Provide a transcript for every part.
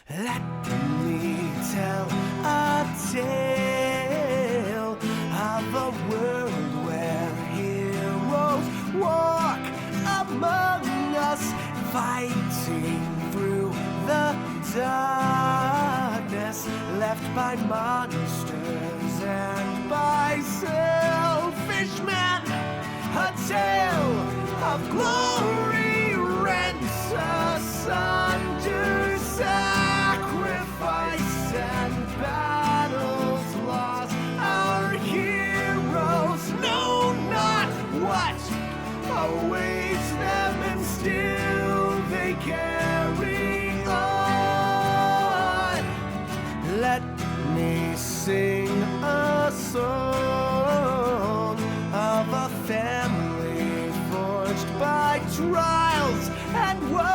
Let me tell a tale of a world where heroes walk among us, fighting through the darkness left by monsters and by selfish men. A tale of glory rents asunder, sacrifice and battles lost. Our heroes know not what awaits them, and still they carry on. Let me sing a song of a family forged by trials and woe.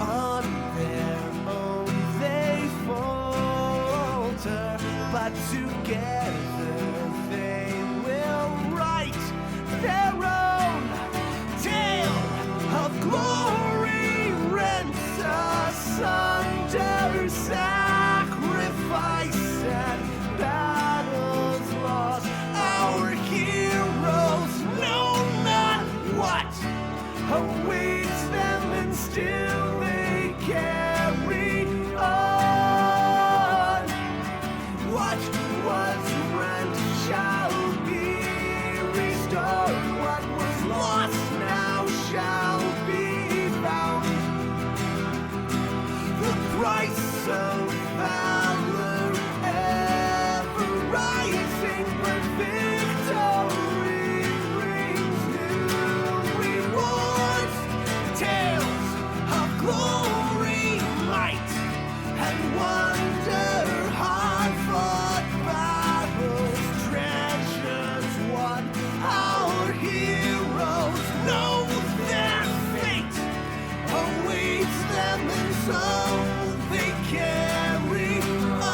On their own they falter, but together they will write their own tale of glory rent asunder, sacrifice and battles lost. Our heroes know not what awaits them, and still they carry on. What was rent shall be restored. What was lost now shall be found. The price of valor ever rising, but victory brings new rewards. Tales of glory, might, and wonder, hard-fought battles, treasures won. Our heroes know their fate awaits them, and so they carry on.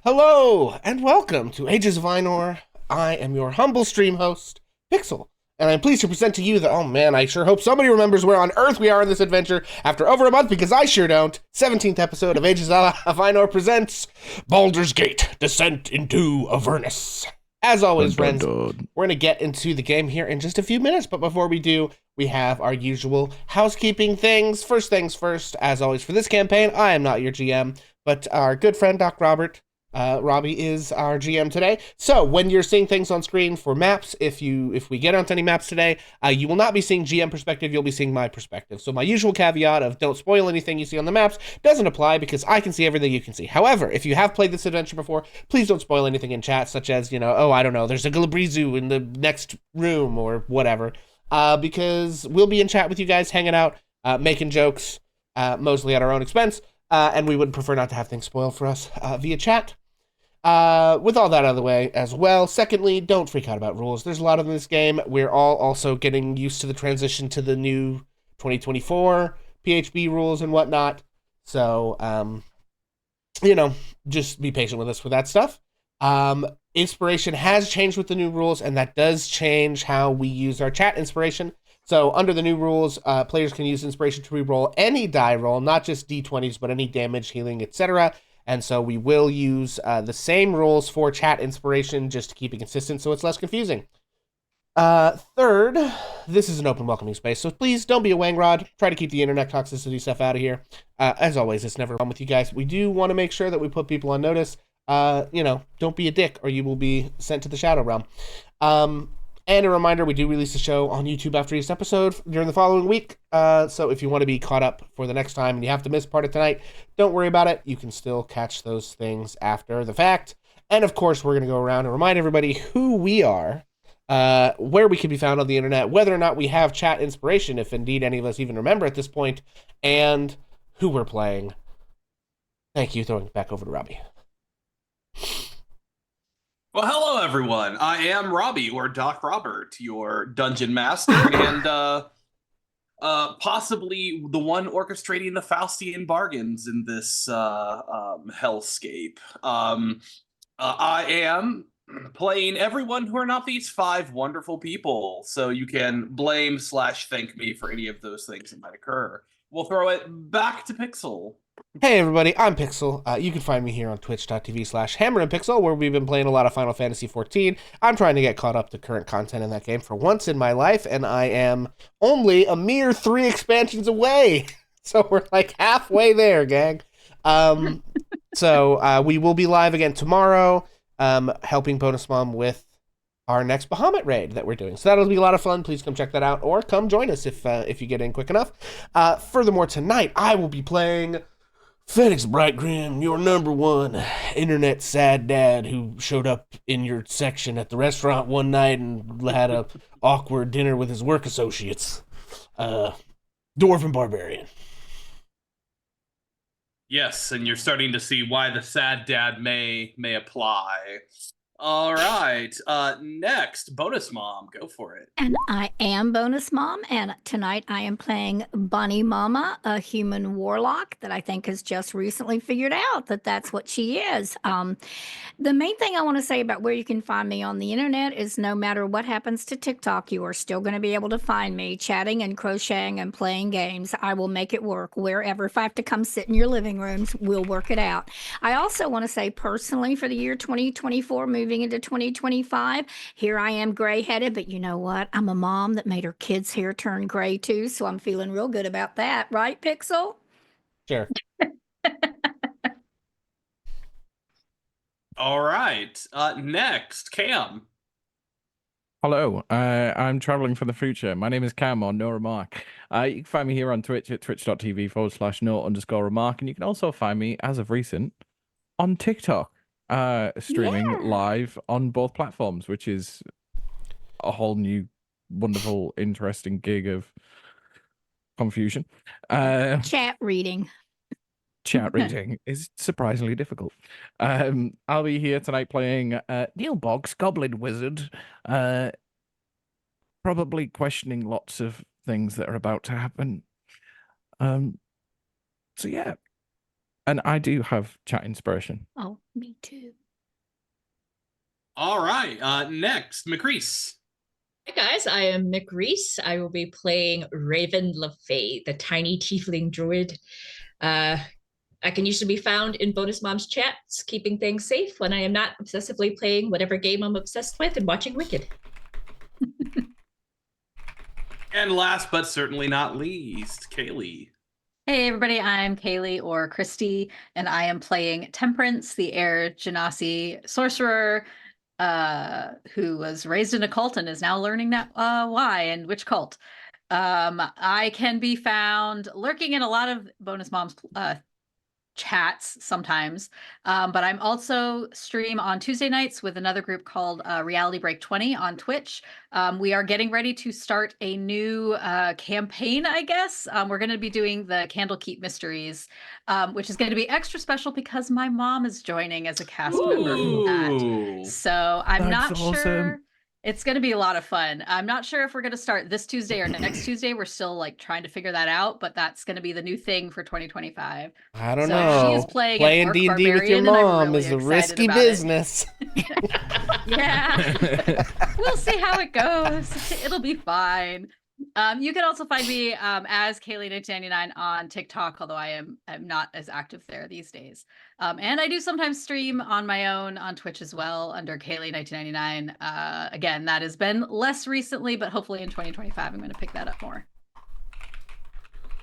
Hello, and welcome to Ages of Einor. I am your humble stream host, Pixel, and I'm pleased to present to you that, oh man, I sure hope somebody remembers where on earth we are in this adventure after over a month, because I sure don't. 17th episode of Ages of Einor presents Baldur's Gate, Descent into Avernus. As always, friends, we're going to get into the game here in just a few minutes, but before we do, we have our usual housekeeping things. First things first, as always, for this campaign, I am not your GM, but our good friend DocRobert, Robbie is our GM today. So when you're seeing things on screen for maps, if we get onto any maps today, you will not be seeing GM perspective, you'll be seeing my perspective. So my usual caveat of don't spoil anything you see on the maps doesn't apply, because I can see everything you can see. However, if you have played this adventure before, please don't spoil anything in chat, such as, oh, I don't know, there's a Galabrizu in the next room or whatever, because we'll be in chat with you guys, hanging out, making jokes, mostly at our own expense, and we would prefer not to have things spoiled for us via chat. With all that out of the way as well, secondly, don't freak out about rules. There's a lot of them in this game. We're all also getting used to the transition to the new 2024 PHB rules and whatnot. So, just be patient with us for that stuff. Inspiration has changed with the new rules, and that does change how we use our chat inspiration. So under the new rules, players can use inspiration to reroll any die roll, not just d20s, but any damage, healing, etc. And so we will use the same rules for chat inspiration just to keep it consistent so it's less confusing. Third, this is an open welcoming space, so please don't be a wangrod. Try to keep the internet toxicity stuff out of here. As always, it's never fun with you guys. We do want to make sure that we put people on notice. Don't be a dick or you will be sent to the Shadow Realm. And a reminder, we do release the show on YouTube after each episode during the following week. So if you want to be caught up for the next time and you have to miss part of tonight, don't worry about it. You can still catch those things after the fact. And of course, we're going to go around and remind everybody who we are, where we can be found on the internet, whether or not we have chat inspiration, if indeed any of us even remember at this point, and who we're playing. Thank you. Throwing it back over to Robbie. Well, hello, everyone. I am Robbie, or DocRobert, your dungeon master, and possibly the one orchestrating the Faustian bargains in this hellscape. I am playing everyone who are not these 5 wonderful people, so you can blame/thank me for any of those things that might occur. We'll throw it back to Pixel. Hey everybody, I'm Pixel. You can find me here on twitch.tv/HammerandPixel, where we've been playing a lot of Final Fantasy XIV. I'm trying to get caught up to current content in that game for once in my life, and I am only a mere 3 expansions away. So we're like halfway there, gang. So we will be live again tomorrow, helping Bonus Mom with our next Bahamut raid that we're doing. So that'll be a lot of fun. Please come check that out, or come join us if you get in quick enough. Furthermore, tonight I will be playing Felix Brightgrim, your number 1 internet sad dad who showed up in your section at the restaurant one night and had a awkward dinner with his work associates. Dwarven Barbarian. Yes, and you're starting to see why the sad dad may apply. All right. Next, Bonus Mom, go for it. And I am Bonus Mom, and tonight I am playing Bunny Mama, a human warlock that I think has just recently figured out that that's what she is. The main thing I want to say about where you can find me on the internet is no matter what happens to TikTok, you are still going to be able to find me chatting and crocheting and playing games. I will make it work wherever. If I have to come sit in your living rooms, we'll work it out. I also want to say personally for the year 2024, moving into 2025, here I am gray-headed, but you know what? I'm a mom that made her kids' hair turn gray too, so I'm feeling real good about that. Right, Pixel? Sure. All right. Next, Cam. Hello, I'm traveling from the future. My name is Cam, or No Remark. You can find me here on Twitch at twitch.tv/no_remark, and you can also find me, as of recent, on TikTok, streaming live on both platforms, which is a whole new, wonderful, interesting gig of confusion. Chat reading. Chat reading is surprisingly difficult. I'll be here tonight playing Neil Boggs, Goblin Wizard, probably questioning lots of things that are about to happen. So yeah, and I do have chat inspiration. Oh, me too. All right. Next, McReese. Hi guys, I am McReese. I will be playing Raven LaFey, the tiny tiefling druid. I can usually be found in Bonus Mom's chats, keeping things safe when I am not obsessively playing whatever game I'm obsessed with and watching Wicked. And last but certainly not least, Kaylee. Hey everybody, I'm Kaylee or Christy, and I am playing Temperance, the Air Genasi sorcerer, who was raised in a cult and is now learning that why and which cult. I can be found lurking in a lot of Bonus Mom's chats sometimes, but I'm also stream on Tuesday nights with another group called Reality Break 20 on Twitch. We are getting ready to start a new campaign, I guess. We're going to be doing the Candlekeep Mysteries, which is going to be extra special because my mom is joining as a cast member for that. So I'm not sure. It's going to be a lot of fun. I'm not sure if we're going to start this Tuesday or next Tuesday. We're still like trying to figure that out, but that's going to be the new thing for 2025. I don't know. She is playing D&D with your mom is a risky business. Yeah. We'll see how it goes. It'll be fine. You can also find me as Kaylee1999 on TikTok, although I'm not as active there these days. And I do sometimes stream on my own on Twitch as well under Kaylee1999. Again, that has been less recently, but hopefully in 2025 I'm going to pick that up more.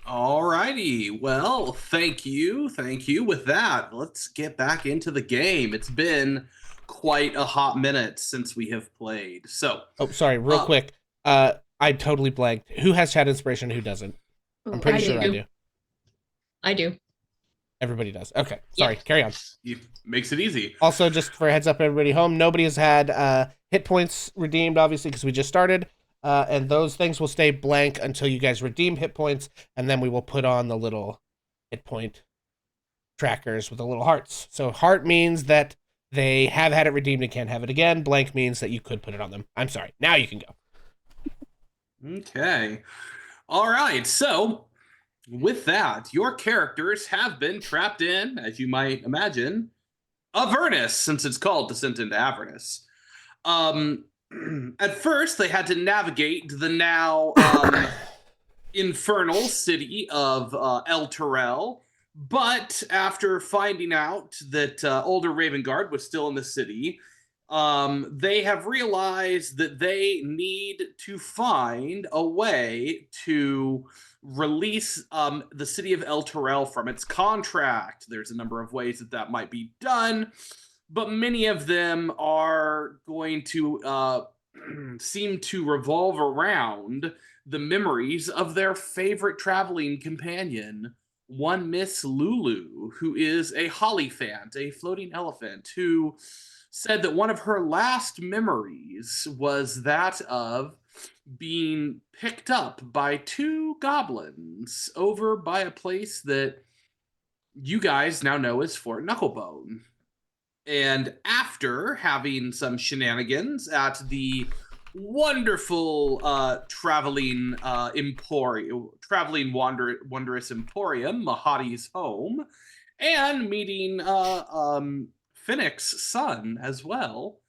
All righty. Well, thank you. Thank you. With that, let's get back into the game. It's been quite a hot minute since we have played. So, oh, sorry, real quick. I totally blanked. Who has chat inspiration and who doesn't? I'm pretty sure I do. I do. Everybody does. Okay, sorry. Carry on. Makes it easy. Also, just for a heads up, everybody home, nobody has had hit points redeemed, obviously, because we just started. And those things will stay blank until you guys redeem hit points, and then we will put on the little hit point trackers with the little hearts. So heart means that they have had it redeemed and can't have it again. Blank means that you could put it on them. I'm sorry. Now you can go. Okay. All right. So with that, your characters have been trapped in, as you might imagine, Avernus, since it's called Descent into Avernus. At first, they had to navigate the now infernal city of El Terrell, but after finding out that older Ravengard was still in the city, they have realized that they need to find a way to release the city of El Terrell from its contract. There's a number of ways that might be done, but many of them are going to seem to revolve around the memories of their favorite traveling companion, one Miss Lulu, who is a Hollyphant, a floating elephant, who said that one of her last memories was that of being picked up by two goblins over by a place that you guys now know as Fort Knucklebone. And after having some shenanigans at the wonderful traveling wondrous emporium, Mahadi's home, and meeting Finnick's son as well,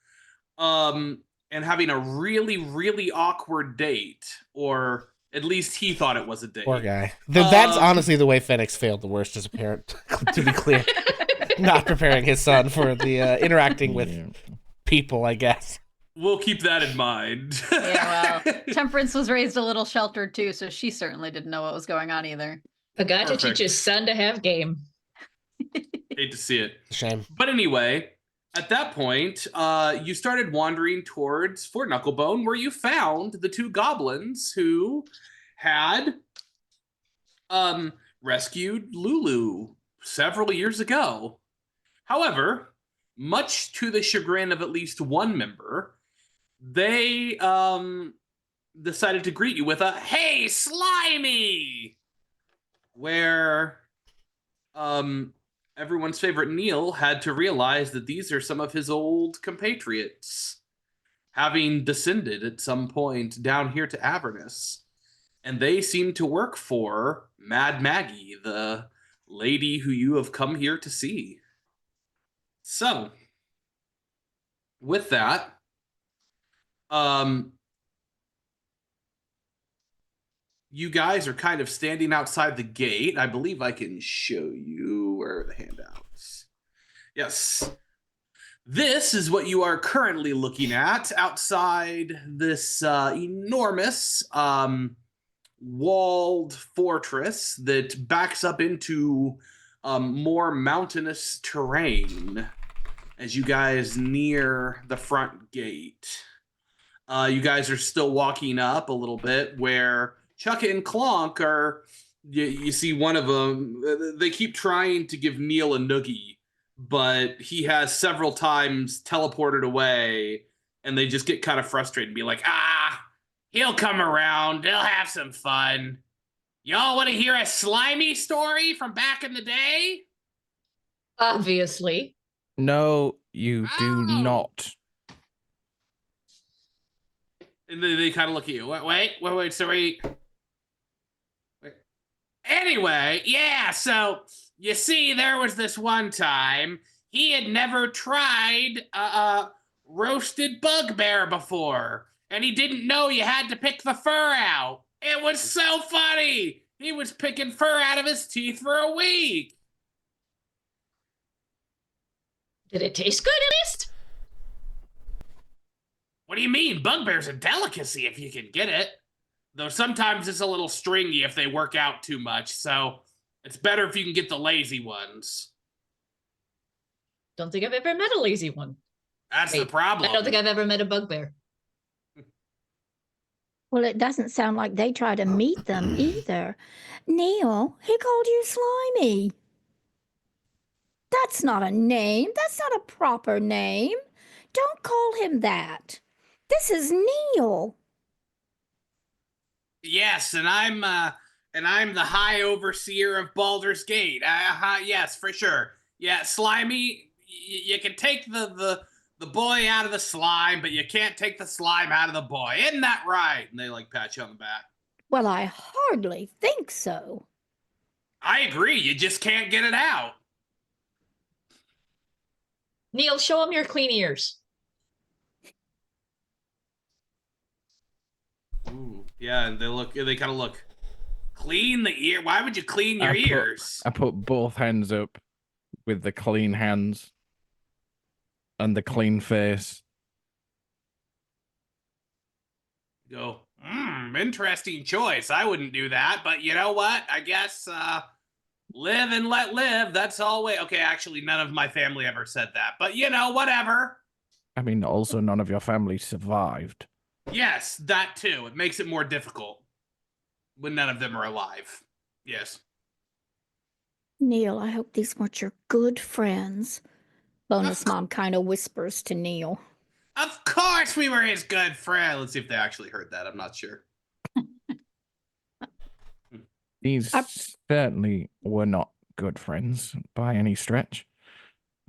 and having a really, really awkward date, or at least he thought it was a date. Poor guy. That's honestly the way Finnick's failed the worst as a parent, to be clear. Not preparing his son for the interacting with people, I guess. We'll keep that in mind. Yeah, well, Temperance was raised a little sheltered too, so she certainly didn't know what was going on either. Forgot to teach his son to have game. Hate to see it. Shame. But anyway, at that point, you started wandering towards Fort Knucklebone, where you found the two goblins who had rescued Lulu several years ago. However, much to the chagrin of at least one member, they decided to greet you with a "Hey, Slimy!" Where everyone's favorite Neil had to realize that these are some of his old compatriots, having descended at some point down here to Avernus. And they seem to work for Mad Maggie, the lady who you have come here to see. So, with that, you guys are kind of standing outside the gate. I believe I can show you where are the handouts. Yes. This is what you are currently looking at outside this enormous walled fortress that backs up into more mountainous terrain as you guys near the front gate. You guys are still walking up a little bit where Chuck and Clonk are, you see one of them, they keep trying to give Neil a noogie, but he has several times teleported away, and they just get kind of frustrated and be like, he'll come around, they'll have some fun. Y'all want to hear a Slimy story from back in the day? Obviously. No, you do not. And they kind of look at you. Wait, sorry. Anyway, yeah, so you see, there was this one time he had never tried roasted bugbear before, and he didn't know you had to pick the fur out. It was so funny. He was picking fur out of his teeth for a week. Did it taste good at least? What do you mean? Bugbear's a delicacy if you can get it. Though sometimes it's a little stringy if they work out too much, so it's better if you can get the lazy ones. Don't think I've ever met a lazy one. That's the problem. I don't think I've ever met a bugbear. Well, it doesn't sound like they try to meet them either. Neil, he called you slimy. That's not a name. That's not a proper name. Don't call him that. This is Neil. Yes, and I'm the High Overseer of Baldur's Gate. Yes, for sure. Yeah, Slimy, you can take the boy out of the slime, but you can't take the slime out of the boy. Isn't that right? And they like pat you on the back. Well, I hardly think so. I agree. You just can't get it out. Neil, show him your clean ears. Ooh, yeah, and they kind of look. Clean the ear? Why would you clean your ears? I put both hands up with the clean hands and the clean face. Go, interesting choice. I wouldn't do that, but you know what? I guess live and let live. That's always okay. Actually, none of my family ever said that, but you know, whatever. I mean, also none of your family survived. Yes, that too. It makes it more difficult when none of them are alive. Yes. Neil, I hope these weren't your good friends. Bonus Mom kind of whispers to Neil. Of course we were his good friend. Let's see if they actually heard that. I'm not sure. These certainly were not good friends by any stretch.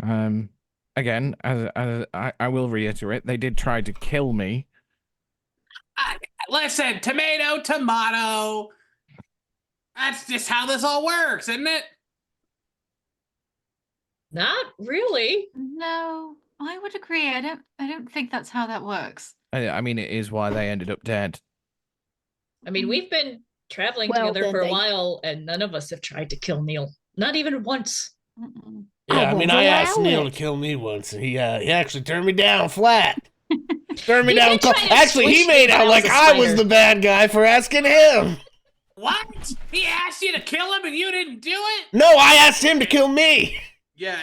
Again, as I will reiterate, they did try to kill me. Listen, tomato, tomato. That's just how this all works, isn't it? Not really. No, I would agree. I don't think that's how that works. I mean, it is why they ended up dead. I mean, we've been traveling Well, together then for a they- while, and none of us have tried to kill Neil. Not even once. Mm-mm. Yeah, I mean, won't I asked allow Neil it. to kill me once, and he actually turned me down flat. Turned me He down. did try to Actually, he squish made me out when I like was a I was spider. the bad guy for asking him. What? He asked you to kill him and you didn't do it? No, I asked him to kill me. Yeah.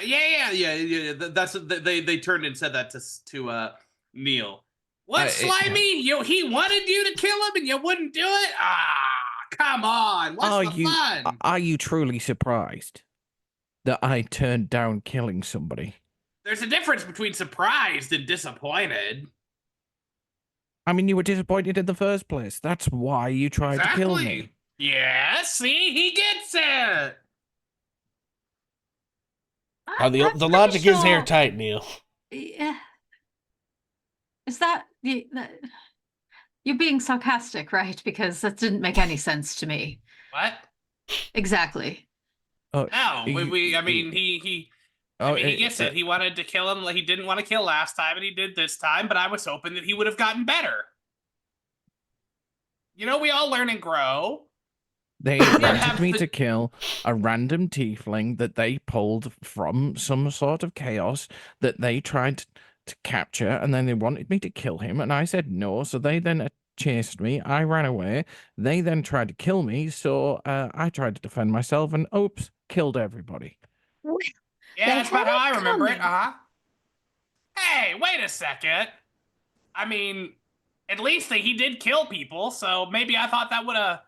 That's they turned and said that to Neil. What, Slimy? He wanted you to kill him and you wouldn't do it? Come on. What's the fun? Are you truly surprised that I turned down killing somebody? There's a difference between surprised and disappointed. I mean, you were disappointed in the first place. That's why you tried to kill me. Yeah, see, he gets it. The I'm pretty logic is sure- airtight, Neil. Yeah. Is that you're being sarcastic, right? Because that didn't make any sense to me. What? Exactly. Oh, No, I mean, he gets it. He wanted to kill him. He didn't want to kill last time, and he did this time. But I was hoping that he would have gotten better. You know, we all learn and grow. They wanted me to kill a random tiefling that they pulled from some sort of chaos that they tried to capture, and then they wanted me to kill him, and I said no, so they then chased me. I ran away. They then tried to kill me, so I tried to defend myself, and oops, killed everybody. Yeah, They that's about how I had it remember it. coming. Hey, wait a second. I mean, at least he did kill people, so maybe I thought that would have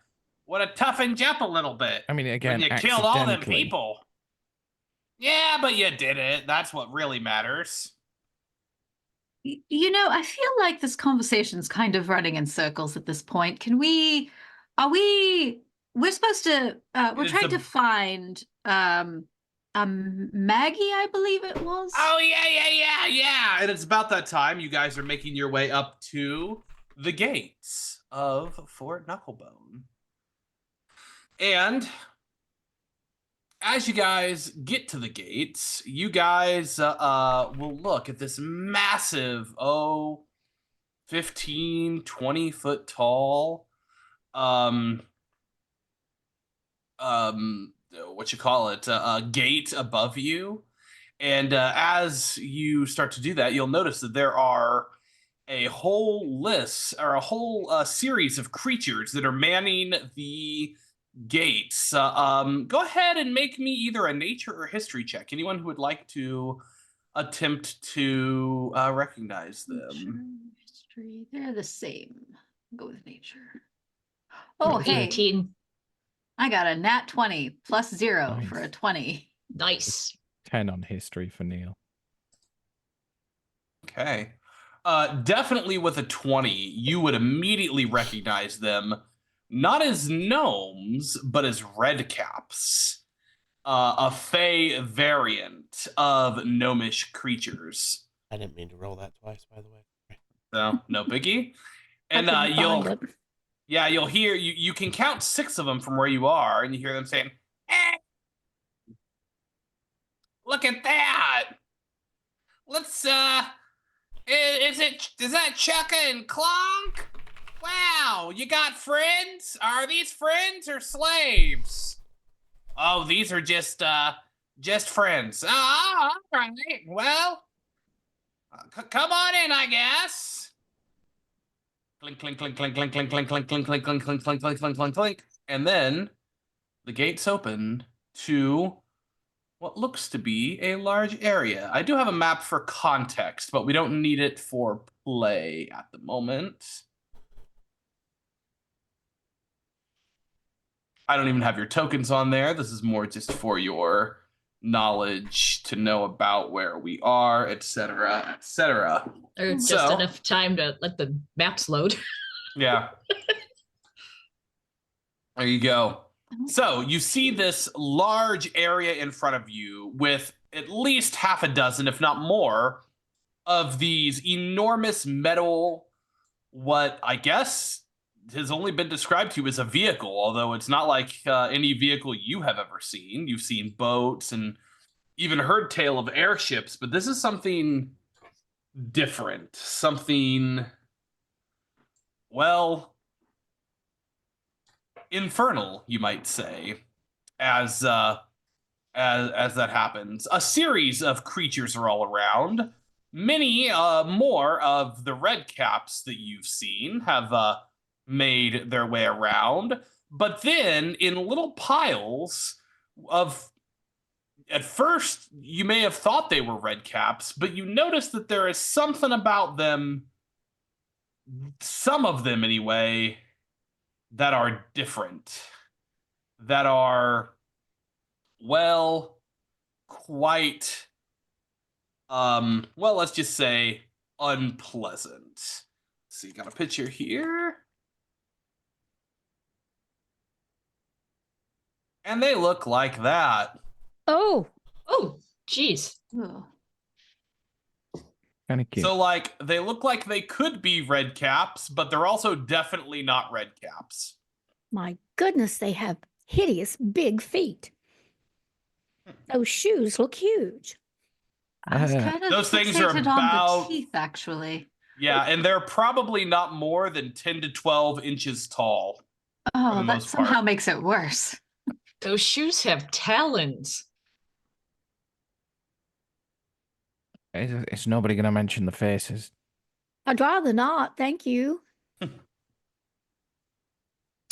toughened you up a little bit. I mean, again, when you killed all them accidentally. people. Yeah, but you did it. That's what really matters. You know, I feel like this conversation's kind of running in circles at this point. We're supposed to, we're It's trying a- to find, Maggie, I believe it was. Oh, yeah. And it's about that time you guys are making your way up to the gates of Fort Knucklebone. And as you guys get to the gates, you guys will look at this massive, 15, 20 foot tall, gate above you. And as you start to do that, you'll notice that there are a whole list or a whole series of creatures that are manning the gates. Go ahead and make me either a nature or history check. Anyone who would like to attempt to recognize them. Nature, history, they're the same. Go with nature. Oh, hey, 18. I got a nat 20 plus 0 Nice. for a 20. Nice. 10 on history for Neil. Okay. Definitely with a 20, you would immediately recognize them, not as gnomes, but as redcaps. A fey variant of gnomish creatures. I didn't mean to roll that twice, by the way. So, no biggie. I And couldn't find it. you'll hear, you can count 6 of them from where you are, and you hear them saying, "Hey, look at that! Let's, is that Chukka and Clonk? Wow, you got friends? Are these friends or slaves? Oh, these are just friends. Oh, all right. Well, come on in, I guess." Clink, clink, clink, clink, clink, clink, clink, clink, clink, clink, clink, clink, clink, clink, clink, clink, clink. And then the gates open to what looks to be a large area. I do have a map for context, but we don't need it for play at the moment. I don't even have your tokens on there. This is more just for your knowledge to know about where we are, etc., etc. Or just enough time to let the maps load. Yeah. There you go. So you see this large area in front of you with at least half a dozen, if not more, of these enormous metal, what I guess has only been described to you as a vehicle, although it's not like any vehicle you have ever seen. You've seen boats and even heard tale of airships, but this is something different. Something, well, infernal, you might say, as that happens. A series of creatures are all around. Many more of the red caps that you've seen have made their way around, but then in little piles of, at first you may have thought they were red caps, but you notice that there is something about them, some of them anyway, that are different, that are, well, quite, well, let's just say unpleasant. Let's see, got a picture here. And they look like that. Oh, Geez. Oh. Kind of cute. So, like, they look like they could be red caps, but they're also definitely not red caps. my goodness, they have hideous big feet. Those shoes look huge. I was kind of Those things are fixated about- on the teeth, actually. Yeah, and they're probably not more than 10 to 12 inches tall. Oh, the that most somehow part. makes it worse. Those shoes have talons. It's nobody going to mention the faces. I'd rather not, thank you.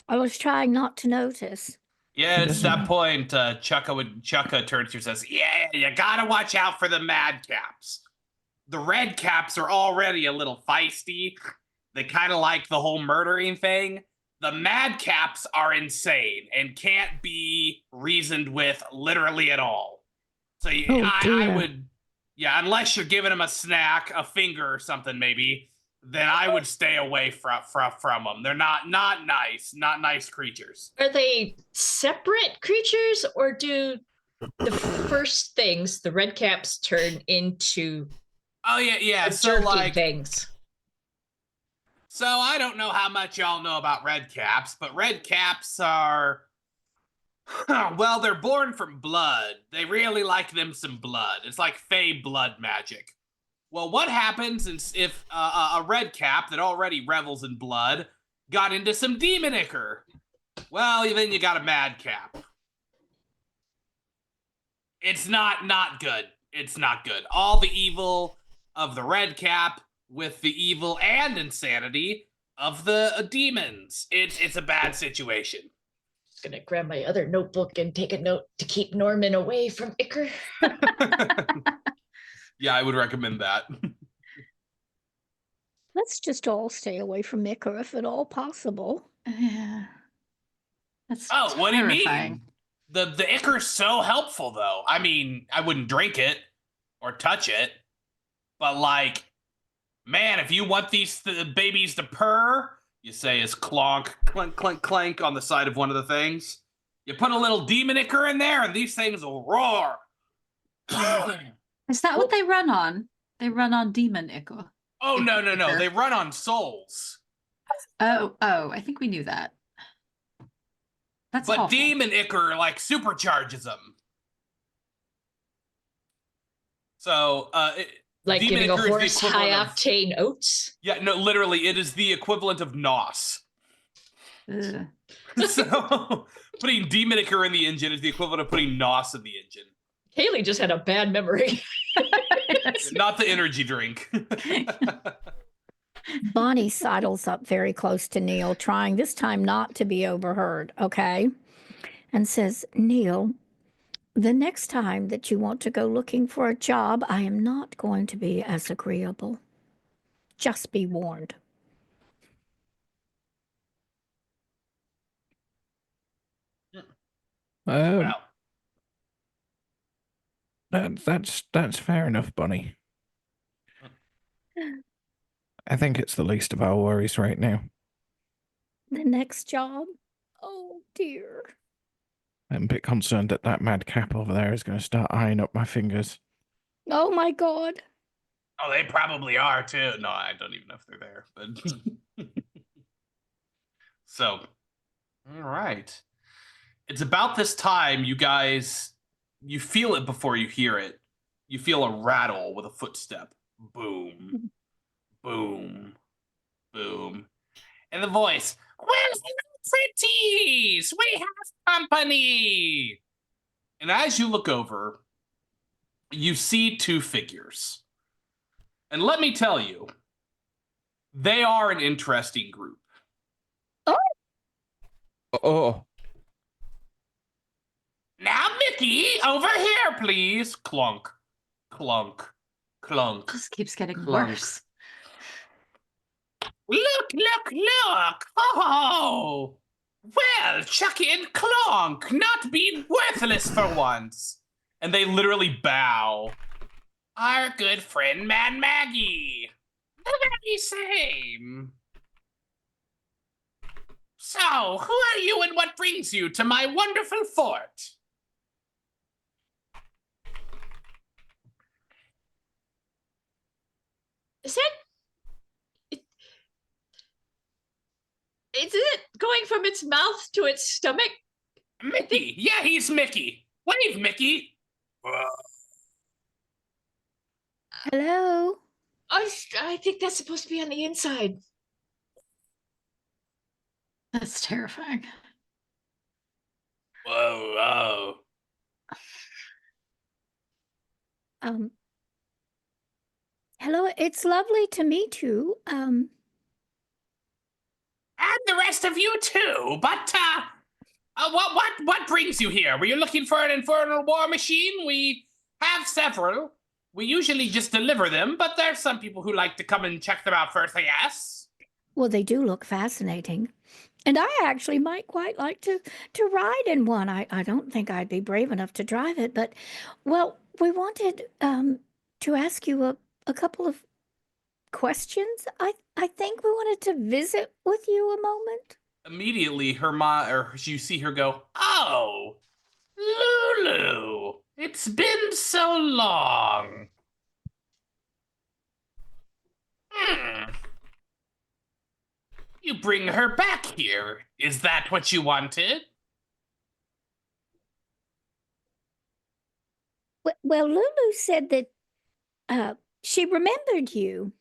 I was trying not to notice. Yeah, He it's doesn't- that point, Chukka turns to you and says, "Yeah, you gotta watch out for the mad caps. The red caps are already a little feisty. They kind of like the whole murdering thing. The mad caps are insane and can't be reasoned with literally at all. So Oh, I dear. would, yeah, unless you're giving them a snack, a finger or something maybe, then I would stay away from them. They're not nice creatures." Are they separate creatures, or do the first things, the red caps, turn into Oh yeah. So jerky like, things? so I don't know how much y'all know about red caps, but red caps are, well, they're born from blood. They really like them some blood. It's like fey blood magic. Well, what happens if a red cap that already revels in blood got into some demon ichor? Well, then you got a mad cap. It's not good. It's not good. All the evil of the red cap with the evil and insanity of the demons. It's a bad situation. Just gonna grab my other notebook and take a note to keep Norman away from Icar. Yeah, I would recommend that. Let's just all stay away from Mika if at all possible. Yeah. That's Oh, what do you terrifying. mean? The ichor's so helpful, though. I mean, I wouldn't drink it or touch it, but like, man, if you want these babies to purr, you say is clonk, clink, clink, clank on the side of one of the things. You put a little demon ichor in there, and these things will roar. Is that what they run on? They run on demon ichor. Oh, no. They run on souls. Oh, I think we knew that. That's But awful. demon ichor, like, supercharges them. So, Like demon giving a ichor is the horse equivalent high of- octane oats. Yeah, no, literally, it is the equivalent of NOS. Ugh. So, putting demon ichor in the engine is the equivalent of putting NOS in the engine. Kaylee just had a bad memory. Not the energy drink. Bonnie sidles up very close to Neil, trying this time not to be overheard, okay? And says, Neil, the next time that you want to go looking for a job, I am not going to be as agreeable. Just be warned. Well, That's fair enough, Bunny. I think it's the least of our worries right now. The next job? Oh, dear. I'm a bit concerned that that madcap over there is going to start eyeing up my fingers. Oh, my God. oh, they probably are too. No, I don't even know if they're there. But so, all right. It's about this time you guys, you feel it before you hear it. You feel a rattle with a footstep. Boom, boom, boom. And the voice, well, hello, pretties, we have company. And as you look over, you see two figures. And let me tell you, they are an interesting group. Oh, Now, Mickey, over here, please. Clunk, clunk, clunk. Just keeps getting Clunk. worse. Look. Oh, well, Chucky and Clonk, not being worthless for once. And they literally bow. Our good friend, Mad Maggie. The very same. So, who are you and what brings you to my wonderful fort? Is it going from its mouth to its stomach? Mickey. Yeah, he's Mickey. Wave, Mickey. Hello? I think that's supposed to be on the inside. That's terrifying. Whoa. Hello, it's lovely to meet you. And the rest of you too. But what brings you here? Were you looking for an infernal war machine? We have several. We usually just deliver them, but there's some people who like to come and check them out first, I guess. Well, they do look fascinating. And I actually might quite like to ride in one. I don't think I'd be brave enough to drive it, but, well, we wanted to ask you a couple of questions. I think we wanted to visit with you a moment. Immediately, you see her go, "Oh, Lulu, it's been so long." You bring her back here. Is that what you wanted? Well, Lulu said that she remembered you.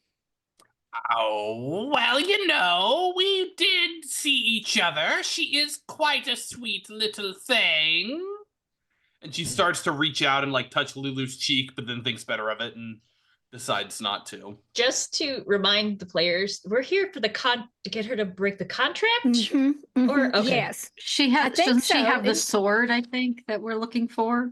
Oh, well, we did see each other. She is quite a sweet little thing. And she starts to reach out and like touch Lulu's cheek, but then thinks better of it and decides not to. Just to remind the players, we're here for to get her to break the contract. Or okay. Yes. Doesn't she have the It's- sword, I think, that we're looking for?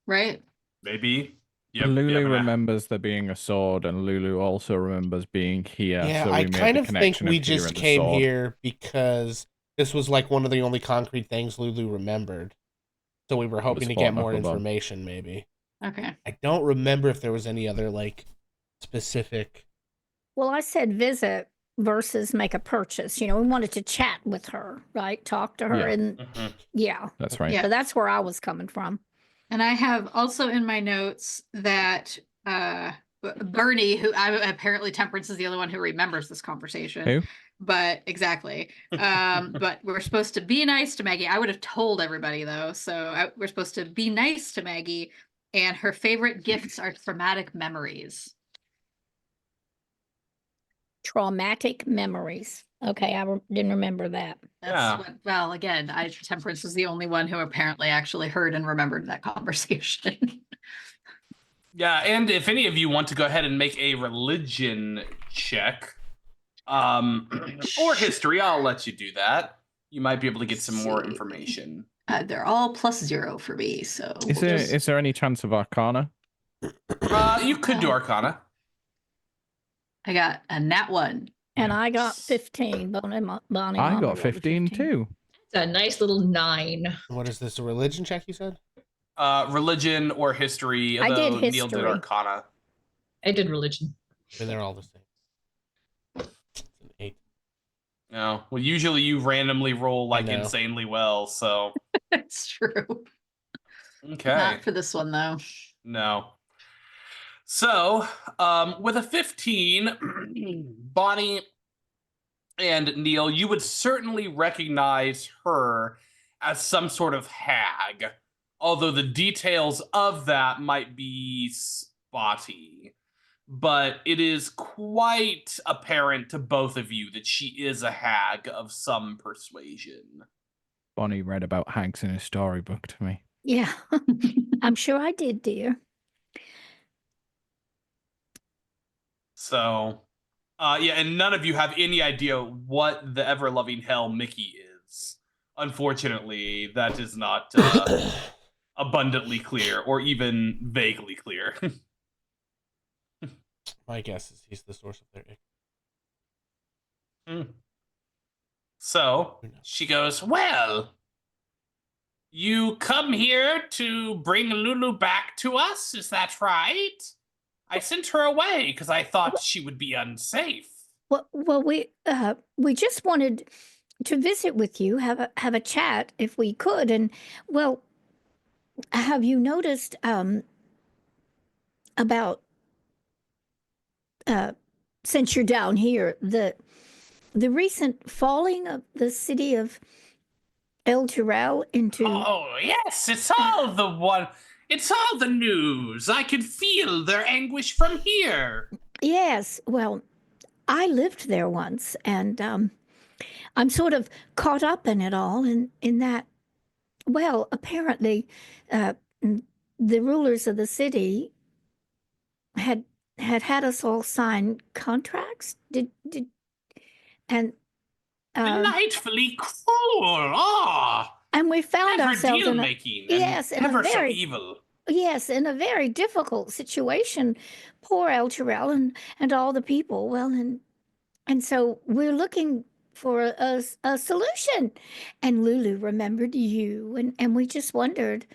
Right? Maybe. Yep, Lulu yep, remembers there being a sword, and Lulu also remembers being here. Yeah, so we I made kind the of think connection we of here just and the came sword. here because This was like one of the only concrete things Lulu remembered. So we were hoping to get more information, maybe. Okay. I don't remember if there was any other, like, specific... Well, I said visit versus make a purchase. We wanted to chat with her, right? Talk to her. Yeah. And yeah. That's right. Yeah. So that's where I was coming from. And I have also in my notes that Bernie, who apparently Temperance is the only one who remembers this conversation. Who? But exactly. But we're supposed to be nice to Maggie. I would have told everybody though. So we're supposed to be nice to Maggie, and her favorite gifts are traumatic memories. Traumatic memories. Okay, I didn't remember that. Well, again, Temperance was the only one who apparently actually heard and remembered that conversation. Yeah, and if any of you want to go ahead and make a religion check, or history, I'll let you do that. You might be able to get some more information. They're all +0 for me, so... Is there any chance of Arcana? You could do Arcana. I got a nat 1. And I got 15. Bonnie I Mama got rolled a 15 too. It's a nice little 9. What is this, a religion check, you said? Religion or history. I did Neil did history. Arcana. I did religion. And they're all the same. It's an 8. No. Well, usually you randomly roll like I know. insanely well, so. It's true. Okay. Not for this one, though. No. So, with a 15, Bonnie and Neil, you would certainly recognize her as some sort of hag, although the details of that might be spotty. But it is quite apparent to both of you that she is a hag of some persuasion. Bonnie read about hags in a storybook to me. Yeah, I'm sure I did, dear. So, yeah, and none of you have any idea what the ever-loving hell Mickey is. Unfortunately, that is not abundantly clear, or even vaguely clear. My guess is he's the source of their ick. So, she goes, well, you come here to bring Lulu back to us, is that right? I sent her away because I thought she would be unsafe. Well, we just wanted to visit with you, have a chat if we could, and well, have you noticed about since you're down here the recent falling of the city of El Terrell into? Oh yes, it's all the news. I can feel their anguish from here. Yes, well, I lived there once, and I'm sort of caught up in it all, in that, well, apparently the rulers of the city had us all sign contracts. And Delightfully cruel. and we found Never ourselves deal in making. yes, in a Ever so very evil. yes, in a very difficult situation. Poor El Terrell and all the people. Well, and so we're looking for a solution. And Lulu remembered you, and we just wondered.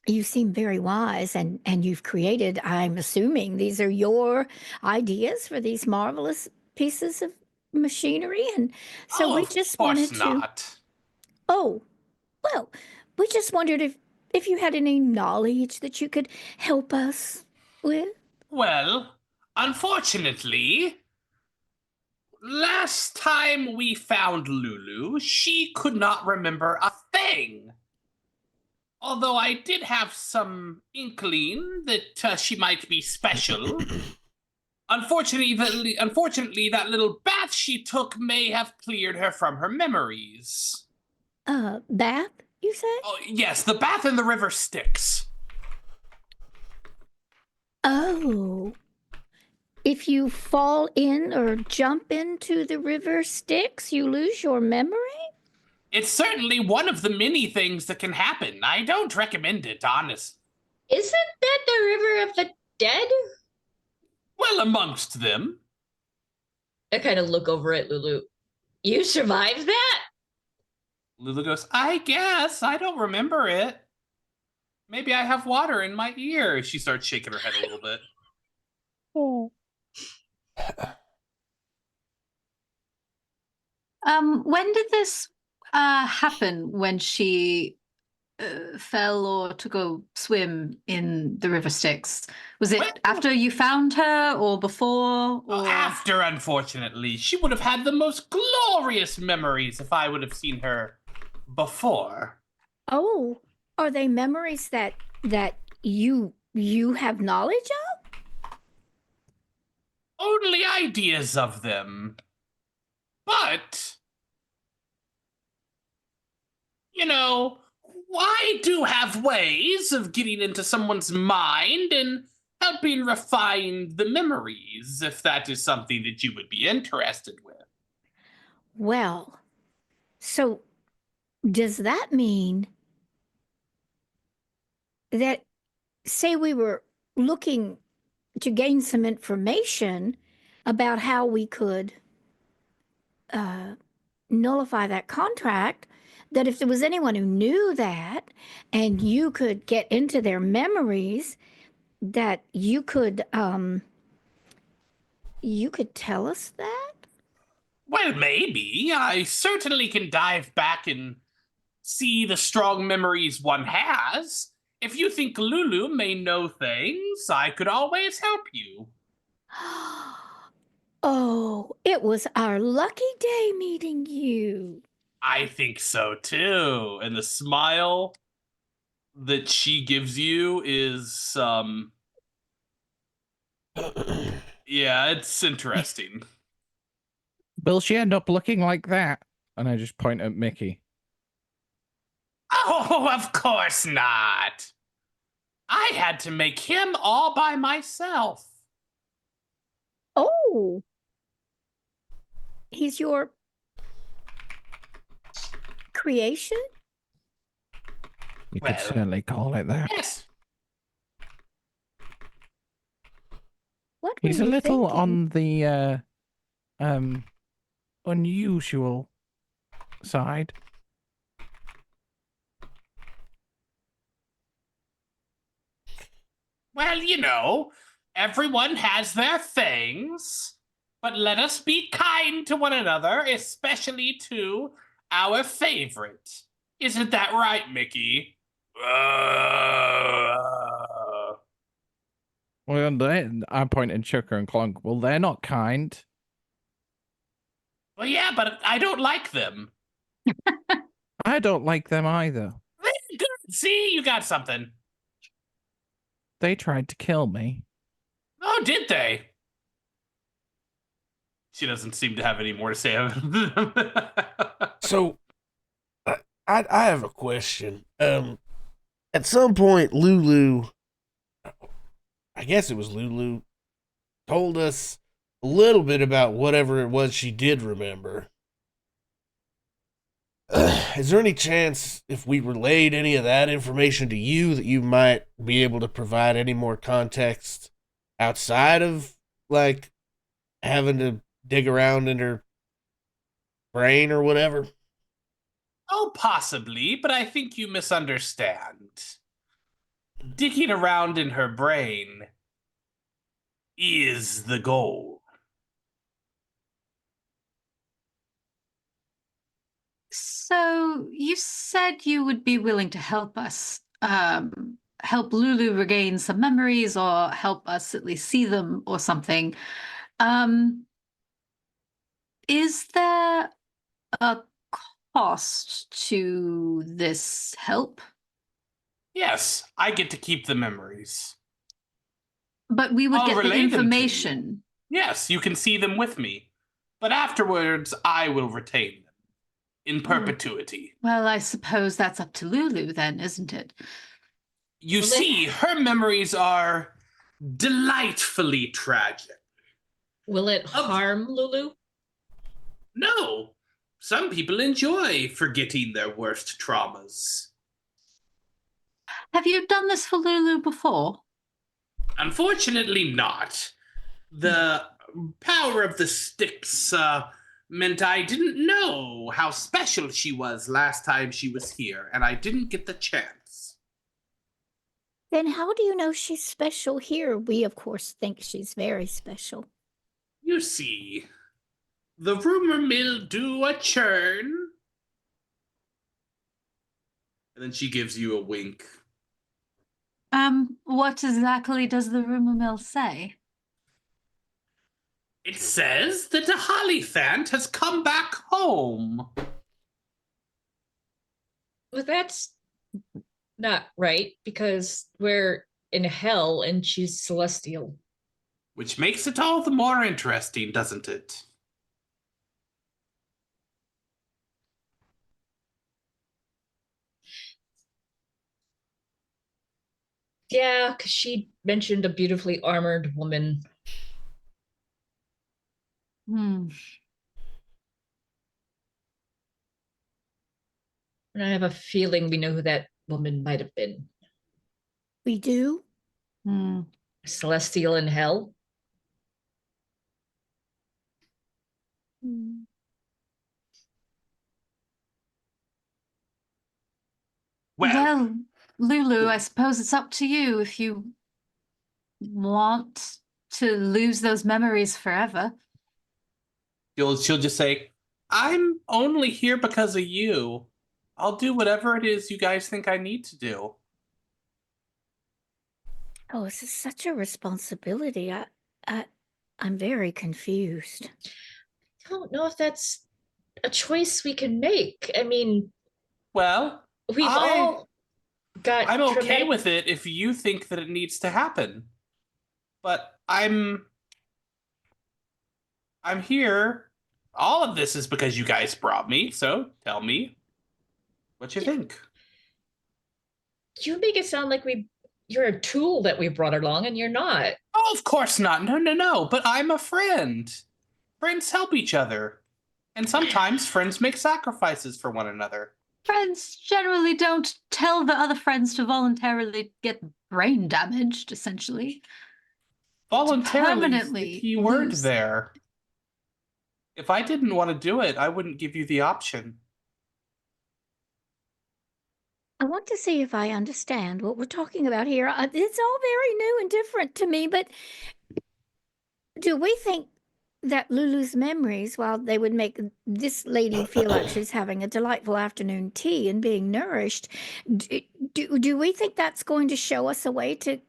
You seem very wise, and you've created, I'm assuming these are your ideas for these marvelous pieces of machinery, and so we just wanted to. Not. Oh, well, we just wondered if you had any knowledge that you could help us with. Well, unfortunately, last time we found Lulu, she could not remember a thing. Although I did have some inkling that she might be special. Unfortunately, that little bath she took may have cleared her from her memories. Bath, you say? Oh, yes, the bath in the river Styx. Oh. If you fall in or jump into the river Styx, you lose your memory? It's certainly one of the many things that can happen. I don't recommend it, honest. Isn't that the River of the Dead? Well, amongst them. I kind of look over at Lulu. You survived that? Lulu goes, I guess. I don't remember it. Maybe I have water in my ear. She starts shaking her head a little bit. Oh. When did this happen? When she fell or took a swim in the River Styx? Was it Well- after you found her or before? Or... After, unfortunately. She would have had the most glorious memories if I would have seen her before. Oh, are they memories that you have knowledge of? Only ideas of them. But, you know, I do have ways of getting into someone's mind and helping refine the memories, if that is something that you would be interested with. Well, so does that mean that, say we were looking to gain some information about how we could nullify that contract, that if there was anyone who knew that and you could get into their memories, that you could tell us that? Well, maybe. I certainly can dive back and see the strong memories one has. If you think Lulu may know things, I could always help you. Oh, it was our lucky day meeting you. I think so too. And the smile that she gives you is yeah, it's interesting. Will she end up looking like that? And I just point at Mickey. Oh, of course not. I had to make him all by myself. Oh, he's your creation? You Well, could certainly call it that. Yes. What were He's a you little thinking? on the unusual side. Well, you know, everyone has their things, but let us be kind to one another, especially to our favorite. Isn't that right, Mickey? Well, I point at Chucker and Clunk. Well, they're not kind. Well, yeah, but I don't like them. I don't like them either. Good. See, you got something. They tried to kill me. Oh, did they? She doesn't seem to have any more to say. So, I have a question. At some point, Lulu, I guess it was Lulu, told us a little bit about whatever it was she did remember. Is there any chance, if we relayed any of that information to you, that you might be able to provide any more context outside of, like, having to dig around in her brain or whatever? Oh, possibly, but I think you misunderstand. Digging around in her brain is the goal. So you said you would be willing to help us, help Lulu regain some memories or help us at least see them or something. Is there a cost to this help? Yes, I get to keep the memories. But we would I'll get the relay them to you. information. Yes, you can see them with me. But afterwards, I will retain them in perpetuity. Well, I suppose that's up to Lulu then, isn't it? You Well, see, her memories are delightfully tragic. Will it harm Lulu? No, some people enjoy forgetting their worst traumas. Have you done this for Lulu before? Unfortunately not. The power of the Styx meant I didn't know how special she was last time she was here, and I didn't get the chance. Then how do you know she's special here? We, of course, think she's very special. You see, the rumor mill do a churn. And then she gives you a wink. What exactly does the rumor mill say? It says that the Hollyphant has come back home. Well, that's not right, because we're in hell and she's celestial. Which makes it all the more interesting, doesn't it? Yeah, because she mentioned a beautifully armored woman. Hmm. And I have a feeling we know who that woman might have been. We do? Hmm. Celestial in hell? Hmm. Well, Lulu, I suppose it's up to you if you want to lose those memories forever. She'll just say, I'm only here because of you. I'll do whatever it is you guys think I need to do. Oh, this is such a responsibility. I'm very confused. I don't know if that's a choice we can make. I mean, Well, we've all got I'm okay traumatic- with it if you think that it needs to happen. But I'm here. All of this is because you guys brought me, so tell me what you think. You make it sound like you're a tool that we brought along, and you're not. Oh, of course not. No. But I'm a friend. Friends help each other. And sometimes friends make sacrifices for one another. Friends generally don't tell the other friends to voluntarily get brain damaged, essentially. Voluntarily, Permanently the key word lose. there. If I didn't want to do it, I wouldn't give you the option. I want to see if I understand what we're talking about here. It's all very new and different to me, but do we think that Lulu's memories, while they would make this lady feel like she's having a delightful afternoon tea and being nourished, do we think that's going to show us a way to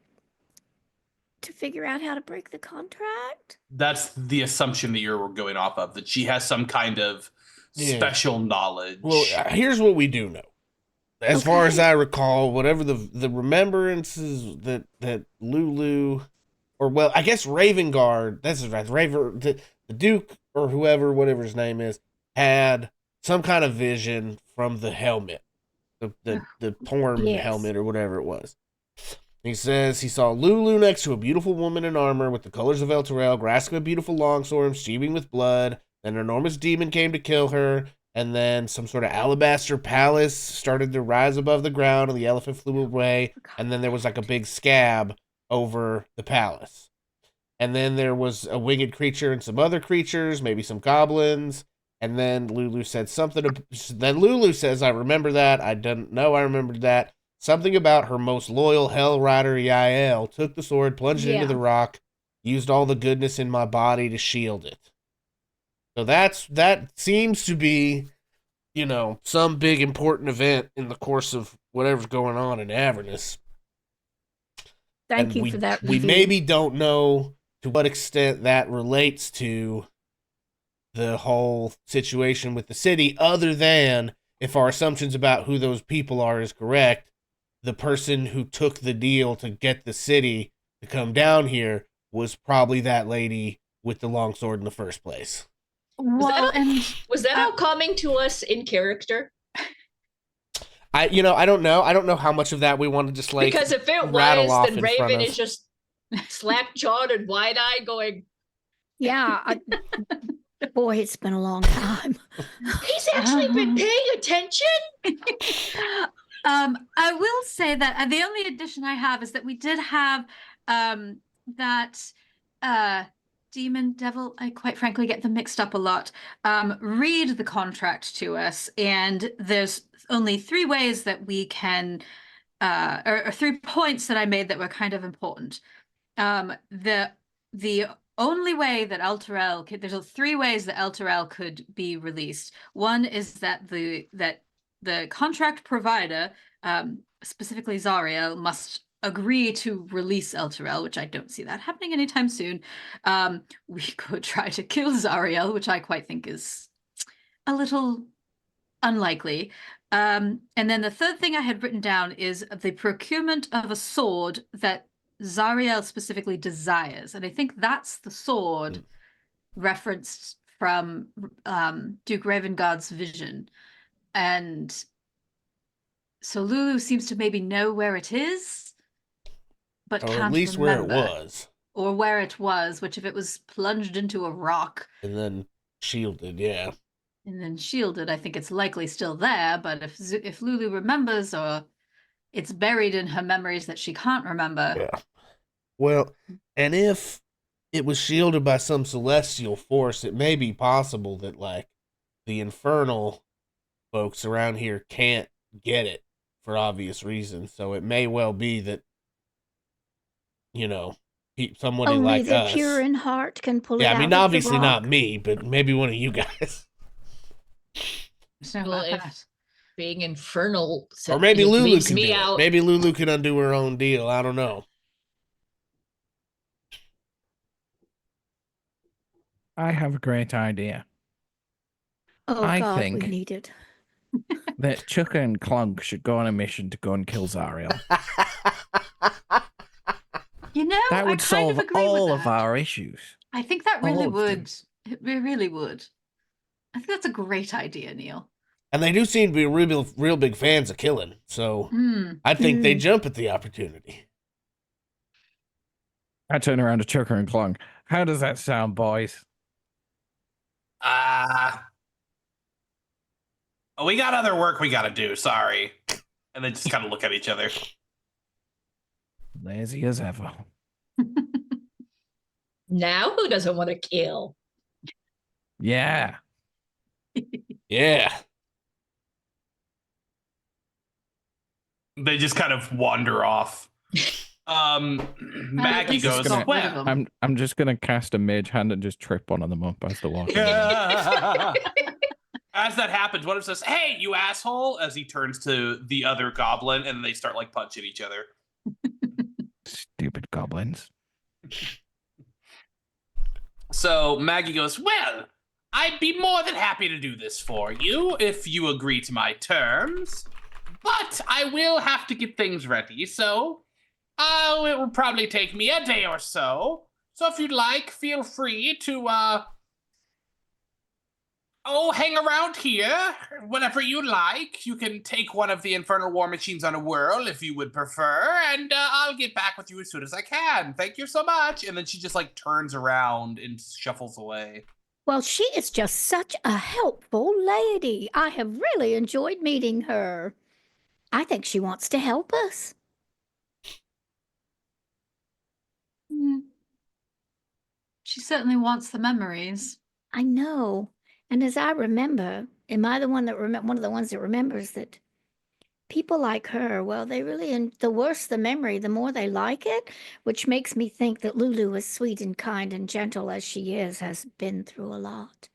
figure out how to break the contract? That's the assumption that you're going off of, that she has some kind of special knowledge. Well, here's what we do know. As far as I recall, whatever the remembrances that Lulu, or well, I guess Ravengard, that's right, the Duke or whatever his name is, had some kind of vision from the helmet, the porn helmet or whatever it was. He says he saw Lulu next to a beautiful woman in armor with the colors of Elturel, grasping a beautiful longsword, steaming with blood. Then an enormous demon came to kill her. And then some sort of alabaster palace started to rise above the ground, and the elephant flew away. And then there was like a big scab over the palace. And then there was a winged creature and some other creatures, maybe some goblins. And then Lulu said something. Then Lulu says, I remember that. I didn't know I remembered that. Something about her most loyal Hell Rider, Yael, took the sword, plunged it into the rock, used all the goodness in my body to shield it. So that seems to be, some big important event in the course of whatever's going on in Avernus. Thank you for that We maybe don't know to what extent that relates to the whole situation with the city, other than if our assumptions about who those people are is correct, the person who took the deal to get the city to come down here was probably that lady with the longsword in the first place. Was that all coming to us in character? I don't know. I don't know how much of that we want to just because if it was, then Raven is just slack-jawed and wide-eyed, going, "Yeah, boy, it's been a long time." He's actually been paying attention. I will say that the only addition I have is that we did have that demon, devil, I quite frankly get them mixed up a lot, read the contract to us, and there's only 3 ways that we can, or 3 points that I made that were kind of important. The only way that Elturel could, there's 3 ways that Elturel could be released. One is that the contract provider, specifically Zariel, must agree to release Elturel, which I don't see that happening anytime soon. We could try to kill Zariel, which I quite think is a little unlikely. And then the third thing I had written down is the procurement of a sword that Zariel specifically desires. And I think that's the sword referenced from Duke Ravengard's vision. And so Lulu seems to maybe know where it is, but Or can't at least remember. where it was. Or where it was, which if it was plunged into a rock And then shielded, yeah. and then shielded, I think it's likely still there. But if Lulu remembers, or it's buried in her memories that she can't remember. Yeah. Well, and if it was shielded by some celestial force, it may be possible that, like, the infernal folks around here can't get it for obvious reasons. So it may well be that, you know, somebody Only like the us. pure in heart can pull it Yeah, out. I mean, of the obviously not rock. me, but maybe one of you guys. So Well, about if that. being infernal Or maybe Lulu leaves can me do it. out. Maybe Lulu can undo her own deal. I don't know. I have a great idea. Oh, I God, we think- need it. That Chucker and Clunk should go on a mission to go and kill Zariel. You know, That would I kind solve of agree all with of that. our issues. I think that all really of them. would. It really would. I think that's a great idea, Neil. And they do seem to be real big fans of killing. So Hmm. I think they Hmm. jump at the opportunity. I turn around to Chucker and Clunk. How does that sound, boys? We got other work we got to do. Sorry. And they just kind of look at each other. Lazy as ever. Now who doesn't want to kill? Yeah. Yeah. They just kind of wander off. Maggie least goes, it's got rid of well, them. I'm just gonna cast a mage hand and just trip one of them up as they walk. in. As that happens, one of them says, "Hey, you asshole!" As he turns to the other goblin, and they start like punching each other. Stupid goblins. So Maggie goes, "Well, I'd be more than happy to do this for you if you agree to my terms, but I will have to get things ready. So, it will probably take me a day or so. So if you'd like, feel free to hang around here whenever you like. You can take one of the infernal war machines on a whirl if you would prefer, and I'll get back with you as soon as I can. Thank you so much." And then she just like turns around and shuffles away. Well, she is just such a helpful lady. I have really enjoyed meeting her. I think she wants to help us. Hmm. She certainly wants the memories. I know. And as I remember, am I the one that one of the ones that remembers that people like her, well, they really, and the worse the memory, the more they like it, which makes me think that Lulu, as sweet and kind and gentle as she is, has been through a lot.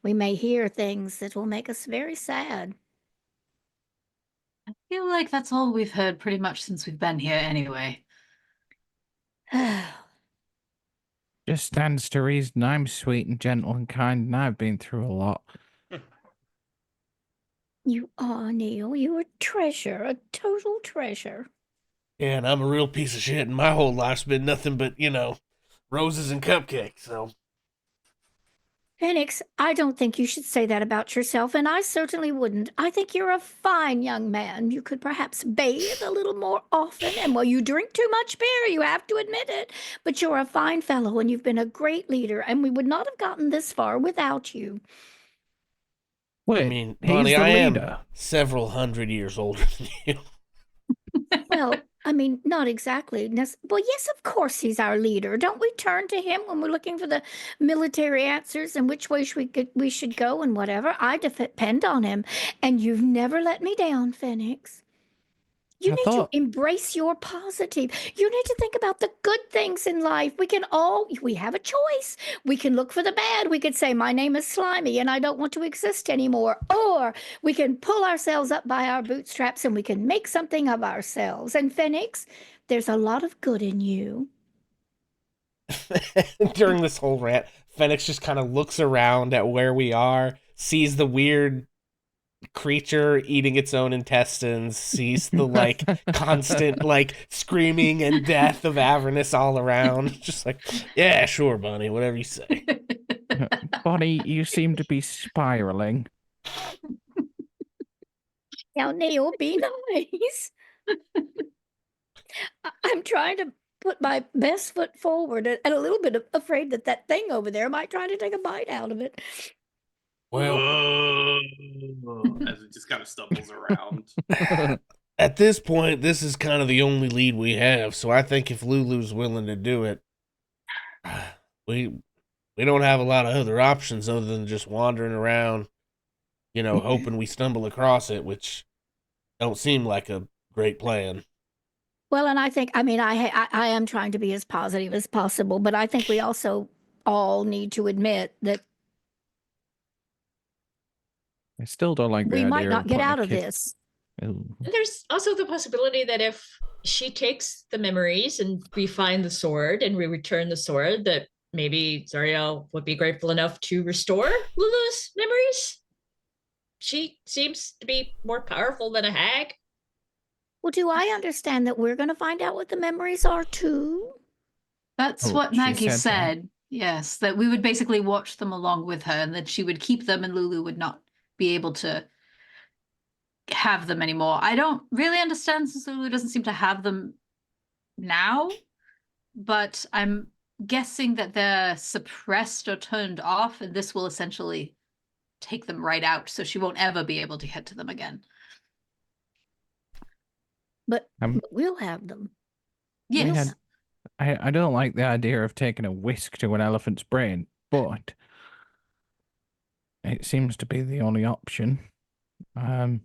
We may hear things that will make us very sad. I feel like that's all we've heard pretty much since we've been here anyway. Just stands to reason I'm sweet and gentle and kind, and I've been through a lot. You are, Neil. You're a treasure, a total treasure. Yeah, and I'm a real piece of shit, and my whole life's been nothing but, roses and cupcakes, so. Phoenix, I don't think you should say that about yourself, and I certainly wouldn't. I think you're a fine young man. You could perhaps bathe a little more often, and well, you drink too much beer, you have to admit it. But you're a fine fellow, and you've been a great leader, and we would not have gotten this far without you. Wait, I mean, he's Bonnie, the I leader. am several hundred years older than you. Well, I mean, not exactly. Well, yes, of course he's our leader. Don't we turn to him when we're looking for the military answers and which way we should go and whatever? I depend on him, and you've never let me down, Phoenix. You I need to thought embrace your positive. You need to think about the good things in life. We have a choice. We can look for the bad. We could say, my name is Slimy and I don't want to exist anymore. Or we can pull ourselves up by our bootstraps and we can make something of ourselves. And Phoenix, there's a lot of good in you. During this whole rant, Phoenix just kind of looks around at where we are, sees the weird creature eating its own intestines, sees the like constant like screaming and death of Avernus all around. Just like, yeah, sure, Bunny, whatever you say. Bonnie, you seem to be spiraling. Now, Neil, be nice. I'm trying to put my best foot forward and a little bit afraid that thing over there might try to take a bite out of it. Well, as it just kind of stumbles around. at this point, this is kind of the only lead we have, so I think if Lulu's willing to do it, we don't have a lot of other options other than just wandering around, hoping we stumble across it, which don't seem like a great plan. Well, and I am trying to be as positive as possible, but I think we also all need to admit that I still don't like the we idea might not of get putting out a of kid- this. Ooh. There's also the possibility that if she takes the memories and we find the sword and we return the sword, that maybe Zariel would be grateful enough to restore Lulu's memories. She seems to be more powerful than a hag. Well, do I understand that we're going to find out what the memories are too? That's Oh, what she Maggie said that. said. Yes, that we would basically watch them along with her and that she would keep them and Lulu would not be able to have them anymore. I don't really understand since Lulu doesn't seem to have them now, but I'm guessing that they're suppressed or turned off, and this will essentially take them right out, so she won't ever be able to get to them again. But we'll have them. Yes. I don't like the idea of taking a whisk to an elephant's brain, but it seems to be the only option. I've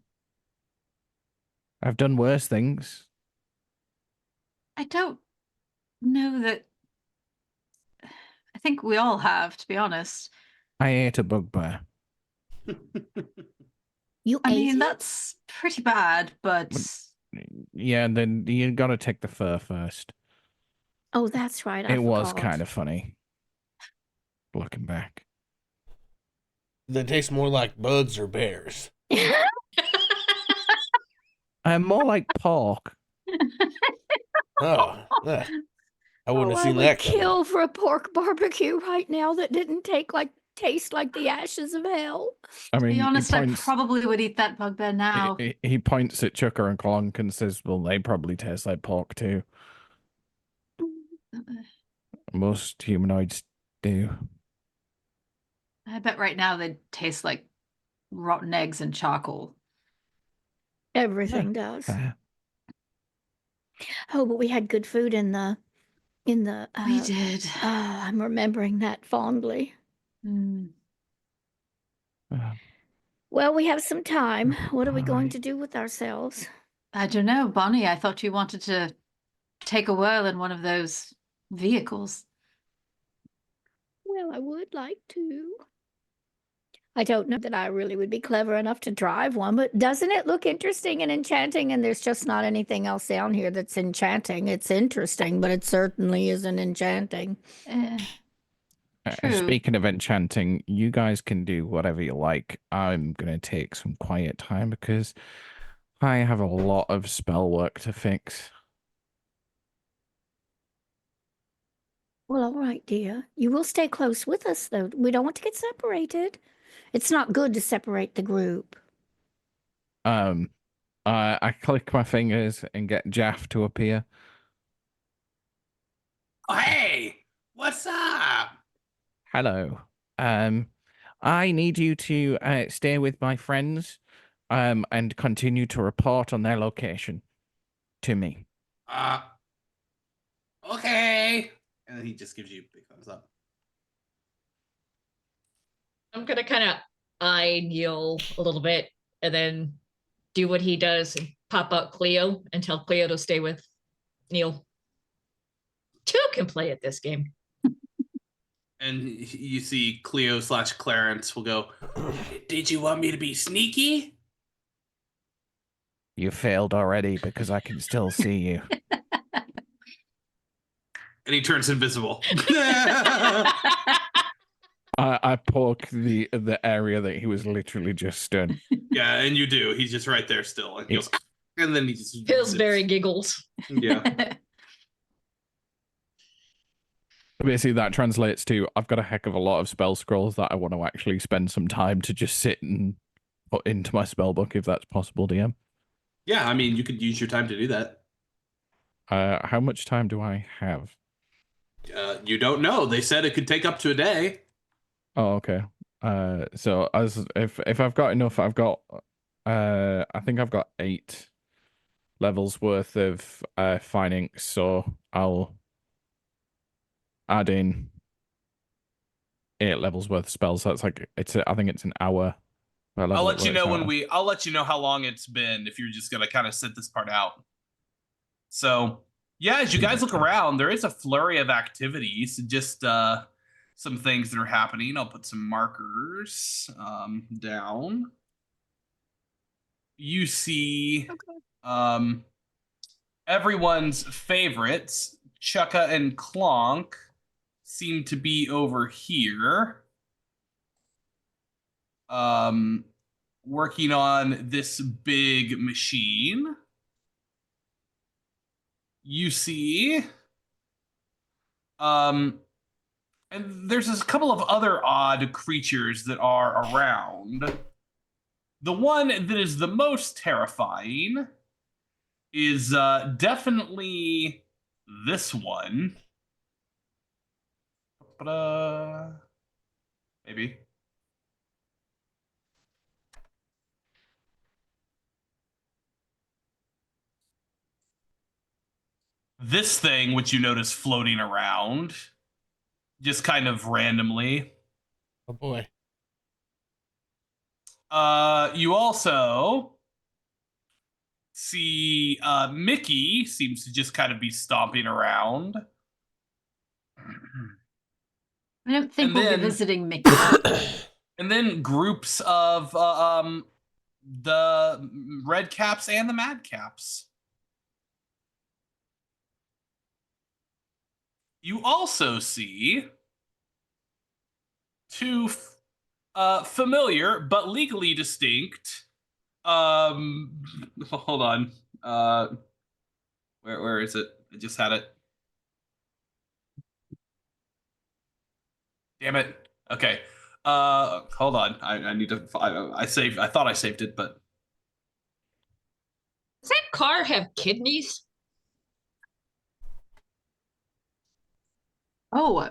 done worse things. I don't know that. I think we all have, to be honest. I ate a bugbear. You I ate mean, it? that's pretty bad, but Yeah, then you gotta take the fur first. Oh, that's right. I It was forgot. kind of funny. Looking back. They taste more like buds or bears. More like pork. Oh, I wouldn't have I seen would that coming. kill for a pork barbecue right now that didn't taste like the ashes of hell. I to mean, be honest, he I points, probably would eat that bugbear now. he points at Chucker and Clonk and says, well, they probably taste like pork too. Most humanoids do. I bet right now they taste like rotten eggs and charcoal. Everything does. Fair. Oh, but we had good food in the We did. oh, I'm remembering that fondly. Mm. Well, we have some time. What are we going Right. to do with ourselves? I don't know, Bonnie. I thought you wanted to take a whirl in one of those vehicles. Well, I would like to. I don't know that I really would be clever enough to drive one, but doesn't it look interesting and enchanting? And there's just not anything else down here that's enchanting. It's interesting, but it certainly isn't enchanting. True. Speaking of enchanting, you guys can do whatever you like. I'm going to take some quiet time because I have a lot of spell work to fix. Well, all right, dear. You will stay close with us, though. We don't want to get separated. It's not good to separate the group. I click my fingers and get Jaff to appear. Oh, hey, what's up? Hello. I need you to stay with my friends and continue to report on their location to me. Okay. And then he just gives you a big thumbs up. I'm gonna kind of eye Neil a little bit and then do what he does and pop out Cleo and tell Cleo to stay with Neil. Two can play at this game. And you see Cleo/Clarence will go, "Did you want me to be sneaky?" You failed already because I can still see you. And he turns invisible. I poke the area that he was literally just stood. Yeah, and you do. He's just right there still. And he goes, and then he just Pillsbury giggles. Yeah. Basically, that translates to I've got a heck of a lot of spell scrolls that I want to actually spend some time to just sit and put into my spell book, if that's possible, DM. Yeah, I mean, you could use your time to do that. How much time do I have? You don't know. They said it could take up to a day. Oh, okay. So if I've got enough, I've got I think I've got 8 levels worth of fine ink, so I'll add in 8 levels worth of spells. So that's like I think it's an hour. I'll let you know I'll let you know how long it's been if you're just gonna kind of sit this part out. So yeah, as you guys look around, there is a flurry of activities. Just some things that are happening. I'll put some markers down. You see everyone's favorites, Chukka and Clonk, seem to be over here. Working on this big machine. You see and there's a couple of other odd creatures that are around. The one that is the most terrifying is definitely this one. Maybe. This thing, which you notice floating around, just kind of randomly. Oh boy. You also see Mickey seems to just kind of be stomping around. I don't think we'll be visiting Mickey. And then groups of the red caps and the mad caps. You also see 2 familiar but legally distinct. Hold on. Where is it? I just had it. Damn it. Okay. Hold on. I need to. I saved. I thought I saved it, but Does that car have kidneys? Oh,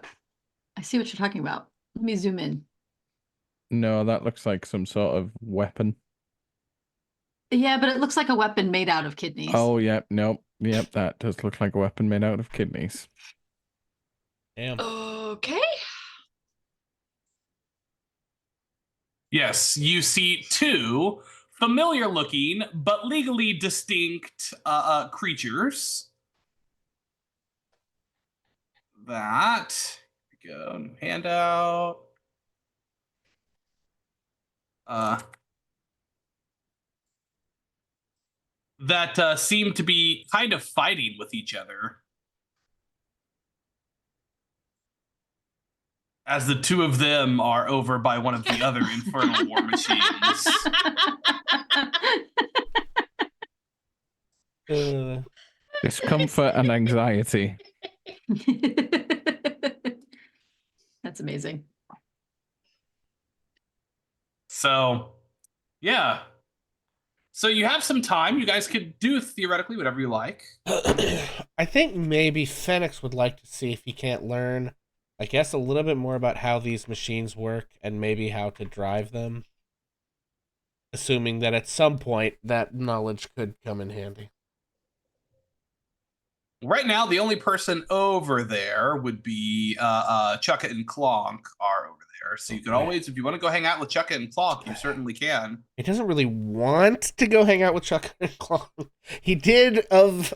I see what you're talking about. Let me zoom in. No, that looks like some sort of weapon. Yeah, but it looks like a weapon made out of kidneys. Oh, yep, nope. Yep, that does look like a weapon made out of kidneys. Damn. Okay. yes, you see 2 familiar-looking but legally distinct creatures. That go handout. That seem to be kind of fighting with each other. As the 2 of them are over by one of the other infernal war machines. Discomfort and anxiety. That's amazing. So, yeah. So you have some time. You guys could do theoretically whatever you like. I think maybe Phoenix would like to see if he can't learn, I guess, a little bit more about how these machines work and maybe how to drive them. Assuming that at some point that knowledge could come in handy. Right now, the only person over there would be Chukka and Clonk are over there. So you can always, if you want to go hang out with Chukka and Clonk, you certainly can. He doesn't really want to go hang out with Chuck and Clonk. He did of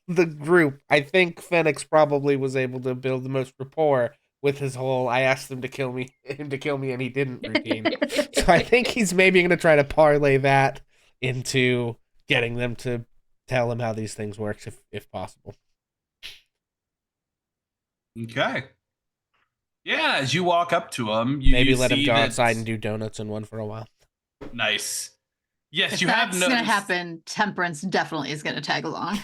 the group. I think Phoenix probably was able to build the most rapport with his whole "I asked him to kill me, and he didn't" routine. So I think he's maybe going to try to parlay that into getting them to tell him how these things work, if possible. Okay. Yeah, as you walk up to him, maybe you let him see go that- outside and do donuts and one for a while. Nice. Yes, If you have that's noticed. going to happen, Temperance definitely is going to tag along.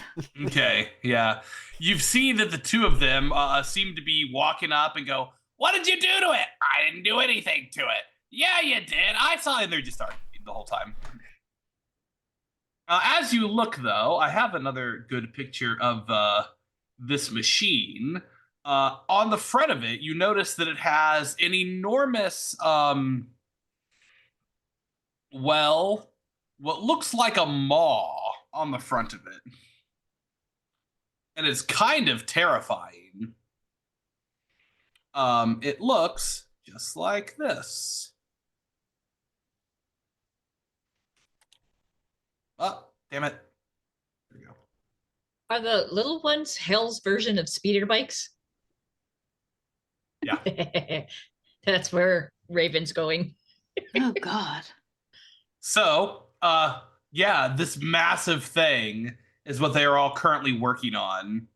Okay, yeah. You've seen that the two of them seem to be walking up and go, "What did you do to it?" "I didn't do anything to it." "Yeah, you did. I saw it." They're just arguing the whole time. As you look, though, I have another good picture of this machine. On the front of it, you notice that it has an enormous, what looks like a maw on the front of it. And it's kind of terrifying. It looks just like this. Oh, damn it. There we go. Are the little ones Hell's version of speeder bikes? Yeah. That's where Raven's going. Oh, God. So, yeah, this massive thing is what they are all currently working on.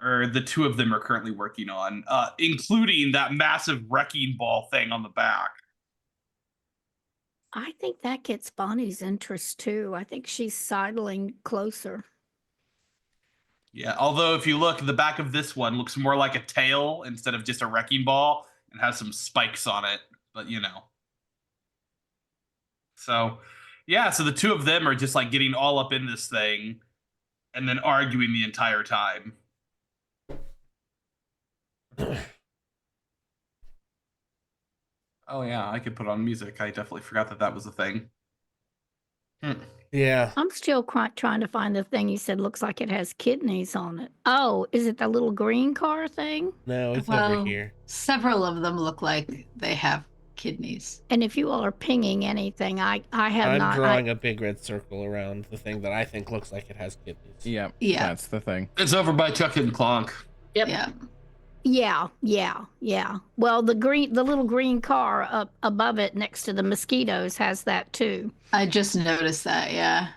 Or the two of them are currently working on, including that massive wrecking ball thing on the back. I think that gets Bonnie's interest too. I think she's sidling closer. Yeah, although if you look, the back of this one looks more like a tail instead of just a wrecking ball and has some spikes on it, but you know. So, yeah, so the two of them are just like getting all up in this thing and then arguing the entire time. Oh yeah, I could put on music. I definitely forgot that that was a thing. Yeah. I'm still trying to find the thing you said looks like it has kidneys on it. Oh, is it the little green car thing? No, it's over here. Several of them look like they have kidneys. And if you all are pinging anything, I have I'm not. drawing a big red circle around the thing that I think looks like it has kidneys. Yeah, Yeah. that's the thing. It's over by Chuck and Clonk. Yep. Yeah. Well, the little green car up above it next to the mosquitoes has that too. I just noticed that, yeah.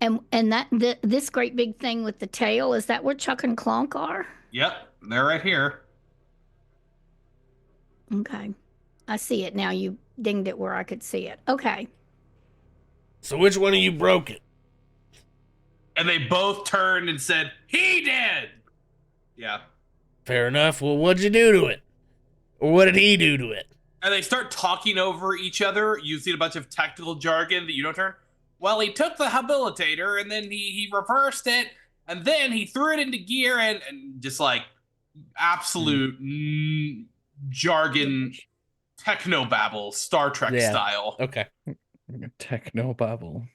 And this great big thing with the tail, is that where Chuck and Clonk are? Yep, they're right here. Okay. I see it now. You dinged it where I could see it. Okay. So which one of you broke it? And they both turned and said, "He did!" Yeah. Fair enough. Well, what'd you do to it? Or what did he do to it? And they start talking over each other using a bunch of technical jargon that you don't turn. "Well, he took the habilitator and then he reversed it and then he threw it into gear and just like absolute jargon, technobabble, Star Trek Yeah. style. Okay. Techno babble.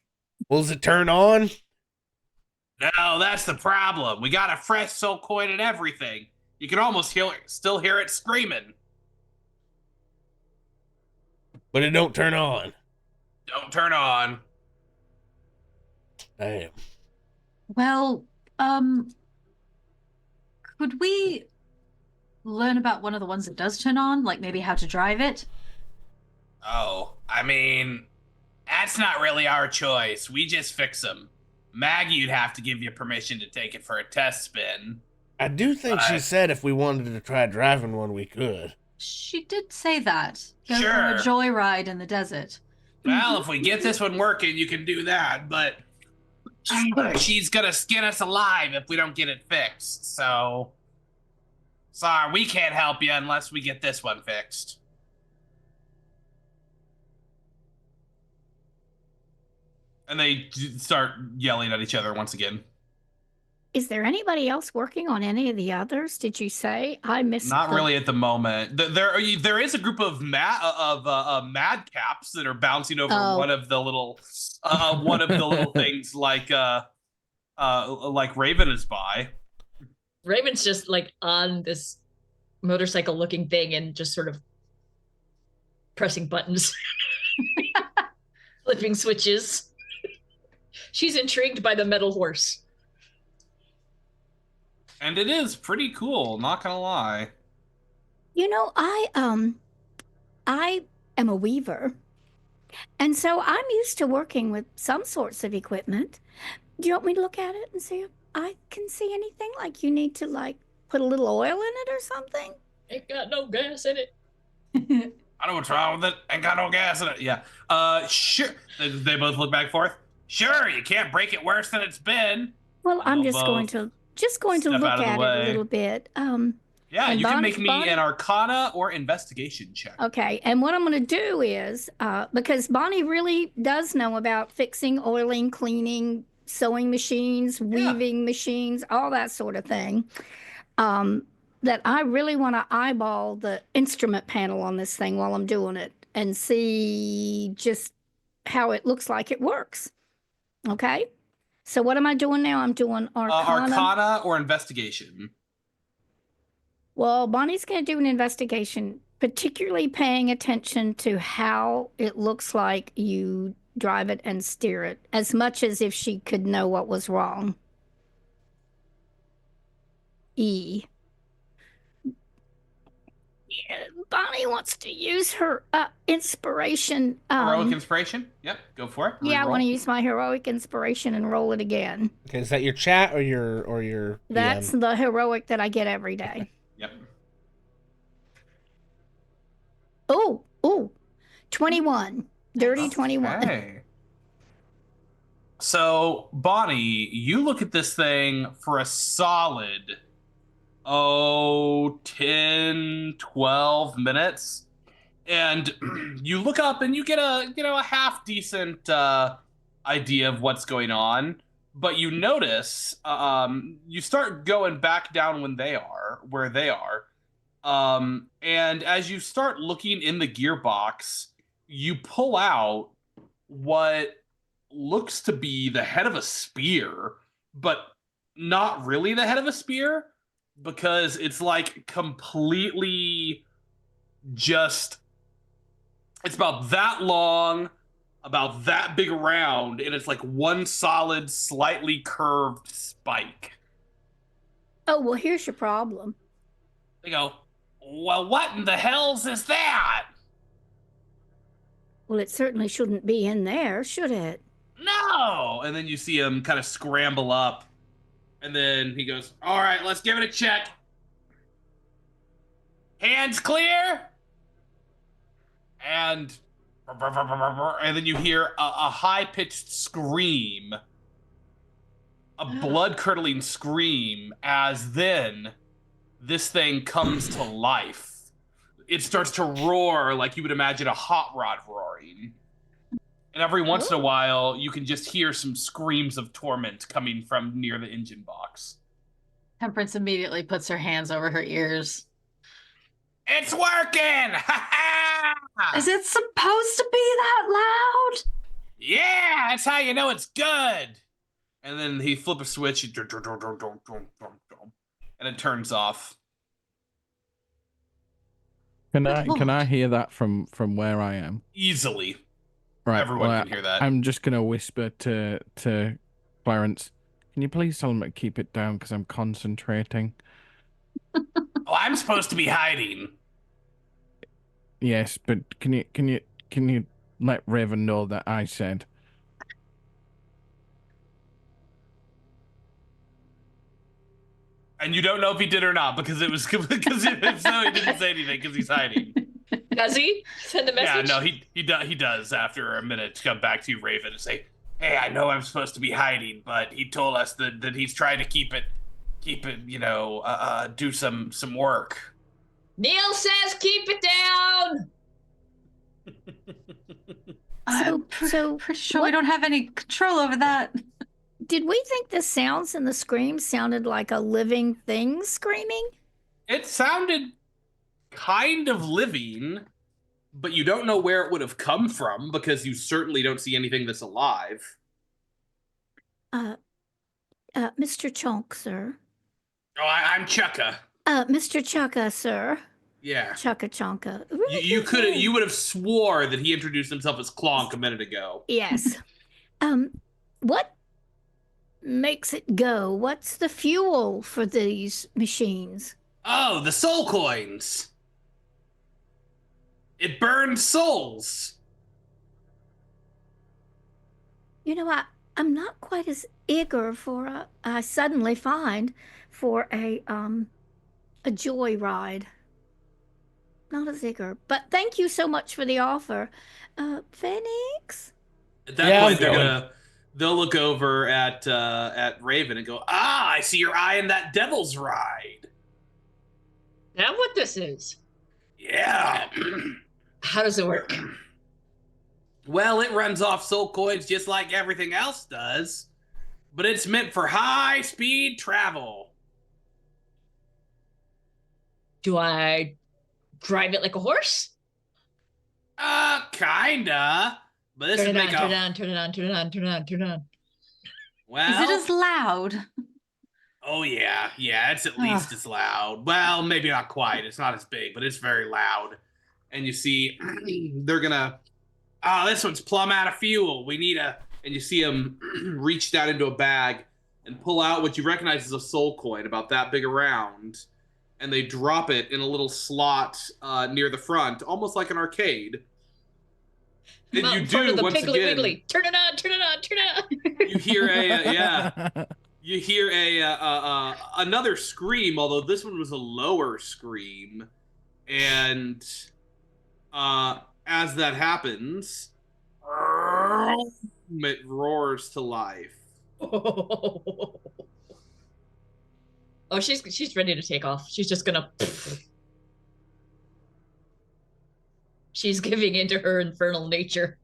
Well, does it turn on? No, that's the problem. We got a fresh soul coin and everything. You can almost still hear it screaming. But it don't turn on. Don't turn on. Damn. Well, could we learn about one of the ones that does turn on? Like maybe how to drive it? Oh, I mean, that's not really our choice. We just fix them. Maggie'd have to give you permission to take it for a test spin. I do think she said if we wanted to try driving one, we could. She did say that. Go for Sure. a joyride in the desert. Well, if we get this one working, you can do that, but she's gonna skin us alive if we don't get it fixed, so... Sorry, we can't help you unless we get this one fixed. And they start yelling at each other once again. Is there anybody else working on any of the others? Did you say? I missed. Not really at the moment. There is a group of madcaps that are bouncing over Oh. one of the little things like like Raven is by. Raven's just like on this motorcycle looking thing and just sort of pressing buttons, flipping switches. She's intrigued by the metal horse. And it is pretty cool, not gonna lie. You know, I am a weaver, and so I'm used to working with some sorts of equipment. Do you want me to look at it and see if I can see anything? Like you need to like put a little oil in it or something? Ain't got no gas in it. I know what's wrong with it. Ain't got no gas in it. Yeah. Sure. They both look back and forth. Sure, you can't break it worse than it's been. Well, I'm just going to look out of the at it way. a little bit. Yeah, And you can Bonnie- make me Bonnie- an Arcana or Investigation check. Okay, and what I'm going to do is because Bonnie really does know about fixing, oiling, cleaning, sewing machines, weaving machines, all that sort of thing. That I really want to eyeball the instrument panel on this thing while I'm doing it and see just how it looks like it works. Okay, so what am I doing now? I'm doing Arcana. Arcana or Investigation. Well, Bonnie's going to do an investigation, particularly paying attention to how it looks like you drive it and steer it, as much as if she could know what was wrong. E. Yeah, Bonnie wants to use her inspiration. Heroic Inspiration? Yep, go for it. Yeah, I Reroll. want to use my heroic inspiration and roll it again. Okay, is that your chat or your That's DM? the heroic that I get every day. Yep. Oh, 21. Dirty 21. Okay. So, Bonnie, you look at this thing for a solid, 10, 12 minutes. And you look up and you get a half decent idea of what's going on. But you notice, you start going back down where they are. And as you start looking in the gearbox, you pull out what looks to be the head of a spear, but not really the head of a spear, because it's like completely just, it's about that long, about that big around, and it's like one solid, slightly curved spike. Oh, well, here's your problem. They go, well, what in the hells is that? Well, it certainly shouldn't be in there, should it? No! And then you see him kind of scramble up. And then he goes, all right, let's give it a check. Hands clear? And then you hear a high-pitched scream. A blood-curdling scream, as then this thing comes to life. It starts to roar like you would imagine a hot rod roaring. And every once in a while, you can just hear some screams of torment coming from near the engine box. Temperance immediately puts her hands over her ears. It's working! Ha ha! Is it supposed to be that loud? Yeah, that's how you know it's good. And then he flips a switch, and it turns off. Can I hear that from where I am? Easily. Right. Everyone well, can hear that. I'm just gonna whisper to Clarence. Can you please tell him to keep it down because I'm concentrating? Oh, I'm supposed to be hiding. Yes, but can you let Raven know that I said? And you don't know if he did or not because it was because if so he didn't say anything because he's hiding. Does he send a message? Yeah, no, he does after a minute to come back to you, Raven, and say, "Hey, I know I'm supposed to be hiding, but he told us that he's trying to keep it, do some work." Neil says keep it down. So Pretty sure what- we don't have any control over that. did we think the sounds and the screams sounded like a living thing screaming? It sounded kind of living, but you don't know where it would have come from because you certainly don't see anything that's alive. Mr. Chonk, sir. Oh, I'm Chukka. Mr. Chukka, sir. Yeah. Chukka Chonka. You would have swore that he introduced himself as Clonk a minute ago. Yes. What makes it go? What's the fuel for these machines? Oh, the soul coins. It burns souls. You know, I'm not quite as eager for I suddenly find for a joy ride. Not as eager, but thank you so much for the offer. Phoenix? At that Yeah, point, I'm they'll look over at Raven and go, I see you're eyeing that devil's ride. That what this is? Yeah. How does it work? Well, it runs off soul coins just like everything else does, but it's meant for high-speed travel. Do I drive it like a horse? Kinda. But this Turn would it on, make turn it on, turn it on, turn it on, turn it on, turn it on. Well, Is it as loud? oh yeah, it's at least as loud. Well, maybe not quite. It's not as big, but it's very loud. And you see, they're gonna. Oh, this one's plumb out of fuel. We need a. And you see them reach down into a bag and pull out what you recognize as a soul coin, about that big around, and they drop it in a little slot near the front, almost like an arcade. And Out you in front do of the once Piggly again. Wiggly. Turn it on, turn it on, turn it on. You hear you hear another scream, although this one was a lower scream, and as that happens, it roars to life. Oh, she's ready to take off. She's just gonna. She's giving into her infernal nature.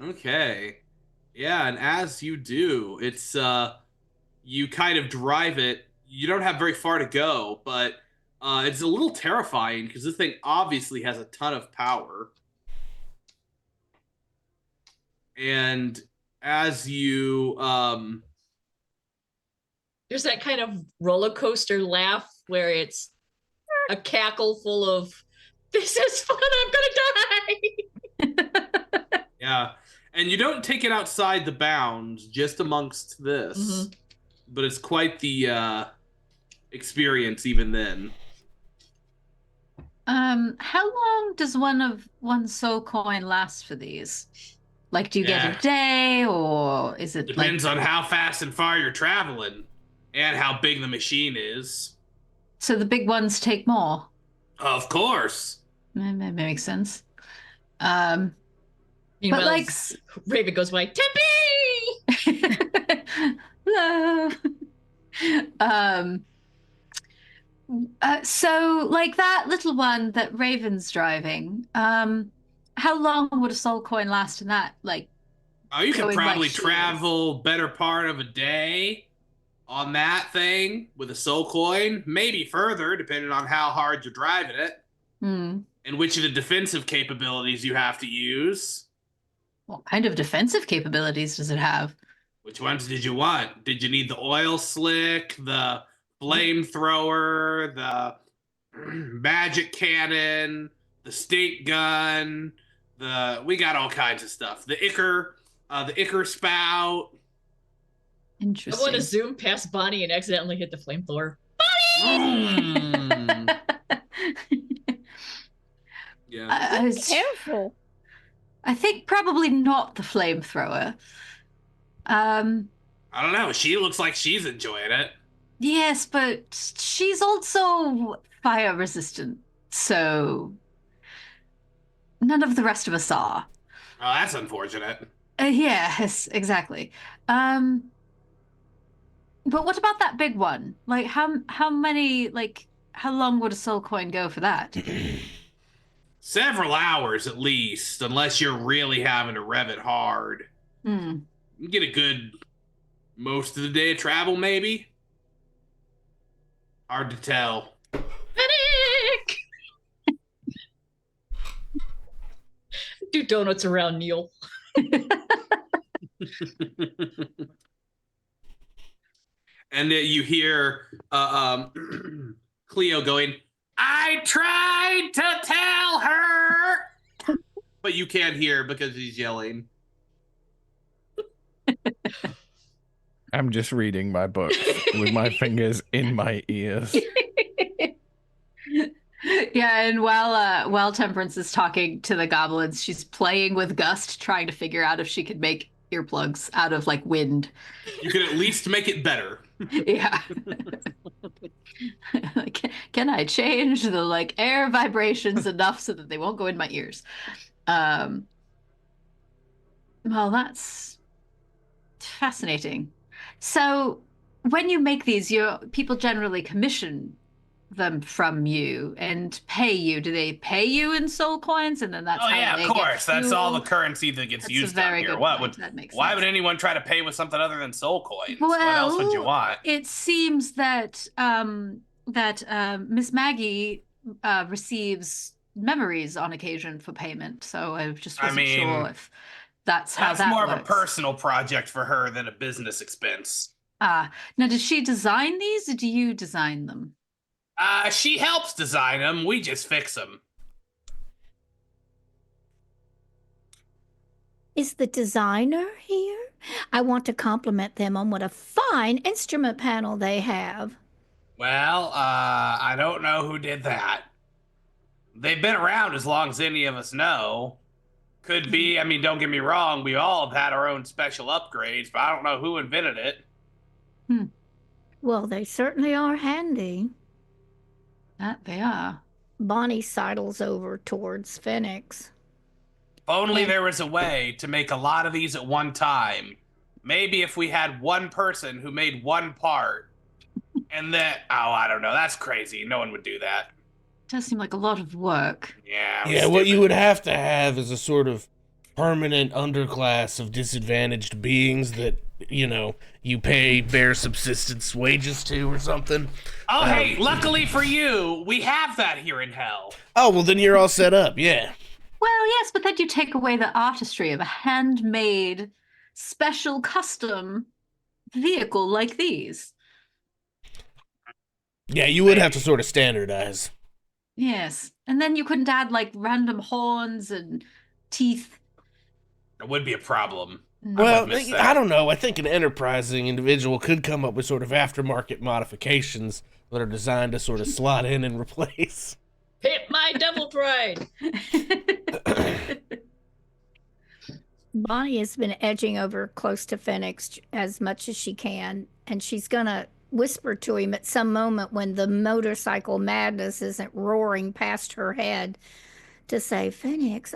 Okay. Yeah, and as you do, it's you kind of drive it. You don't have very far to go, but it's a little terrifying because this thing obviously has a ton of power. And as you There's that kind of roller coaster laugh where it's a cackle full of "This is fun, I'm gonna die." yeah, and you don't take it outside the bounds, just amongst this. Mhm. But it's quite the experience even then. How long does one soul coin last for these? Like, do you get Yeah. a day, or is it Depends like... on how fast and far you're traveling and how big the machine is. So the big ones take more? Of course. That makes sense. Meanwhile, But like... Raven goes by, Tempe! Hello. So like that little one that Raven's driving, how long would a soul coin last in that? Like, Oh, you could Going like probably she travel better part of a day on that thing with a soul coin. Maybe further, depending on how hard you're driving it. hmm, And which of the defensive capabilities you have to use. what kind of defensive capabilities does it have? Which ones did you want? Did you need the oil slick, the flamethrower, the magic cannon, the stink gun, we got all kinds of stuff. The ichor spout. I want to Interesting. zoom past Bonnie and accidentally hit the flamethrower. Mm. Yeah. Careful. I think probably not the flamethrower. I don't know. She looks like she's enjoying it. Yes, but she's also fire resistant, so none of the rest of us are. Oh, that's unfortunate. Yes, exactly. But what about that big one? Like, how many, like, how long would a soul coin go for that? Several hours at least, unless you're really having to rev it hard. Hmm. You get a good most of the day of travel, maybe. Hard to tell. Panic! Do donuts around Neil. And you hear Cleo going, I tried to tell her, but you can't hear because he's yelling. I'm just reading my book with my fingers in my ears. Yeah, and while Temperance is talking to the goblins, she's playing with Gust, trying to figure out if she could make earplugs out of like wind. You could at least make it better. Yeah. Can I change the like air vibrations enough so that they won't go in my ears? Well, that's fascinating. So when you make these, people generally commission them from you and pay you. Do they pay you in soul coins, and then that's oh how yeah, they of course. get That's all the fuel? currency that gets That's used a very down here. good What point. would? That makes Why sense. would anyone try to pay with something other than soul coins? Well, what else would you want? it seems that Miss Maggie receives memories on occasion for payment, so I just wasn't sure if that's how That's that more works. of a personal project for her than a business expense. Now, did she design these, or do you design them? She helps design them. We just fix them. Is the designer here? I want to compliment them on what a fine instrument panel they have. Well, I don't know who did that. They've been around as long as any of us know. Could be, I mean, don't get me wrong, we all have had our own special upgrades, but I don't know who invented it. Well, they certainly are handy. That they are. Bonnie sidles over towards Phoenix. If only there was a way to make a lot of these at one time. Maybe if we had one person who made one part, and then, oh, I don't know, that's crazy. No one would do that. Does seem like a lot of work. Yeah. Yeah, what you would have to have is a sort of permanent underclass of disadvantaged beings that, you know, you pay bare subsistence wages to or something. Oh, hey, luckily for you, we have that here in hell. Oh, well, then you're all set up, yeah. Well, yes, but then you take away the artistry of a handmade, special, custom vehicle like these. Yeah, you would have to sort of standardize. Yes, and then you couldn't add like random horns and teeth. It would be a problem. Well, I don't know. I think an enterprising individual could come up with sort of aftermarket modifications that are designed to sort of slot in and replace. Hit my double pride. Bonnie has been edging over close to Phoenix as much as she can, and she's gonna whisper to him at some moment when the motorcycle madness isn't roaring past her head to say, Phoenix,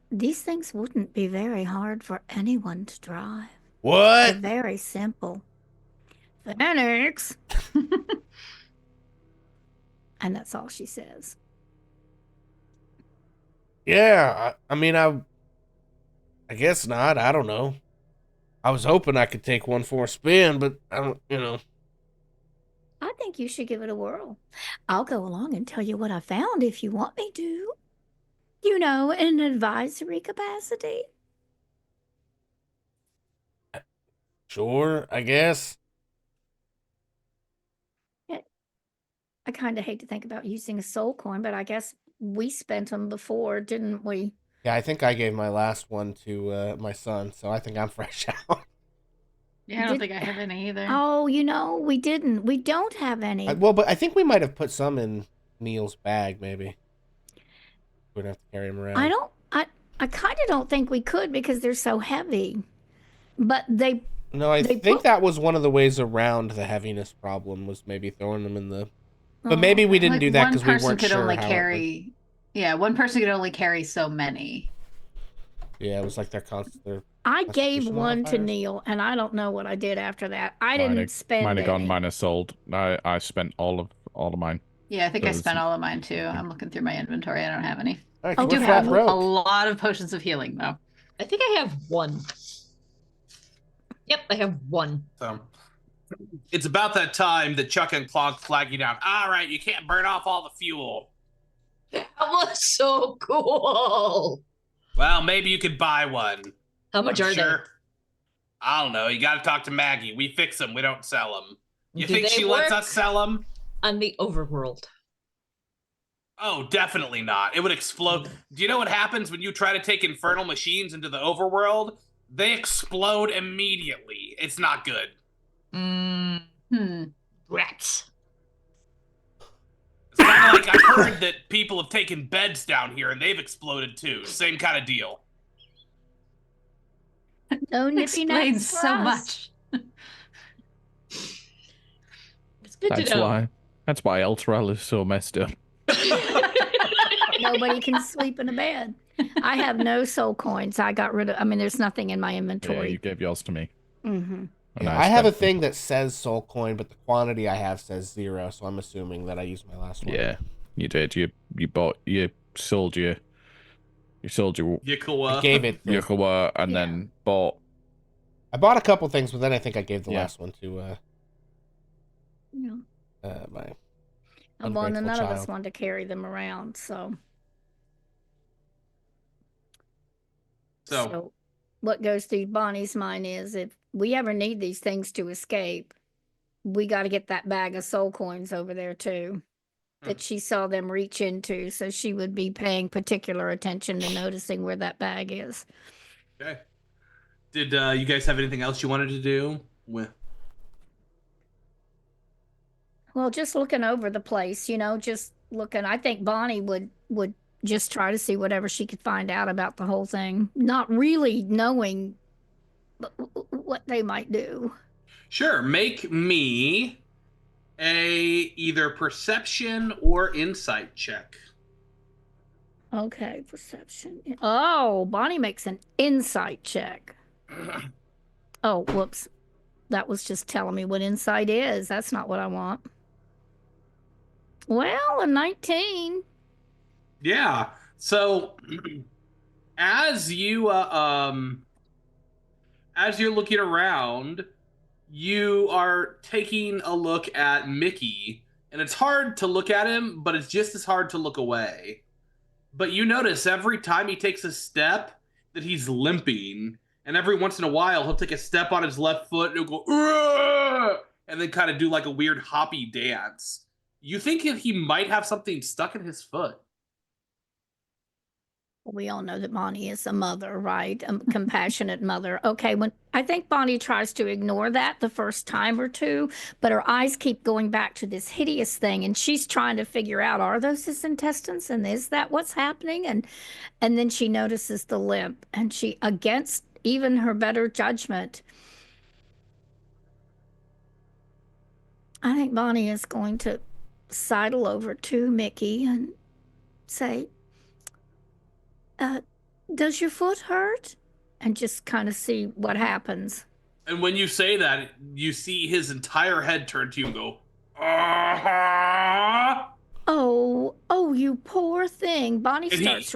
these things wouldn't be very hard for anyone to drive. What? They're very simple. Phoenix. And that's all she says. Yeah, I mean, I guess not. I don't know. I was hoping I could take one for a spin, but I don't, you know. I think you should give it a whirl. I'll go along and tell you what I found if you want me to. You know, in an advisory capacity. Sure, I guess. I kind of hate to think about using a soul coin, but I guess we spent them before, didn't we? Yeah, I think I gave my last one to my son, so I think I'm fresh out. Yeah, I don't think I have any either. Oh, you know, we didn't. We don't have any. Well, but I think we might have put some in Neil's bag, maybe. We'd have to carry him around. I kind of don't think we could because they're so heavy. But they. No, I think that was one of the ways around the heaviness problem was maybe throwing them in the. But maybe we didn't do that because we weren't sure only how carry. Yeah, one person could only carry so many. Yeah, it was like their constant. I gave constitutional one to modifiers. Neil, and I don't know what I did after that. I didn't spend Mine are gone. any. Mine are sold. I spent all of mine. Yeah, I think I Those- spent all of mine too. I'm looking through my inventory. I don't have any. All right, I so do we're flat have broke. a lot of potions of healing though. I think I have one. Yep, I have one. So it's about that time that Chuck and Clog flag you down. All right, you can't burn off all the fuel. That was so cool. Well, maybe you could buy one. How much I'm are sure. I don't know. You got to talk to Maggie. We fix them. We don't sell them. You Do think they she lets work us sell them? on the overworld? Oh, definitely not. It would explode. Do you know what happens when you try to take infernal machines into the overworld? They explode immediately. It's not good. Rats. It's kind of like I've heard that people have taken beds down here and they've exploded too. Same kind of deal. No nippy Explains naps for so us. much. It's good to know. That's why Elturel is so messed up. Nobody can sleep in a bed. I have no soul coins. I got rid of. I mean, there's nothing in my Yeah, inventory. you gave yours to me. Mm-hmm. And Yeah, I have a spent them. thing that says soul coin, but the quantity I have says 0, so I'm assuming that I used my last one. Yeah, you did. You sold your I Yikawa. gave it. Yokowa and Yeah. then bought. I bought a couple things, but then I think I gave the Yeah. last one to Yeah. my. Well, and Ungrateful none of us child. wanted to carry them around, so. So, what goes through Bonnie's mind is if we ever need these things to escape, we got to get that bag of soul coins over there too, that she saw them reach into. So she would be paying particular attention to noticing where that bag is. okay. Did you guys have anything else you wanted to do? Well, just looking over the place, just looking. I think Bonnie would just try to see whatever she could find out about the whole thing, not really knowing what they might do. Sure. Make me a either perception or insight check. Okay, perception. Oh, Bonnie makes an insight check. Oh, whoops. That was just telling me what insight is. That's not what I want. Well, a 19. Yeah. So as you as you're looking around, you are taking a look at Mickey, and it's hard to look at him, but it's just as hard to look away. But you notice every time he takes a step that he's limping, and every once in a while he'll take a step on his left foot and he'll go, "Argh!" and then kind of do like a weird hoppy dance. You think that he might have something stuck in his foot. We all know that Bonnie is a mother, right? A compassionate mother. Okay, when I think Bonnie tries to ignore that the first time or two, but her eyes keep going back to this hideous thing, and she's trying to figure out, are those his intestines, and is that what's happening? And then she notices the limp, and she, against even her better judgment, I think Bonnie is going to sidle over to Mickey and say, does your foot hurt? And just kind of see what happens. And when you say that, you see his entire head turn to you and go, "Uh-huh." Oh, you poor thing. Bonnie And starts.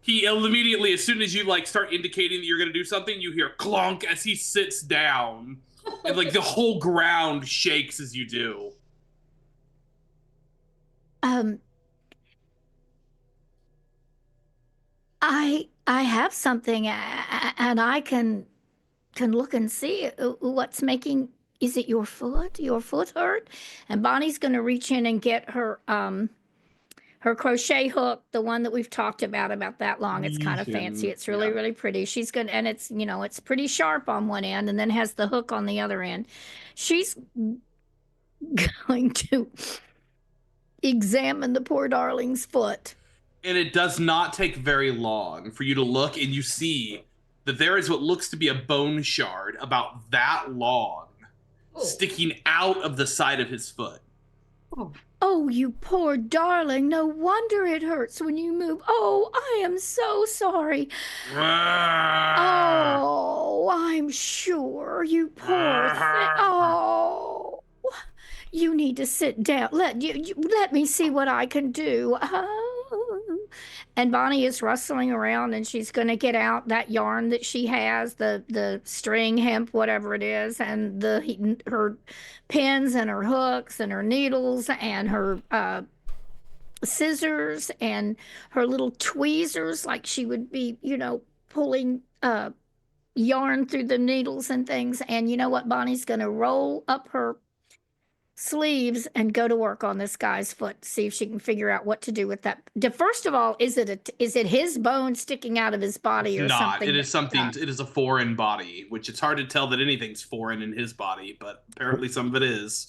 he immediately, as soon as you like start indicating that you're gonna do something, you hear clunk as he sits down, and like the whole ground shakes as you do. I have something, and I can look and see what's making. Is it your foot? Your foot hurt? And Bonnie's going to reach in and get her her crochet hook, the one that we've talked about that long. It's kind of fancy. It's really, really pretty. She's going to, and it's, it's pretty sharp on one end and then has the hook on the other end. She's going to examine the poor darling's foot. And it does not take very long for you to look, and you see that there is what looks to be a bone shard about that long sticking out of the side of his foot. Oh, you poor darling. No wonder it hurts when you move. Oh, I am so sorry. Oh, I'm sure. You poor thing. Oh, you need to sit down. Let me see what I can do. Oh. And Bonnie is rustling around, and she's going to get out that yarn that she has, the string, hemp, whatever it is, and her pins and her hooks and her needles and her scissors and her little tweezers, like she would be, pulling yarn through the needles and things. And you know what? Bonnie's going to roll up her sleeves and go to work on this guy's foot, see if she can figure out what to do with that. First of all, is it his bone sticking out of his body or Not. something? It is something. It is a foreign body, which it's hard to tell that anything's foreign in his body, but apparently some of it is.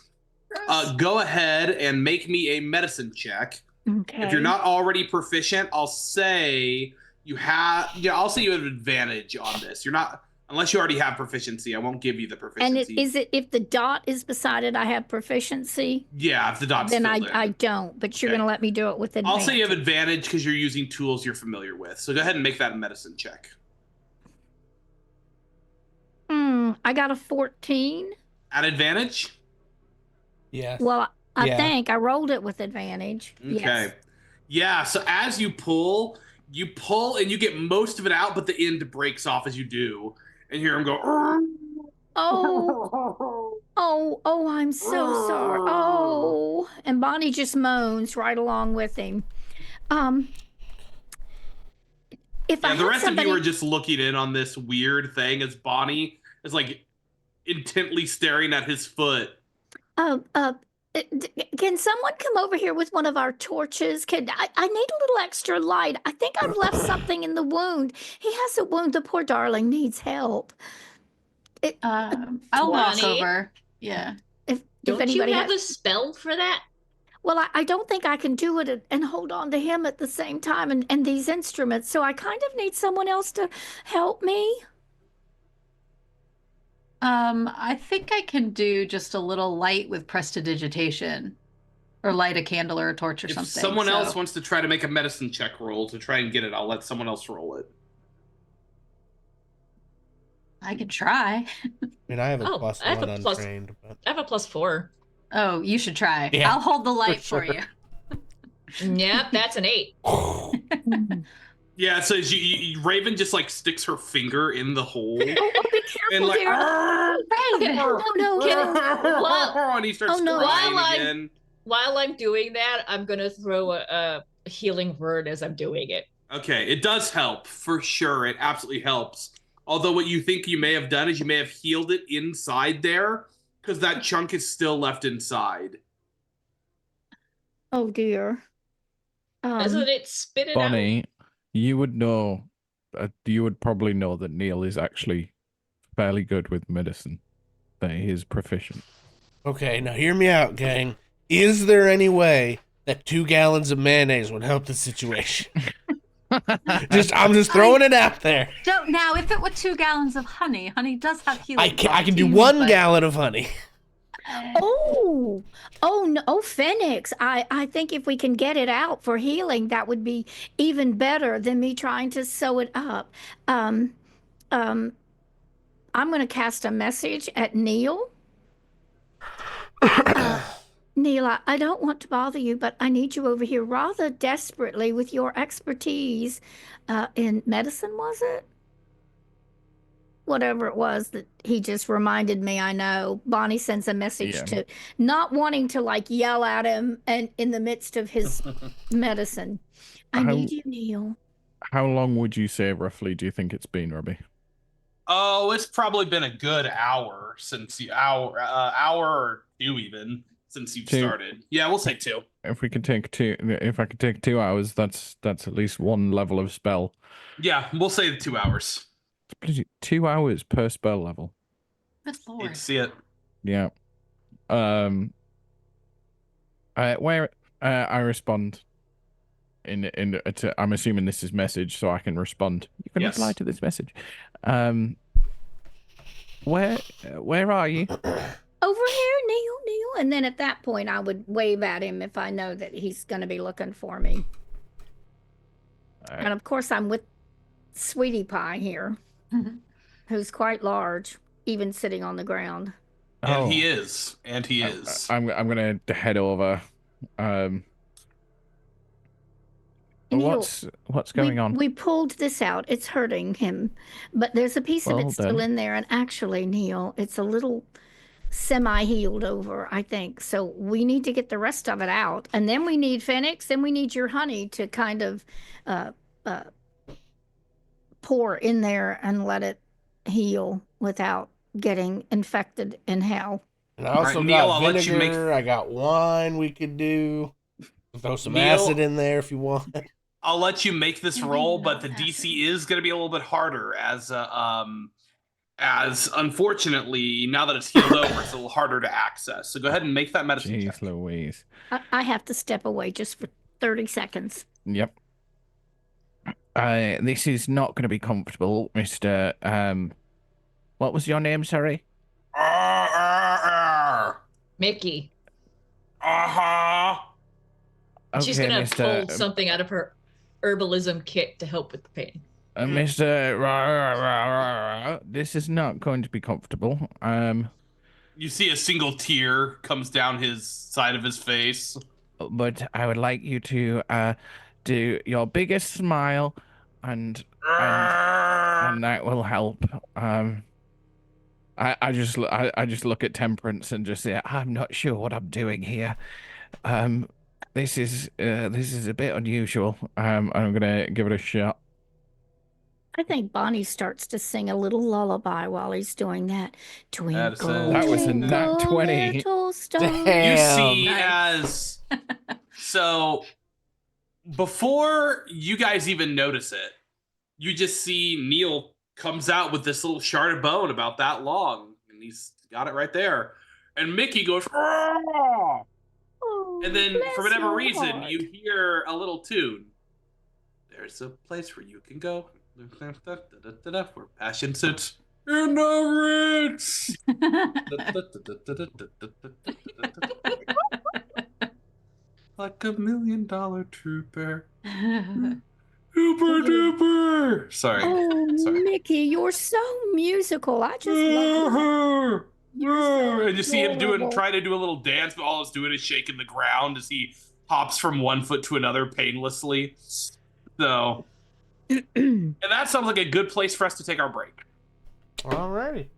Go ahead and make me a medicine check. Okay. If you're not already proficient, I'll say you have. Yeah, I'll say you have an advantage on this. You're not. Unless you already have proficiency, I won't give you the proficiency. And is it if the dot is beside it, I have proficiency? Yeah, if the dot's then filled in. I don't, but you're Okay. going to let me do it with advantage. I'll say you have advantage because you're using tools you're familiar with. So go ahead and make that a medicine check. I got a 14. At advantage? Yes. Well, I Yeah. think I rolled it with advantage. Okay. Yes. Yeah, so as you pull and you get most of it out, but the end breaks off as you do. And you hear him go, Oh, I'm so sorry. Oh, and Bonnie just moans right along with him. If I Yeah, the had rest somebody, of you are just looking in on this weird thing as Bonnie is like intently staring at his foot. Can someone come over here with one of our torches? I need a little extra light. I think I've left something in the wound. He has a wound. The poor darling needs help. I'll walk Bonnie? over. Yeah. If Don't you anybody have has, a spell for that? well, I don't think I can do it and hold on to him at the same time and these instruments. So I kind of need someone else to help me. I think I can do just a little light with prestidigitation, or light a candle or a torch or If something. someone else so- wants to try to make a medicine check roll to try and get it, I'll let someone else roll it. I could try. I mean, I have a Oh, plus I have one a plus- untrained, but I have a +4. Oh, you should try. Yeah, I'll hold the light for sure. you. Yep, that's an 8. Yeah, so Raven just like sticks her finger in the hole Oh, be careful, and like, dear. No. and he starts Oh, no. crying While I'm- again. While I'm doing that, I'm gonna throw a healing word as I'm doing it. Okay, it does help for sure. It absolutely helps. Although what you think you may have done is you may have healed it inside there because that chunk is still left inside. Oh dear. Doesn't it spit it out? Bonnie, you would know. You would probably know that Neil is actually fairly good with medicine. That he is proficient. Okay, now hear me out, gang. Is there any way that 2 gallons of mayonnaise would help the situation? I'm just throwing it out there. Don't now. If it were 2 gallons of honey, honey does have healing. I can do properties, 1 but- gallon of honey. Oh no, Phoenix. I think if we can get it out for healing, that would be even better than me trying to sew it up. I'm going to cast a message at Neil. Neil, I don't want to bother you, but I need you over here rather desperately with your expertise in medicine, was it? Whatever it was that he just reminded me, I know. Bonnie sends a message Yeah. to not wanting to like yell at him and in the midst of his medicine. I How- need you, Neil. How long would you say roughly do you think it's been, Robbie? Oh, it's probably been a good hour since hour or 2 even since you've 2. started. Yeah, we'll say 2. If we could take 2, if I could take 2 hours, that's at least 1 level of spell. Yeah, we'll say 2 hours. 2 hours per spell level. Good You lord. can see it. Yeah. Where I respond I'm assuming this is message, so I can respond. You can Yes. reply to this message. Where are you? Over here, Neil. And then at that point, I would wave at him if I know that he's going to be looking for me. Alright. And of course, I'm with Sweetie Pie here, who's quite large, even sitting on the ground. And he Oh. is. And he is. I'm gonna head over. Neil, What's going on? We pulled this out. It's hurting him, but there's a piece of Well it still done. in there. And actually, Neil, it's a little semi-healed over, I think. So we need to get the rest of it out, and then we need Phoenix. Then we need your honey to kind of pour in there and let it heal without getting infected in hell. And I also Neil, got I'll let you make- vinegar. I got wine we could do. Throw some Neil- acid in there if you want. I'll let you make this Oh, roll, no, but the acid. DC is going to be a little bit harder as unfortunately now that it's healed over, it's a little harder to access. So go ahead and make that medicine check. Jeez Louise. I have to step away just for 30 seconds. Yep. This is not going to be comfortable, Mr. What was your name, sorry? Mickey. Uh-huh. She's Okay, gonna Mr. pull something out of her herbalism kit to help with the pain. Mr. This is not going to be comfortable. You see a single tear comes down his side of his face. But I would like you to do your biggest smile, and that will help. I just look at Temperance and just say, I'm not sure what I'm doing here. This is a bit unusual. I'm gonna give it a shot. I think Bonnie starts to sing a little lullaby while he's doing that. Twinkle, That was a twinkle, nat 20. little star. Damn. You see Nice. so before you guys even notice it, you just see Neil comes out with this little shard of bone about that long, and he's got it right there. And Mickey goes, "Ah!" Oh, And then bless for whatever your reason, heart. you hear a little tune. There's a place where you can go. Where passion sits in the roots. Like $1 million trooper. Super duper. Sorry. Oh, Sorry. Mickey, you're so musical. I just love it. You're so And you see him adorable. trying to do a little dance, but all he's doing is shaking the ground as he hops from one foot to another painlessly. So, and that sounds like a good place for us to take our break. Alrighty.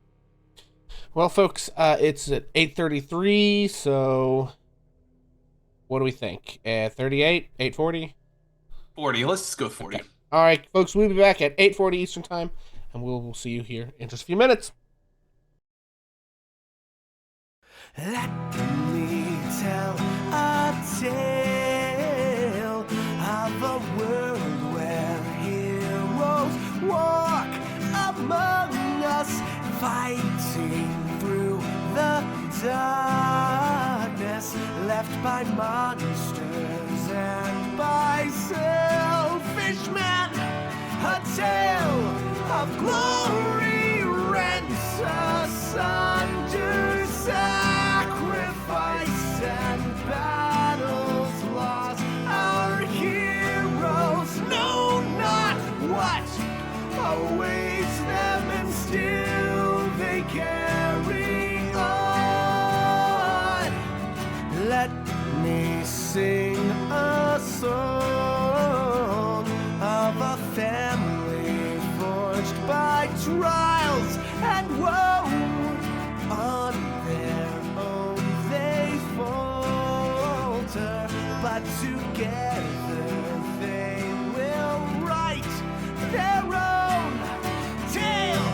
Well, folks, it's at 8:33, so what do we think? 38, 8:40? 40. Let's just go 40. All right, folks, we'll be back at 8:40 Eastern Time, and we'll see you here in just a few minutes. Let me tell a tale of a world where heroes walk among us, fighting through the darkness left by monsters and by selfish men. A tale of glory rents asunder, sacrifice and battles lost. Our heroes know not what awaits them, and still they carry on. Let me sing a song of a family forged by trials and woe. On their own they falter, but together they will write their own tale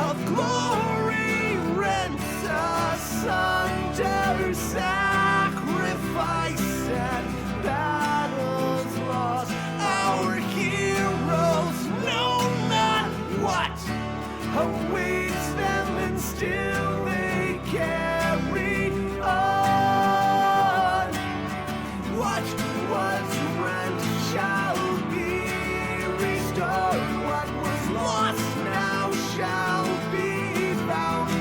of glory rent asunder, sacrifice and battles lost. Our heroes know not what awaits them, and still they carry on. What was rent shall be restored. What was lost now shall be found.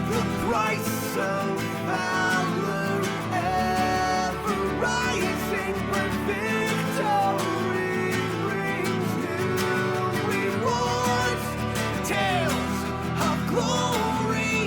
The price of valor ever rising, when victory brings new rewards. Tales of glory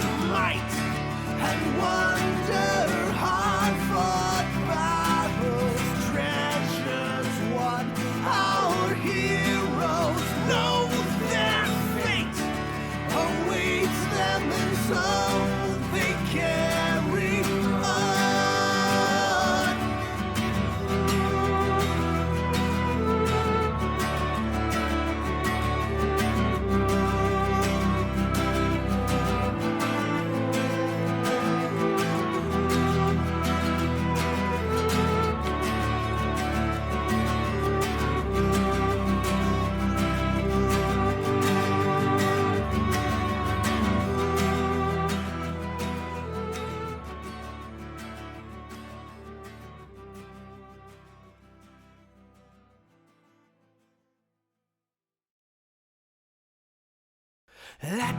Let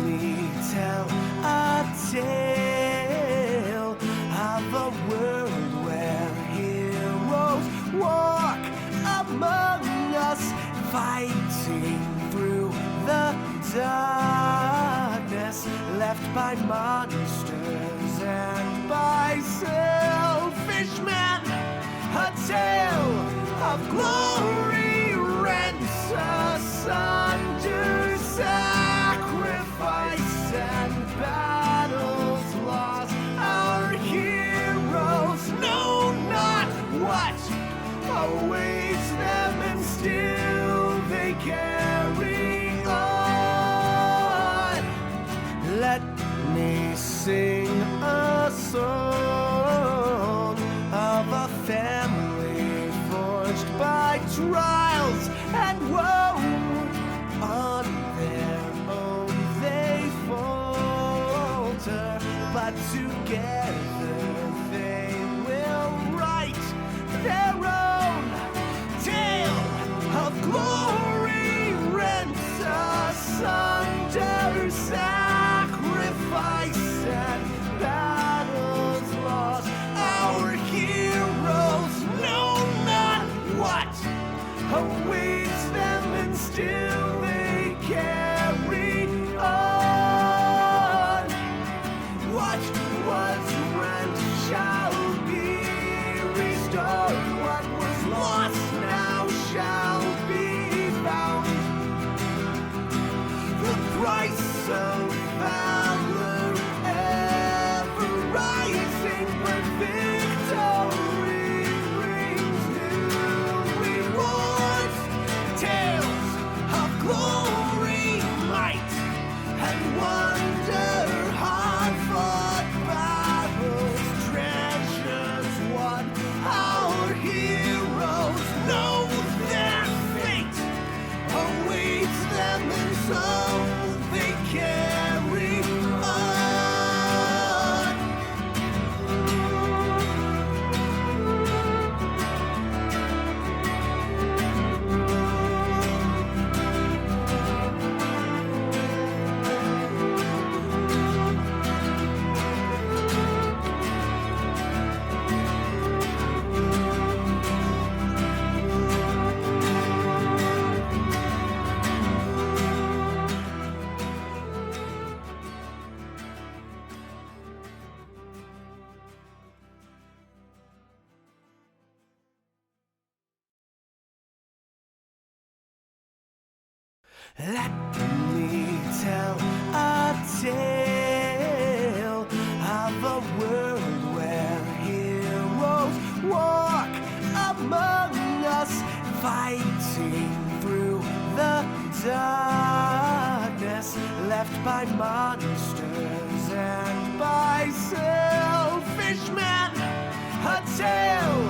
me tell a tale of a world where heroes walk among us, fighting through the darkness left by monsters and by selfish men. A tale of glory rents asunder, sacrifice and battles lost. Our heroes know not what awaits them, and still they carry on. Let me sing a song of a family forged by trials and woe. On their own they falter, but together they will write their own tale of glory rents asunder, sacrifice and battles lost. Our heroes know not what awaits them, and still they carry on. What was rent shall be restored. What was lost now shall be found. The price of valor ever rising, but victory brings new rewards. Tales of glory, might, and wonder, hard-fought battles, treasures won. Our heroes know their fate awaits them, and so they carry on. Let me tell a tale of a world where heroes walk among us, fighting through the darkness left by monsters and by selfish men. A tale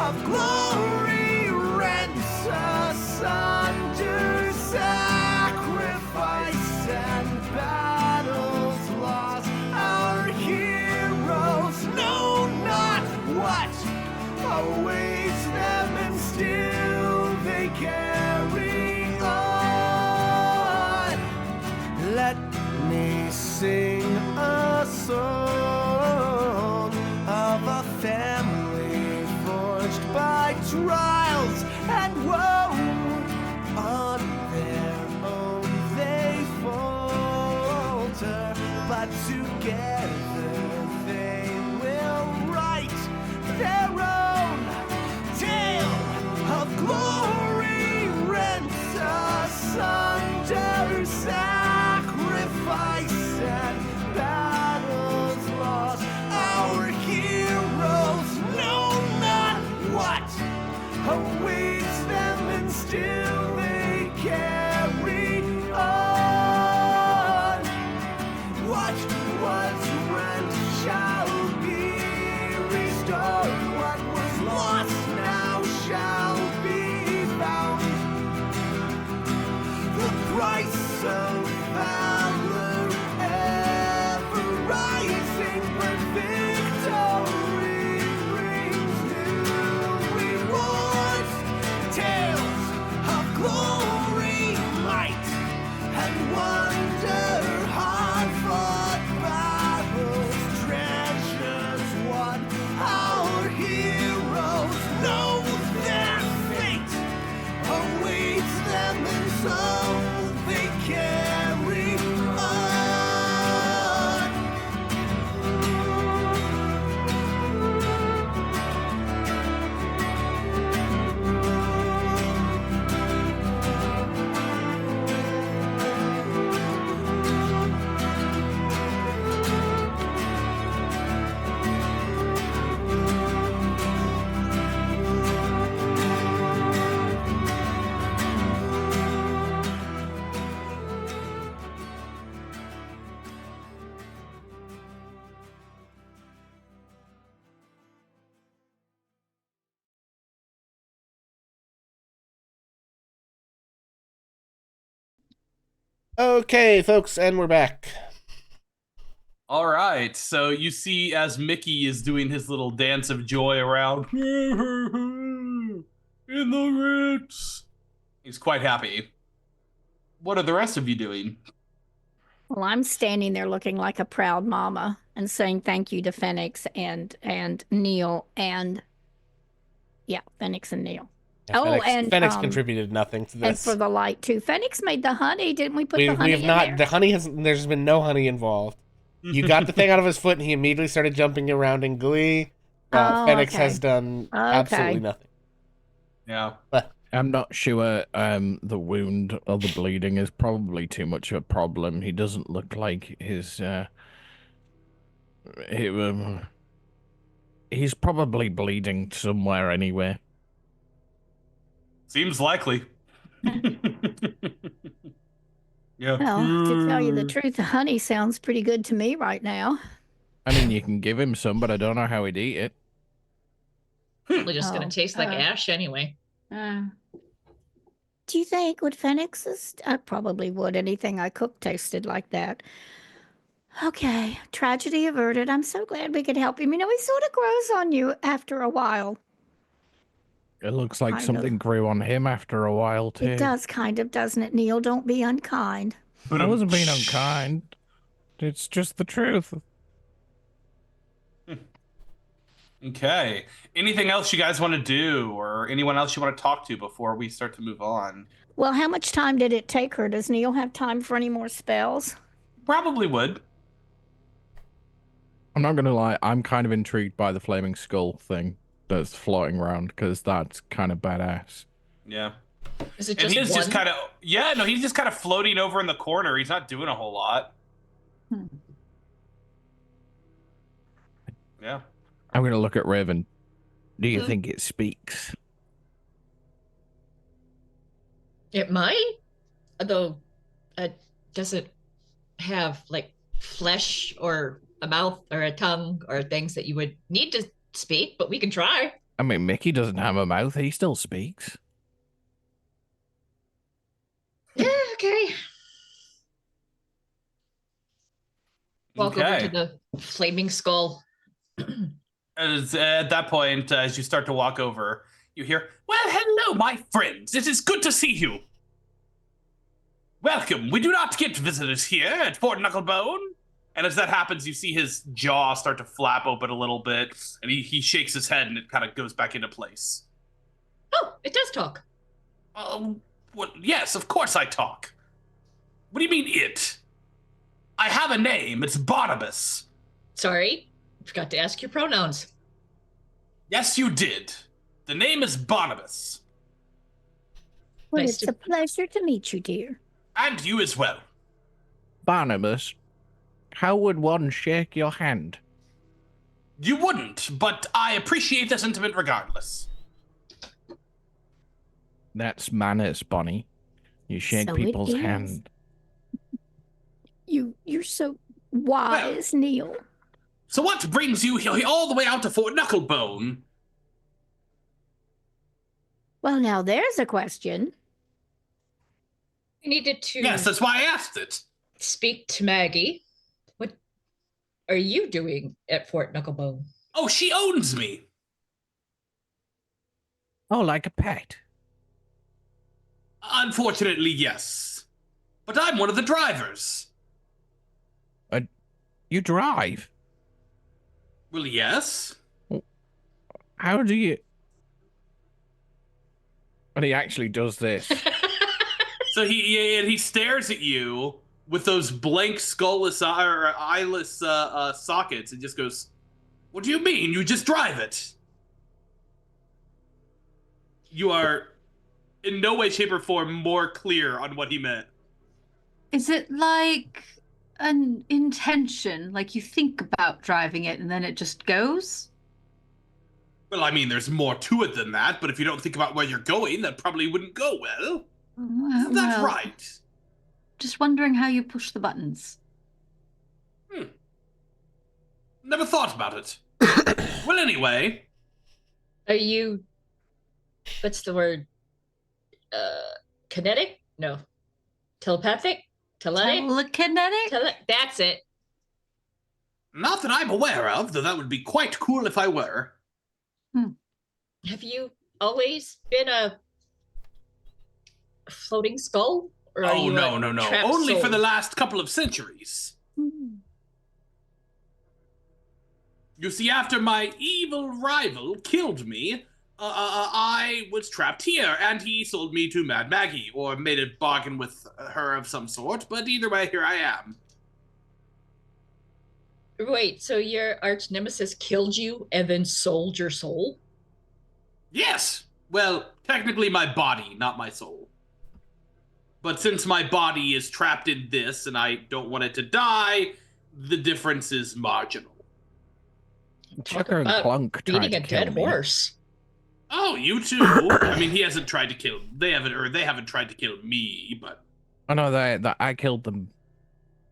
of glory rents asunder, sacrifice and battles lost. Our heroes know not what awaits them, and still they carry on. Let me sing a song of a family forged by trials and woe. On their own they falter, but together they will write their own tale of glory rents asunder, sacrifice and battles lost. Our heroes know not what awaits them, and still they carry on. What was rent shall be restored. What was lost now shall be found. The price of valor ever rising, but victory brings new rewards. Tales of glory, might, and wonder. Okay, folks, and we're back. All right, so you see as Mickey is doing his little dance of joy around in the roots. He's quite happy. What are the rest of you doing? Well, I'm standing there looking like a proud mama and saying thank you to Phoenix and Neil and Phoenix and Neil. Phoenix contributed nothing to this. And for the light too. Phoenix made the honey. Didn't we put the honey we have in not. there? The honey has. There's been no honey involved. You got the thing out of his foot, and he immediately started jumping around in glee. Phoenix has done absolutely nothing. Yeah. I'm not sure the wound or the bleeding is probably too much of a problem. He doesn't look like he's probably bleeding somewhere anyway. Seems likely. Yeah. Well, to tell you the truth, the honey sounds pretty good to me right now. I mean, you can give him some, but I don't know how he'd eat it. Probably just gonna taste like ash anyway. Do you think would Phoenix's? I probably would. Anything I cooked tasted like that. Okay, tragedy averted. I'm so glad we could help him. You know, he sort of grows on you after a while. It looks like Kind something of. grew on him after a while, too. It does kind of, doesn't it, Neil? Don't be unkind. I wasn't being unkind. It's just the truth. Okay. Anything else you guys want to do, or anyone else you want to talk to before we start to move on? Well, how much time did it take her? Does Neil have time for any more spells? Probably would. I'm not gonna lie, I'm kind of intrigued by the flaming skull thing that's floating around, because that's kind of badass. Yeah. Is it And just he's one? just kind of, he's just kind of floating over in the corner. He's not doing a whole lot. Yeah. I'm gonna look at Raven. Do you think it speaks? It might, although it doesn't have like flesh or a mouth or a tongue or things that you would need to speak, but we can try. I mean, Mickey doesn't have a mouth. He still speaks. Yeah, okay. Walk over Okay. to the flaming skull. At that point, as you start to walk over, you hear, "Well, hello, my friends. It is good to see you. Welcome. We do not get visitors here at Fort Knucklebone." And as that happens, you see his jaw start to flap open a little bit, and he shakes his head, and it kind of goes back into place. Oh, it does talk. Yes, of course I talk. What do you mean, it? I have a name. It's Barnabas. Sorry, forgot to ask your pronouns. Yes, you did. The name is Barnabas. Well, Nice it's to- a pleasure to meet you, dear. And you as well. Barnabas, how would one shake your hand? You wouldn't, but I appreciate the sentiment regardless. That's manners, Bonnie. You shake So it people's is. hand. You're so wise, Neil. So what brings you here all the way out to Fort Knucklebone? Well, now there's a question. We needed to Yes, that's why I asked it. speak to Maggie. What are you doing at Fort Knucklebone? Oh, she owns me. Oh, like a pet. Unfortunately, yes. But I'm one of the drivers. You drive? Well, yes. How do you... And he actually does this. So he stares at you with those blank skullless or eyeless sockets and just goes, "What do you mean? You just drive it?" You are in no way, shape, or form more clear on what he meant. Is it like an intention? Like you think about driving it and then it just goes? Well, I mean, there's more to it than that, but if you don't think about where you're going, that probably wouldn't go well. Isn't that Well, right? just wondering how you push the buttons. Never thought about it. Well, anyway, Are you, what's the word? Kinetic? No. Telepathic? Telekinetic? That's it. Not that I'm aware of, though that would be quite cool if I were. Have you always been a floating skull? Or are Oh, you no, a no, no. trapped Only for soul? the last couple of centuries. You see, after my evil rival killed me, I was trapped here, and he sold me to Mad Maggie, or made a bargain with her of some sort, but either way, here I am. Wait, so your arch nemesis killed you and then sold your soul? Yes! Well, technically my body, not my soul. But since my body is trapped in this, and I don't want it to die, the difference is marginal. Chucker and about Clunk tried Beating to a kill dead me. horse. Oh, you too? I mean, he hasn't tried to kill... They haven't tried to kill me, but... Oh no, I killed them.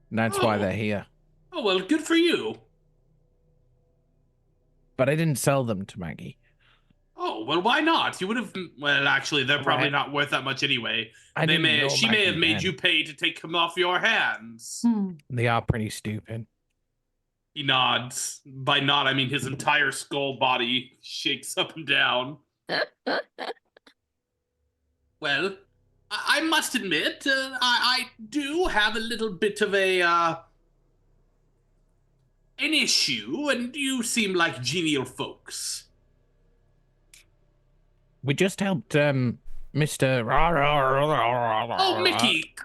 And that's why Oh. they're here. Oh, well, good for you. But I didn't sell them to Maggie. Oh, well, why not? You would have... Well, actually, they're probably Right. not worth that much anyway. I didn't know She may have Maggie made then. you pay to take them off your hands. They are pretty stupid. He nods. By nod, I mean his entire skull body shakes up and down. Well, I must admit, I do have a little bit of an issue, and you seem like genial folks. We just helped Mr. Oh, Mickey!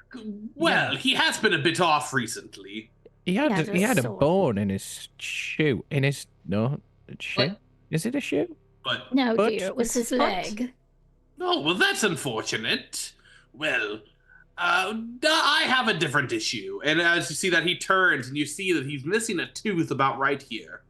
Well, Yeah. he has been a bit off recently. He had Yeah, he had a sword. bone in his shoe. In his shoe? What? Is it a shoe? But, No, But dear, it was his it's not- leg. oh, well, that's unfortunate. Well, I have a different issue. And as you see that, he turns, and you see that he's missing a tooth about right here.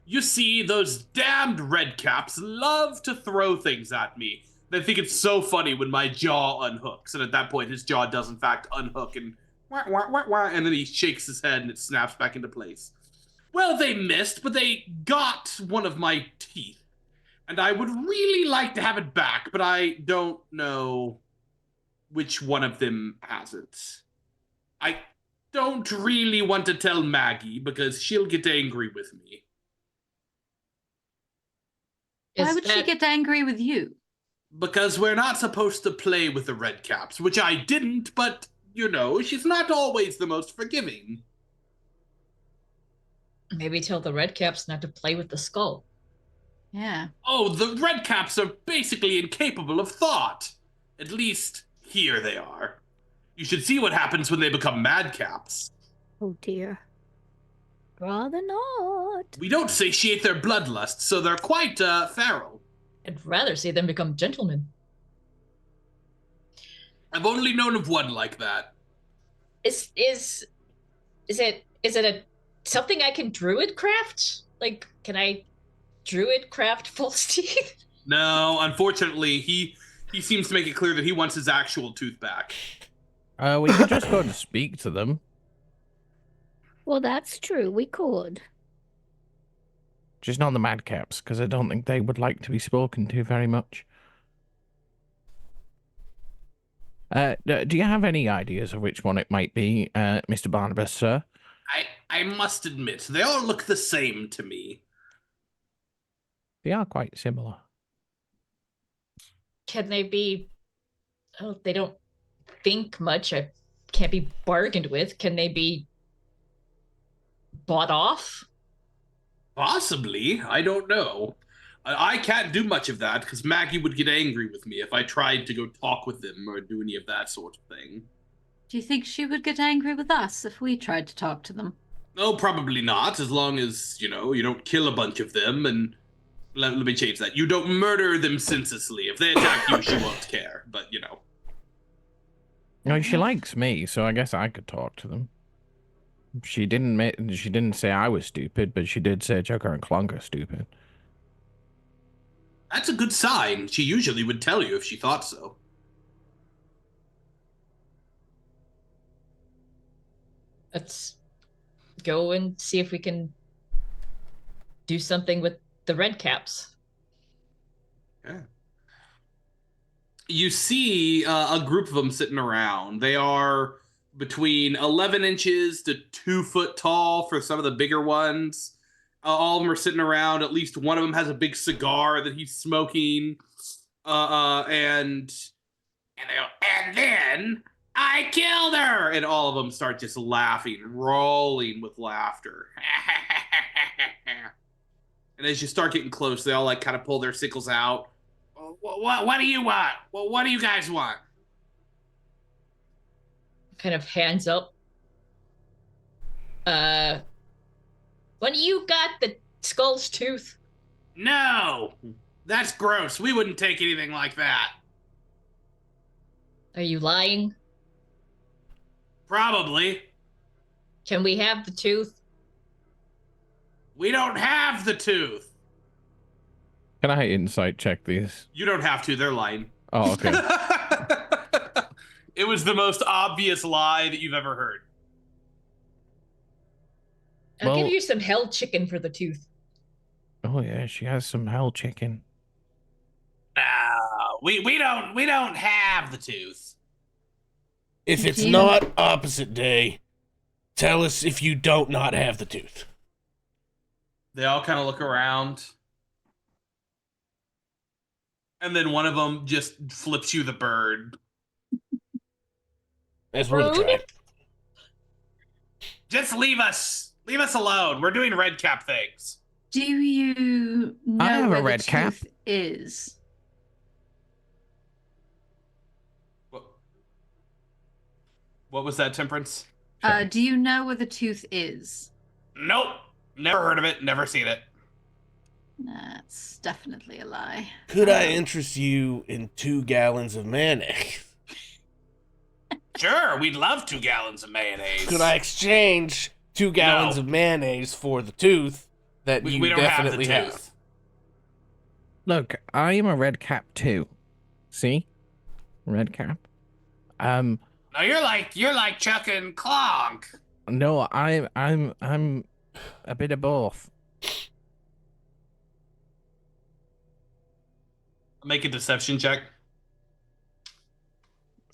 You see, those damned redcaps love to throw things at me. They think it's so funny when my jaw unhooks, and at that point, his jaw does in fact unhook, and wah, wah, wah, wah, and then he shakes his head, and it snaps back into place. Well, they missed, but they got one of my teeth, and I would really like to have it back, but I don't know which one of them has it. I don't really want to tell Maggie, because she'll get angry with me. Why Is would she that- get angry with you? Because we're not supposed to play with the redcaps, which I didn't, but, you know, she's not always the most forgiving. Maybe tell the redcaps not to play with the skull. Yeah. Oh, the redcaps are basically incapable of thought. At least, here they are. You should see what happens when they become madcaps. Oh dear. Rather not. We don't satiate their bloodlust, so they're quite feral. I'd rather see them become gentlemen. I've only known of one like that. Is it a something I can druid craft? Like, can I druid craft false teeth? No, unfortunately, he seems to make it clear that he wants his actual tooth back. We could just go and speak to them. Well, that's true. We could. Just not the madcaps, because I don't think they would like to be spoken to very much. Do you have any ideas of which one it might be, Mr. Barnabas, sir? I must admit, they all look the same to me. They are quite similar. Can they be? Oh, they don't think much. I can't be bargained with. Can they be bought off? Possibly. I don't know. I can't do much of that because Maggie would get angry with me if I tried to go talk with them or do any of that sort of thing. Do you think she would get angry with us if we tried to talk to them? No, probably not, as long as, you know, you don't kill a bunch of them and... Let me change that. You don't murder them senselessly. If they attack you, she won't care, but, you know. No, she likes me, so I guess I could talk to them. She didn't say I was stupid, but she did say Joker and Clunk are stupid. That's a good sign. She usually would tell you if she thought so. Let's go and see if we can do something with the red caps. Yeah. You see a group of them sitting around. They are between 11 inches to 2 foot tall for some of the bigger ones. All of them are sitting around. At least one of them has a big cigar that he's smoking. And they go, and then I killed her! And all of them start just laughing, rolling with laughter. And as you start getting close, they all like kind of pull their sickles out. What do you want? What do you guys want? Kind of hands up. When you got the skull's tooth? No! That's gross. We wouldn't take anything like that. Are you lying? Probably. Can we have the tooth? We don't have the tooth. Can I insight check these? You don't have to. They're lying. Oh, okay. It was the most obvious lie that you've ever heard. I'll give Well- you some hell chicken for the tooth. Oh yeah, she has some hell chicken. No, we don't have the tooth. If it's Do you- not opposite day, tell us if you don't not have the tooth. They all kind of look around. And then one of them just flips you the bird. That's worth a try. Just leave us alone. We're doing red cap things. Do you know I have a where red the cap. tooth is? What was that, Temperance? Do you know where the tooth is? Nope. Never heard of it. Never seen it. That's definitely a lie. Could I interest you in 2 gallons of mayonnaise? Sure, we'd love 2 gallons of mayonnaise. Could I exchange 2 gallons No. of mayonnaise for the tooth that you We don't definitely have have? the tooth. Look, I am a red cap too. See? Red cap. No, you're like Chuck and Clonk. No, I'm a bit of both. Make a deception check.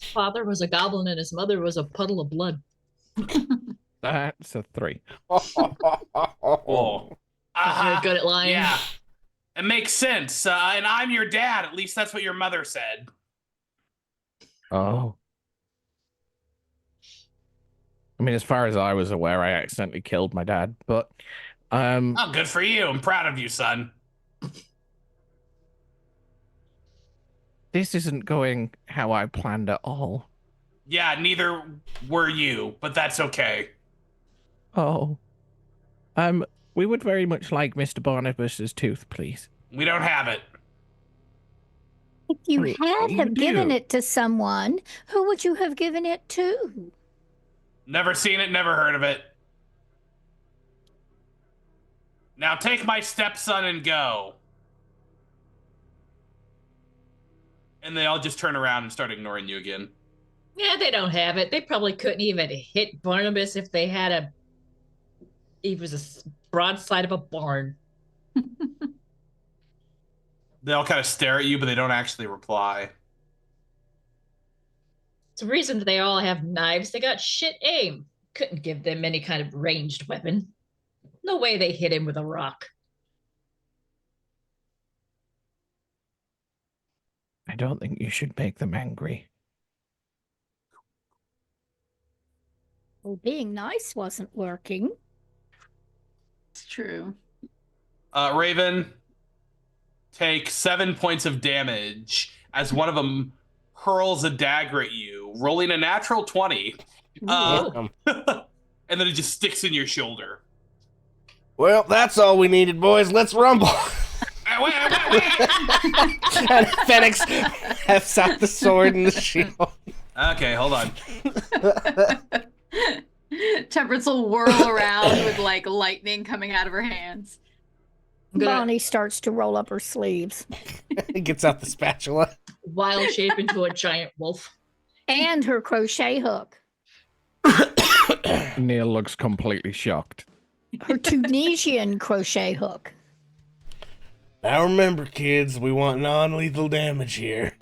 His father was a goblin and his mother was a puddle of blood. That's a 3. Oh. You're good at lying. Yeah. It makes sense. And I'm your dad. At least that's what your mother said. Oh. I mean, as far as I was aware, I accidentally killed my dad, but Oh, good for you. I'm proud of you, son. this isn't going how I planned at all. Yeah, neither were you, but that's okay. Oh. We would very much like Mr. Barnabas's tooth, please. We don't have it. If you Wait, had you have given do. it to someone, who would you have given it to? Never seen it, never heard of it. Now take my stepson and go. And they all just turn around and start ignoring you again. Yeah, they don't have it. They probably couldn't even hit Barnabas if they had he was a broadside of a barn. They all kind of stare at you, but they don't actually reply. It's the reason they all have knives. They got shit aim. Couldn't give them any kind of ranged weapon. No way they hit him with a rock. I don't think you should make them angry. Well, being nice wasn't working. It's true. Raven, take 7 points of damage as one of them hurls a dagger at you, rolling a natural 20. Ooh. And then it just sticks in your shoulder. Well, that's all we needed, boys. Let's rumble. Wait. And Phoenix hefts out the sword and the shield. Okay, hold on. Temperance will whirl around with like lightning coming out of her hands. I'm gonna Bonnie starts to roll up her sleeves. He gets out the spatula. wild shape into a giant wolf. And her crochet hook. Neil looks completely shocked. Her Tunisian crochet hook. Now remember, kids, we want non-lethal damage here.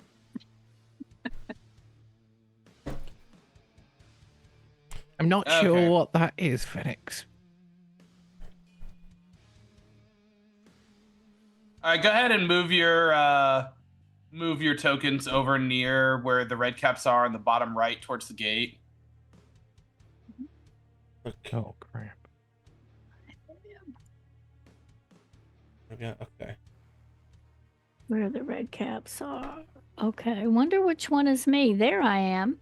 I'm not Okay. sure what that is, Phoenix. All right, go ahead and move your tokens over near where the red caps are on the bottom right towards the gate. Oh, crap. Okay. Where the red caps are. Okay, wonder which one is me. There I am.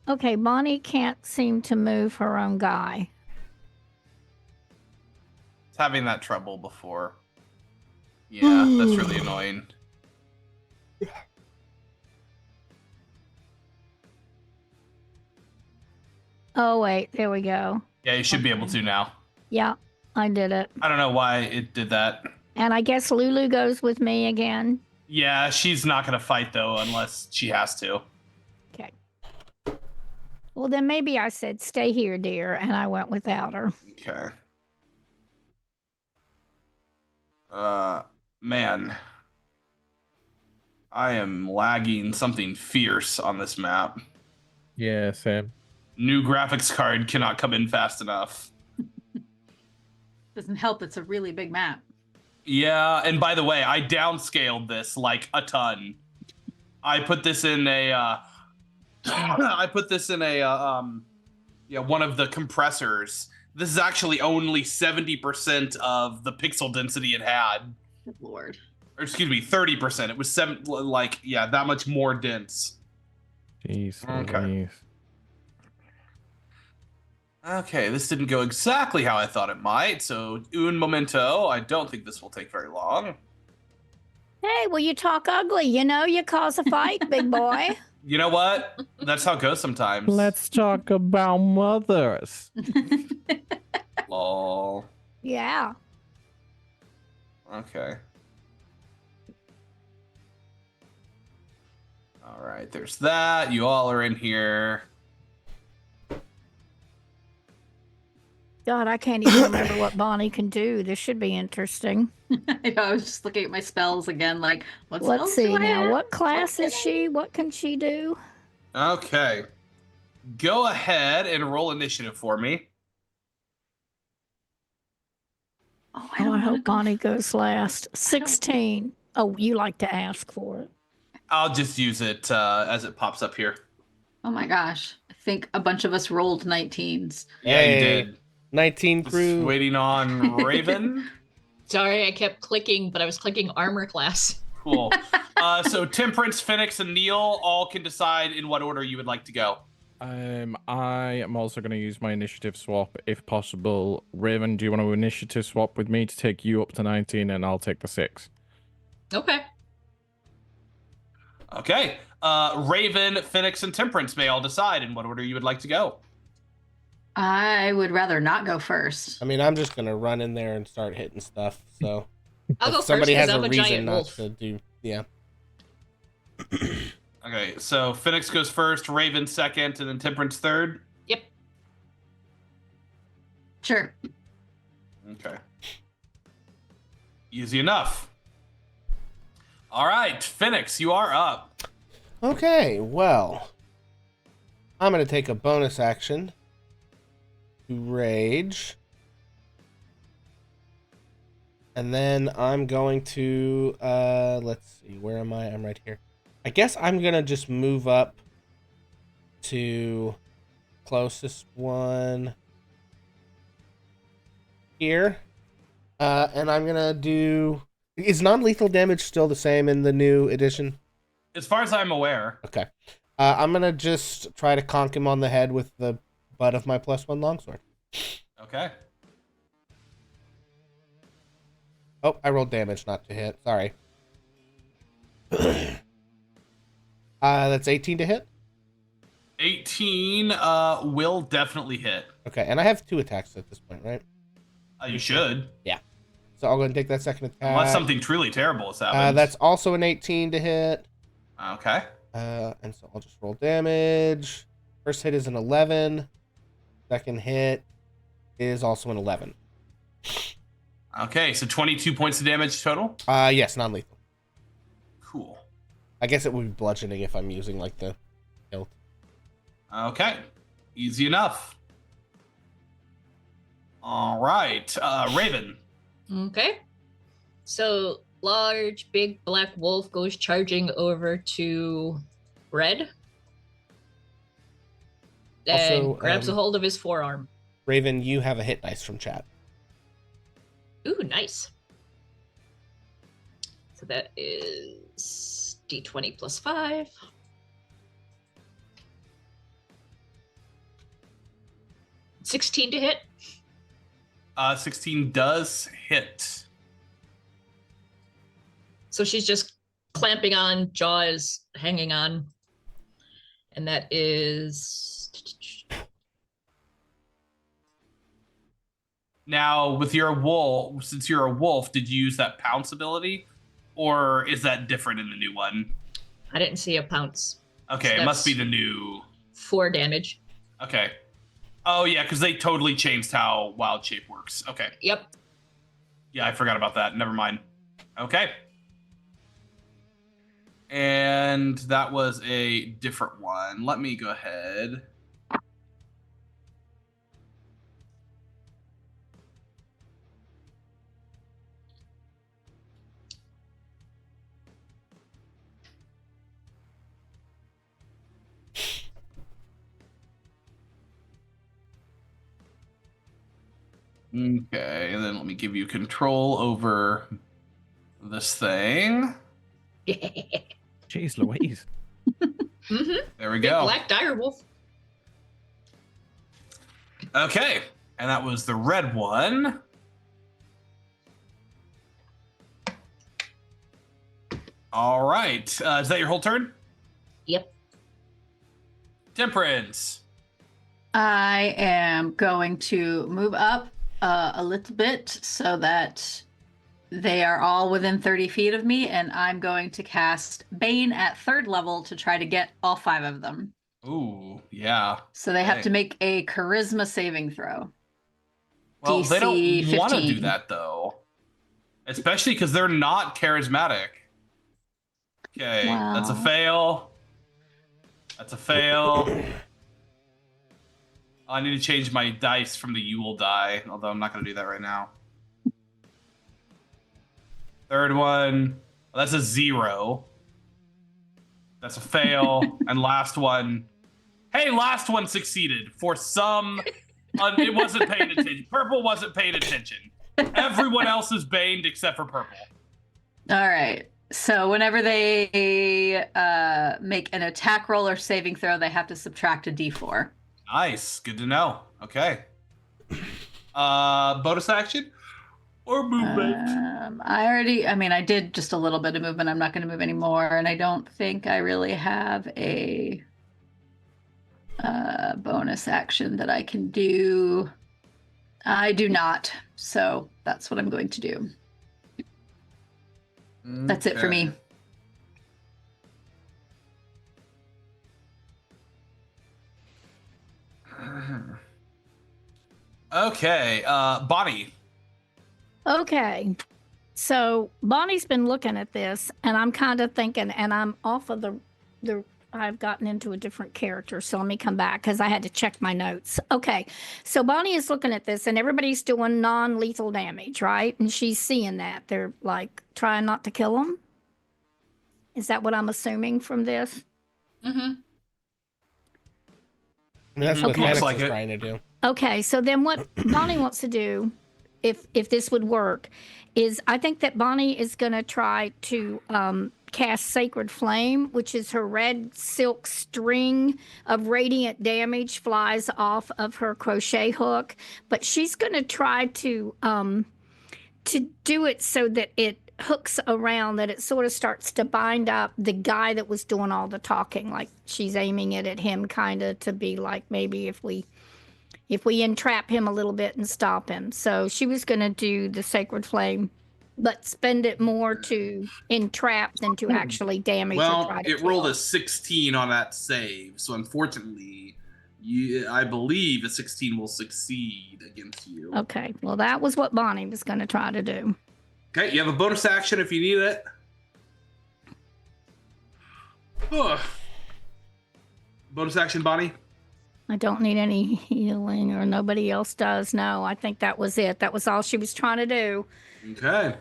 Okay, Bonnie can't seem to move her own guy. It's having that trouble before. Yeah, that's really annoying. Oh, wait, there we go. Yeah, you should be able to now. Yeah, I did it. I don't know why it did that. And I guess Lulu goes with me again. Yeah, she's not going to fight, though, unless she has to. Okay. Well, then maybe I said, stay here, dear, and I went without her. Okay. Man. I am lagging something fierce on this map. Yeah, same. New graphics card cannot come in fast enough. Doesn't help. It's a really big map. Yeah, and by the way, I downscaled this like a ton. I put this in a one of the compressors. This is actually only 70% of the pixel density it had. Good Lord. Or excuse me, 30%. It was that much more dense. Jeez. Okay. Louise. Okay, this didn't go exactly how I thought it might, so un momento. I don't think this will take very long. Hey, will you talk ugly? You know, you cause a fight, big boy. You know what? That's how it goes sometimes. Let's talk about mothers. Lol. Yeah. Okay. All right, there's that. You all are in here. God, I can't even remember what Bonnie can do. This should be interesting. I know, I was just looking at my spells again, like, what Let's spells see do I now. have? What class is she? What can she do? Okay. Go ahead and roll initiative for me. Oh, Oh, I wanna hope go Bonnie goes last. 16. Oh, you like to ask for it. I'll just use it as it pops up here. Oh my gosh. I think a bunch of us rolled 19s. Yeah, you Hey. did. 19 Just crew. waiting on Raven. Sorry, I kept clicking, but I was clicking armor class. Cool. So Temperance, Phoenix, and Neil all can decide in what order you would like to go. I am also going to use my initiative swap if possible. Raven, do you want to initiative swap with me to take you up to 19 and I'll take the 6? Okay. Okay. Raven, Phoenix, and Temperance may all decide in what order you would like to go. I would rather not go first. I mean, I'm just gonna run in there and start hitting stuff. So I'll if go first somebody because has I'm a a reason giant not wolf. to do, yeah. Okay, so Phoenix goes first, Raven second, and then Temperance third. Yep. Sure. Okay. Easy enough. All right, Phoenix, you are up. Okay, well, I'm gonna take a bonus action to rage, and then I'm going to let's see, where am I? I'm right here. I guess I'm gonna just move up to closest one here, and I'm gonna do. Is non-lethal damage still the same in the new edition? As far as I'm aware. Okay. I'm gonna just try to conk him on the head with the butt of my +1 longsword. Okay. Oh, I rolled damage, not to hit. Sorry. That's 18 to hit. 18 will definitely hit. Okay, and I have 2 attacks at this point, right? You should. So I'll go and take that second attack. Unless something truly terrible has happened. That's also an 18 to hit. Okay. And so I'll just roll damage. First hit is an 11. Second hit is also an 11. Okay, so 22 points of damage total. Yes, non-lethal. Cool. I guess it would be bludgeoning if I'm using like the hilt. Okay, easy enough. All right, Raven. Okay. So large, big black wolf goes charging over to Red. And Also, grabs a hold of his forearm. Raven, you have a hit dice from chat. Ooh, nice. So that is D20 plus 5. $16 to hit. 16 does hit. So she's just clamping on, jaw is hanging on. And that is... Now, with your wolf, since you're a wolf, did you use that pounce ability? Or is that different in the new one? I didn't see a pounce. Okay, So it must be that's the new... 4 damage. Okay. Oh, yeah, because they totally changed how Wild Shape works. Okay. Yep. Yeah, I forgot about that. Never mind. Okay. And that was a different one. Let me go ahead. Okay, and then let me give you control over this thing. Jeez Louise. Mm-hmm. There we Big go. black dire wolf. Okay, and that was the red one. All right, is that your whole turn? Yep. Temperance. I am going to move up a little bit so that they are all within 30 feet of me, and I'm going to cast Bane at 3rd level to try to get all 5 of them. Ooh, yeah. So they have Okay. to make a charisma saving throw. Well, they don't DC want to do 15. that, though. Especially because they're not charismatic. Okay, that's a Wow. fail. That's a fail. I need to change my dice from the Yule die, although I'm not going to do that right now. Third one. Well, that's a 0. That's a fail. And last one. Hey, last one succeeded for some... it wasn't paying attention. Purple wasn't paying attention. Everyone else is baned except for purple. All right. So whenever they make an attack roll or saving throw, they have to subtract a d4. Nice. Good to know. Okay. Bonus action or movement? I did just a little bit of movement. I'm not going to move anymore. And I don't think I really have a bonus action that I can do. I do not. So that's what I'm going to do. That's it for me. Okay, Bonnie. Okay. So Bonnie's been looking at this, and I'm kind of thinking, and I'm off of the I've gotten into a different character, so let me come back because I had to check my notes. Okay, so Bonnie is looking at this, and everybody's doing non-lethal damage, right? And she's seeing that. They're like trying not to kill them. Is that what I'm assuming from this? Mm-hmm. I mean, that's what Okay. Phoenix Looks like is it. trying to do. Okay, so then what Bonnie wants to do, if this would work, is I think that Bonnie is going to try to cast Sacred Flame, which is her red silk string of radiant damage flies off of her crochet hook, but she's going to try to do it so that it hooks around, that it sort of starts to bind up the guy that was doing all the talking. Like she's aiming it at him, kind of to be like, maybe if we entrap him a little bit and stop him. So she was going to do the Sacred Flame, but spend it more to entrap than to actually damage or Well, try to it kill. rolled a 16 on that save, so unfortunately, I believe a 16 will succeed against you. Okay, well, that was what Bonnie was going to try to do. Okay, you have a bonus action if you need it. Ugh. Bonus action, Bonnie. I don't need any healing, or nobody else does. No, I think that was it. That was all she was trying to do. Okay.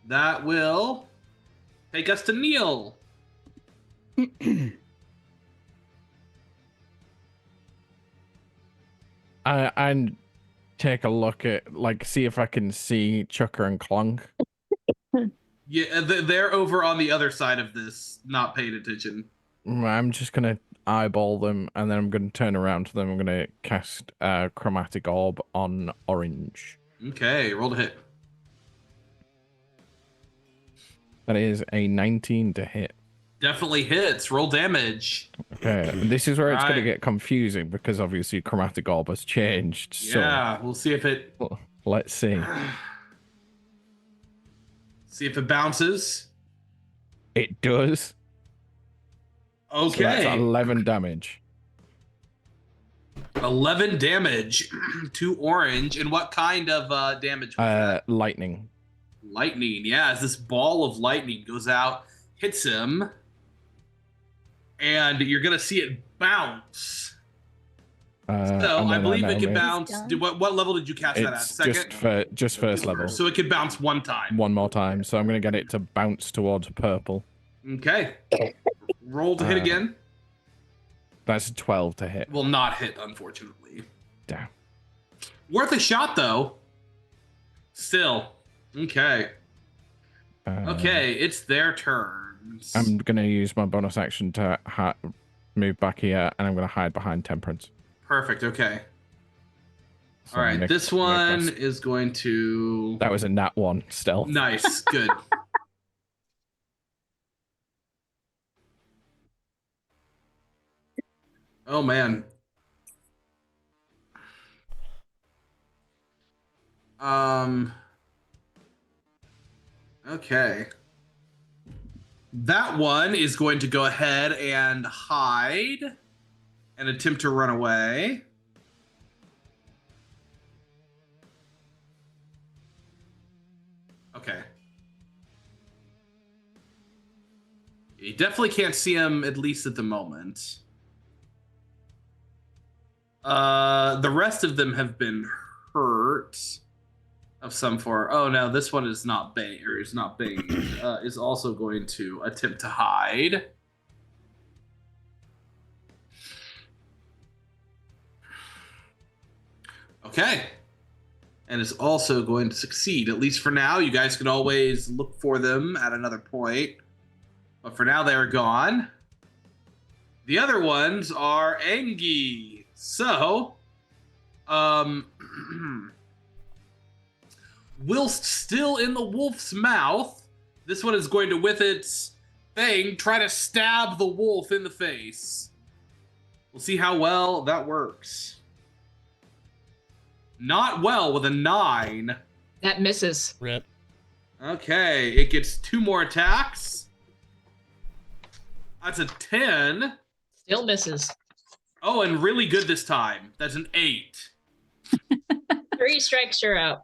That will take us to Neil. And take a look at, like, see if I can see Chucker and Clunk. Yeah, they're over on the other side of this, not paying attention. I'm just gonna eyeball them, and then I'm gonna turn around to them. I'm gonna cast Chromatic Orb on Orange. Okay, roll to hit. That is a 19 to hit. Definitely hits. Roll damage. Okay, and this is where it's gonna Right. get confusing because obviously Chromatic Orb has changed. Yeah, we'll see if it So let's see. bounces. It does. So that's Okay. 11 damage. 11 damage to Orange. And what kind of damage was that? Lightning. Lightning. Yeah, as this ball of lightning goes out, hits him, and you're gonna see it bounce. So And I then believe know it can me. bounce. done. What level did you cast that at? It's Second. just first level. So it could bounce one time. One more time. So I'm gonna get it to bounce towards purple. Okay. Roll to hit again. That's a 12 to hit. Will not hit, unfortunately. Damn. Worth a shot though. Still. Okay. Okay, it's their turns. I'm gonna use my bonus action to move back here, and I'm gonna hide behind Temperance. Perfect. Okay. So All right. Nick- This one Nicholas- is going to. That was a nat 1 stealth. Nice. Good. Oh man. Okay. That one is going to go ahead and hide and attempt to run away. Okay. You definitely can't see him, at least at the moment. The rest of them have been hurt of some form. Oh no, this one is not banged, or is not banged. Is also going to attempt to hide. Okay. And is also going to succeed, at least for now. You guys can always look for them at another point. But for now, they are gone. The other ones are Engi. So, whilst still in the wolf's mouth, this one is going to, with its thing, try to stab the wolf in the face. We'll see how well that works. Not well with a 9. That misses. Rip. Okay, it gets 2 more attacks. That's a 10. Still misses. Oh, and really good this time. That's an 8. 3 strikes, you're out.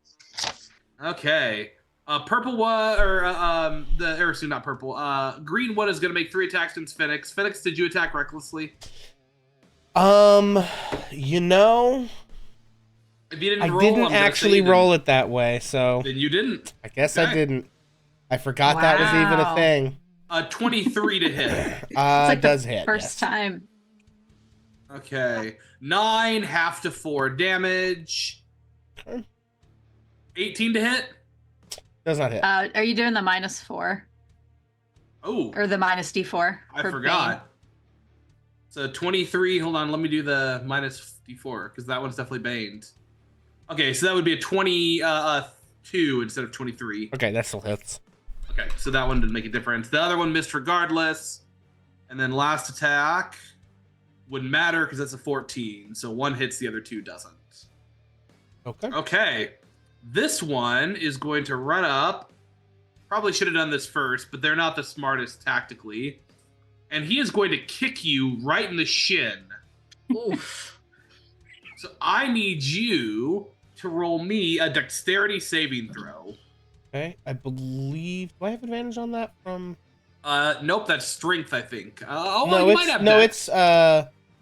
Okay. Purple one, or not purple. Green one is going to make 3 attacks against Phoenix. Phoenix, did you attack recklessly? You know, If you didn't I roll, didn't I'm gonna actually say roll it that way, so Then you didn't. I guess Okay. I didn't. I forgot that was even a Wow. thing. 23 to hit. It's like It does the hit. first yes. time. Okay. 9, half to 4 damage. Okay. 18 to hit. Does not hit. Are you doing the -4 Oh, or the -D4? I for forgot. Bane? So 23. Hold on, let me do the -54 because that one's definitely baned. Okay, so that would be a 22 instead of 23. Okay, that still hits. Okay, so that one didn't make a difference. The other one missed regardless. And then last attack wouldn't matter because that's a 14. So one hits, the other 2 doesn't. Okay. Okay, this one is going to run up. Probably should have done this first, but they're not the smartest tactically. And he is going to kick you right in the shin. Oof. So I need you to roll me a dexterity saving throw. Okay, I believe. Do I have advantage on that from? Nope, that's strength, I think. Oh, No, you it's might have no, dex.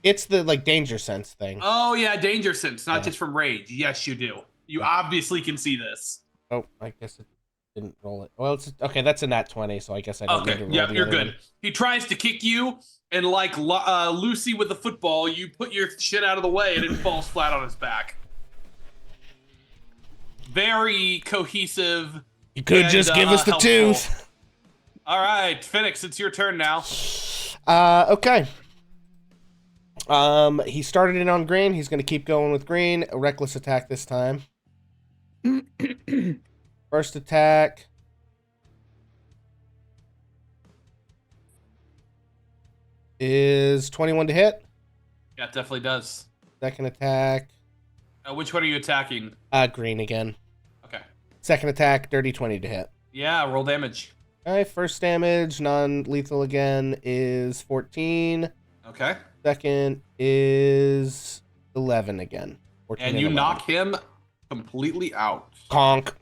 it's the like danger sense thing. Oh yeah, danger sense, not Yeah. just from rage. Yes, you do. You Yeah. obviously can see this. Oh, I guess it didn't roll it. Well, it's okay. That's a nat 20, so I guess I don't need Okay, to roll yep, the you're other good. one. He tries to kick you, and like Lucy with the football, you put your shit out of the way, and it falls flat on his back. Very cohesive. You could and, just give us the helpful. tooth. All right, Phoenix, it's your turn now. Okay. He started in on green. He's going to keep going with green. A reckless attack this time. First attack. Is 21 to hit. Yeah, it definitely does. Second attack. Which one are you attacking? Green again. Okay. Second attack, dirty 20 to hit. Yeah, roll damage. Alright, first damage, non-lethal again, is 14. Okay. Second is 11 again. 14 And you 11. knock him completely out. Conk.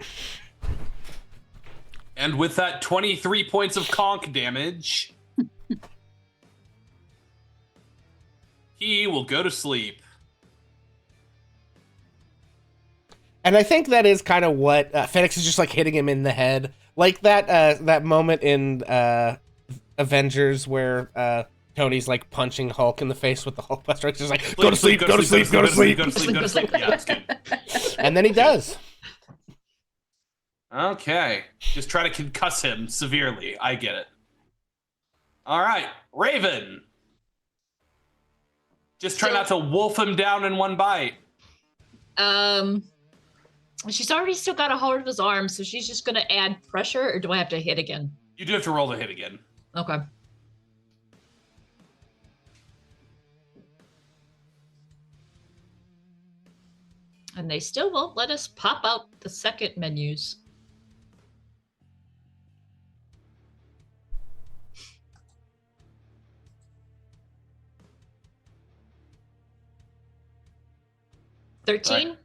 And with that 23 points of conk damage, he will go to sleep. And I think that is kind of what Phoenix is just like hitting him in the head. Like that moment in Avengers where Tony's like punching Hulk in the face with the Hulk Buster. It's just like, go to sleep, go to sleep, go to sleep. Go to sleep, go to sleep. Yeah, that's good. And then he does. Okay. Just try to concuss him severely. I get it. All right. Raven. Just try not to wolf him down in one bite. She's already still got a hold of his arm, so she's just gonna add pressure, or do I have to hit again? You do have to roll the hit again. Okay. And they still won't let us pop out the second menus. $13?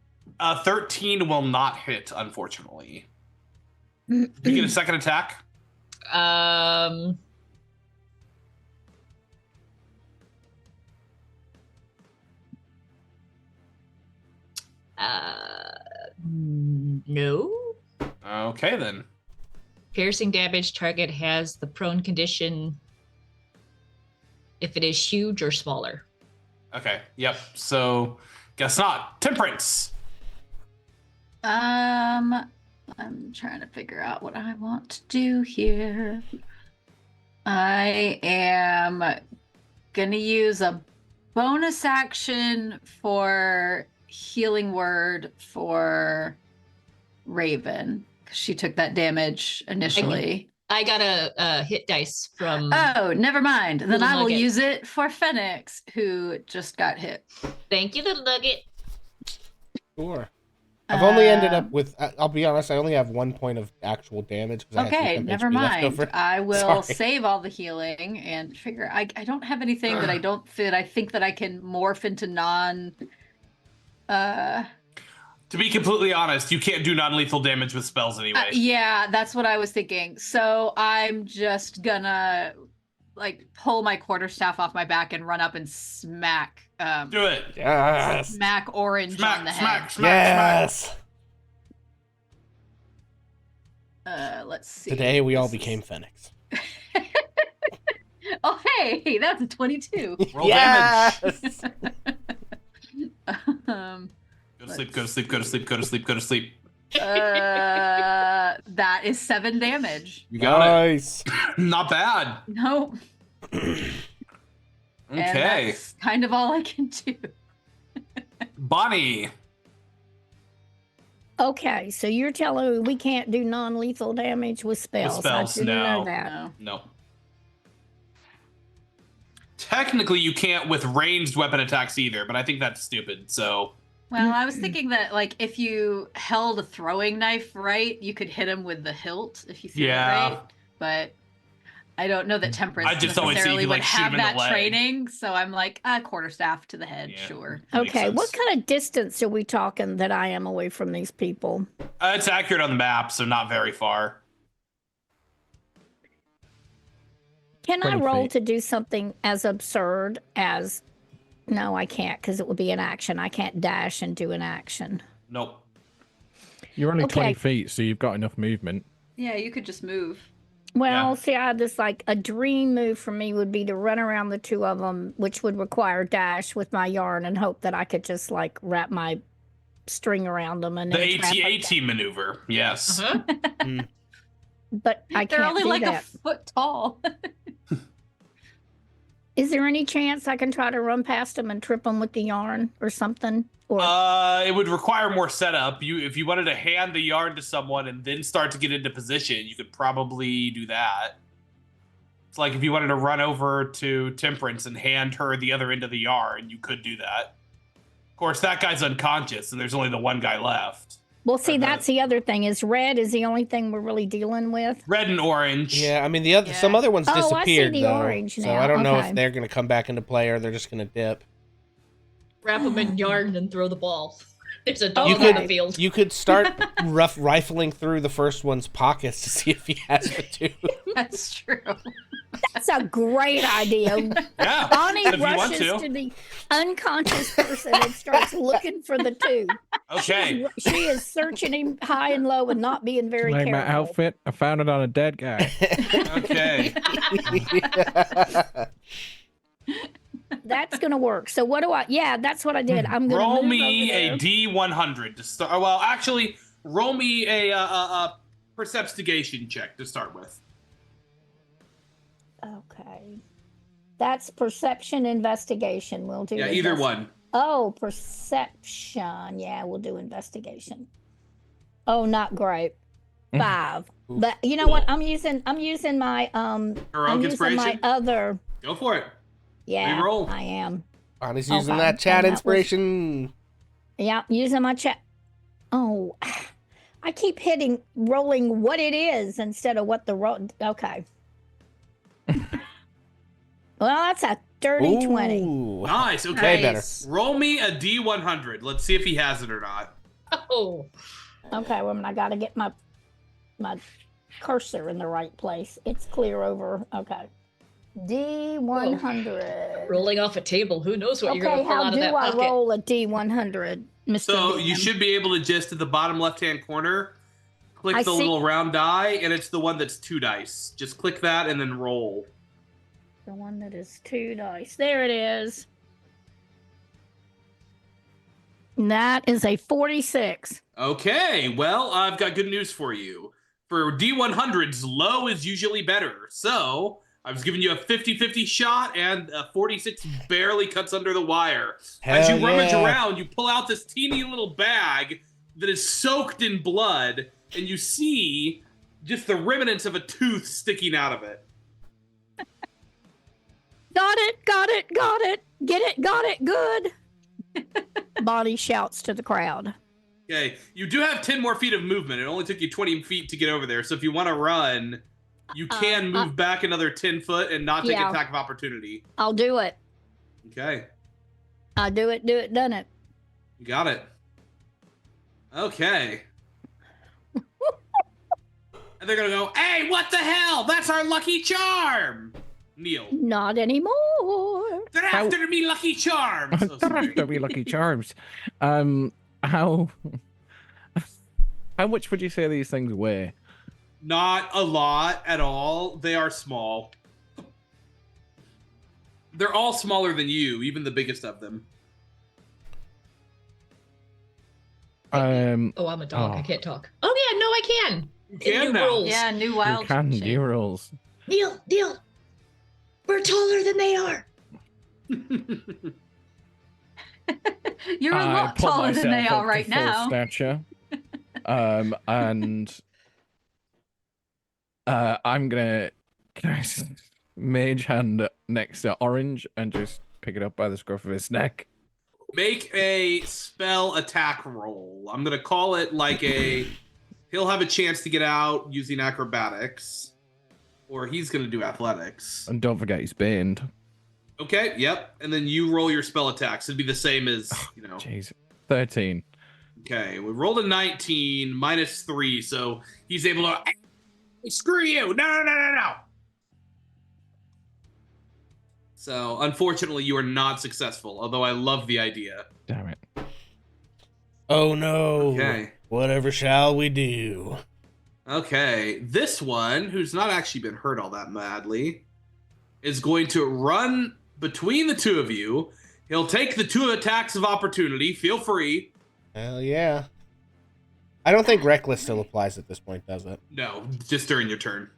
13 will not hit, unfortunately. You get a second attack? No. Okay, then. Piercing damage, target has the prone condition if it is huge or smaller. Okay, yep. So, guess not. Temperance. I'm trying to figure out what I want to do here. I am gonna use a bonus action for healing word for Raven because she took that damage initially. I got a hit dice from. Oh, never mind. Then Little I will Nugget. use it for Phoenix, who just got hit. Thank you, little nugget. Sure. I've only ended up with, I'll be honest, I only have 1 point of actual damage. 'Cause I had Okay, some never HP left mind. over. I will Sorry. save all the healing and figure. I don't have anything that I don't fit. I think that I can morph into non. To be completely honest, you can't do non-lethal damage with spells anyway. Yeah, that's what I was thinking. So I'm just gonna like pull my quarterstaff off my back and run up and smack. Do it. Yes. Smack Orange on the Smack, head. smack, Yes. Let's see. Today we all This became is- Phoenix. Oh hey, that's a 22. Roll damage. Yes. Go to sleep, go to sleep, go to sleep, go to sleep, go to sleep. That is 7 damage. You got Nice. it. Not bad. Nope. Okay. And that's kind of all I can do. Bonnie. Okay, so you're telling me we can't do non-lethal damage with spells. spells, I didn't no. know that. No. No. Technically, you can't with ranged weapon attacks either, but I think that's stupid, so... Well, I was thinking that like if you held a throwing knife right, you could hit him with the hilt if you threw it Yeah. right. But I don't know that Temperance I just always see necessarily you, would like, shoot have him in the that leg. training, so I'm like, quarterstaff to the head, Yeah. sure. Makes Okay, what sense. kind of distance are we talking that I am away from these people? It's accurate on the map, so not very far. Can I 20 roll feet. to do something as absurd as? No, I can't because it would be an action. I can't dash and do an action. Nope. You're only 20 Okay. feet, so you've got enough movement. Yeah, you could just move. Well, Yeah. see, I had this like a dream move for me would be to run around the two of them, which would require dash with my yarn and hope that I could just like wrap my string around them and The then trap them. AT maneuver. Yes. Uh-huh. But I They're can't only do like that. a foot tall. Is there any chance I can try to run past them and trip them with the yarn or something? Or It would require more setup. If you wanted to hand the yarn to someone and then start to get into position, you could probably do that. It's like if you wanted to run over to Temperance and hand her the other end of the yarn, you could do that. Of course, that guy's unconscious, and there's only the one guy left. well, see, Okay. that's the other thing. Is red is the only thing we're really dealing with. Red and orange. Yeah, I mean some Yeah. other ones Oh, I see disappeared the though, orange so now, I don't know okay. if they're gonna come back into play or they're just gonna dip. Wrap them in yarn and throw the ball. There's a dog You on could- the field. You could start rifling through the first one's pockets to see if he has the two. That's true. That's a great idea. Yeah. Bonnie if you want rushes to. to the unconscious person and starts looking for the two. Okay. She is searching him high and low and not being very Like my careful. outfit, I found it on a dead guy. Okay. That's gonna work. So what do I? Yeah, that's what I did. I'm gonna Roll move me over a there. D100 to start. Well, actually, roll me a perceptigation check to start with. Okay, that's perception investigation. We'll do. Yeah, either invest- one. Oh, perception. Yeah, we'll do investigation. Oh, not great. 5. But you know what? I'm using my Heroic I'm using my inspiration? other. Go for it. Yeah, Reroll. I am. Bonnie's using Okay, that chat and that was- inspiration. Yeah, using my chat. Oh, I keep rolling what it is instead of what the roll. Okay. Well, that's a dirty 20. Ooh. Nice. Okay. Way better. Roll me a D100. Let's see if he has it or not. Oh, Okay, well, I got to get my cursor in the right place. It's clear over. Okay. D100. rolling off a table. Who knows what you're Okay, going to pull how out of do that I pocket? roll a D100, Mr. So you DM? should be able to just at the bottom left-hand corner, click I the see. little round die, and it's the one that's 2 dice. Just click that and then roll. The one that is 2 dice. There it is. And that is a 46. Okay, well, I've got good news for you. For D100s, low is usually better. So I was giving you a 50-50 shot, and a 46 barely cuts under the wire. As you Hell rummage yeah. around, you pull out this teeny little bag that is soaked in blood, and you see just the remnants of a tooth sticking out of it. Got it, got it, got it. Get it, got it, good. Bonnie shouts to the crowd. Okay, you do have 10 more feet of movement. It only took you 20 feet to get over there. So if you want to run, you can move back another 10 foot and not take Yeah. attack of opportunity. I'll do it. Okay, I'll do it, done it. you got it. Okay. And they're going to go, hey, what the hell? That's our lucky charm. Neil. Not anymore. They're How- after me, Lucky Charms. Oh, They're sorry. after me, Lucky Charms. How much would you say these things weigh? Not a lot at all. They are small. They're all smaller than you, even the biggest of them. Oh, I'm a dog. Oh. I can't talk. Oh yeah, no, I can. You In can new now. rules. Yeah, new You wild. can, shape. new rules. Neil, we're taller than they are. You're a I lot put taller than they myself are up right to full now. Stature. And I'm gonna cast Mage Hand next to Orange and just pick it up by the scruff of his neck. Make a spell attack roll. I'm going to call it like a... He'll have a chance to get out using acrobatics. Or he's going to do athletics. And don't forget he's banned. Okay, yep. And then you roll your spell attacks. It'd be the same as, Jeez. 13. Okay, we rolled a 19 minus 3, so he's able to... Hey, screw you! No! So, unfortunately, you are not successful, although I love the idea. Damn it. Oh no. Okay. Whatever shall we do? Okay, this one, who's not actually been hurt all that madly, is going to run between the two of you. He'll take the 2 attacks of opportunity. Feel free. Hell yeah. I don't think Reckless still applies at this point, does it? No, just during your turn.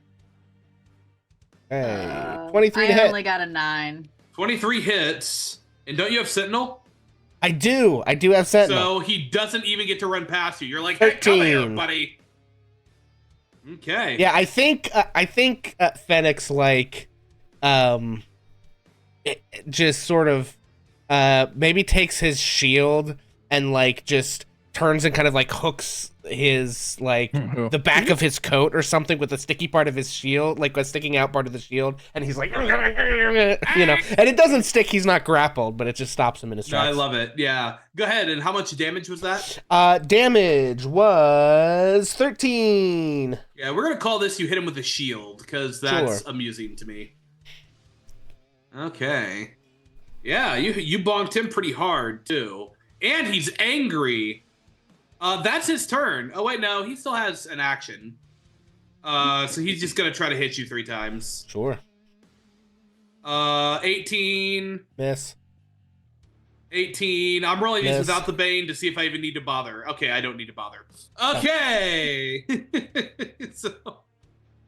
Hey, 23 to I hit. only got a 9. 23 hits. And don't you have Sentinel? I do have Sentinel. So he doesn't even get to run past you. You're like, hey, come here, 13. buddy. Okay. Yeah, I think Fenix just sort of maybe takes his shield and just turns and kind of hooks his the back of his coat or something with the sticky part of his shield, a sticking out part of the shield, and he's and it doesn't stick. He's not grappled, but it just stops him in his tracks. I love it. Yeah. Go ahead. And how much damage was that? Damage was 13. Yeah, we're gonna call this you hit him with a shield because that's Sure. amusing to me. Okay. Yeah, you bonked him pretty hard too, and he's angry. That's his turn. Oh wait, no, he still has an action. So he's just gonna try to hit you 3 times. Sure. 18. Miss. 18. I'm rolling these Miss. without the Bane to see if I even need to bother. Okay, I don't need to bother. Okay. So,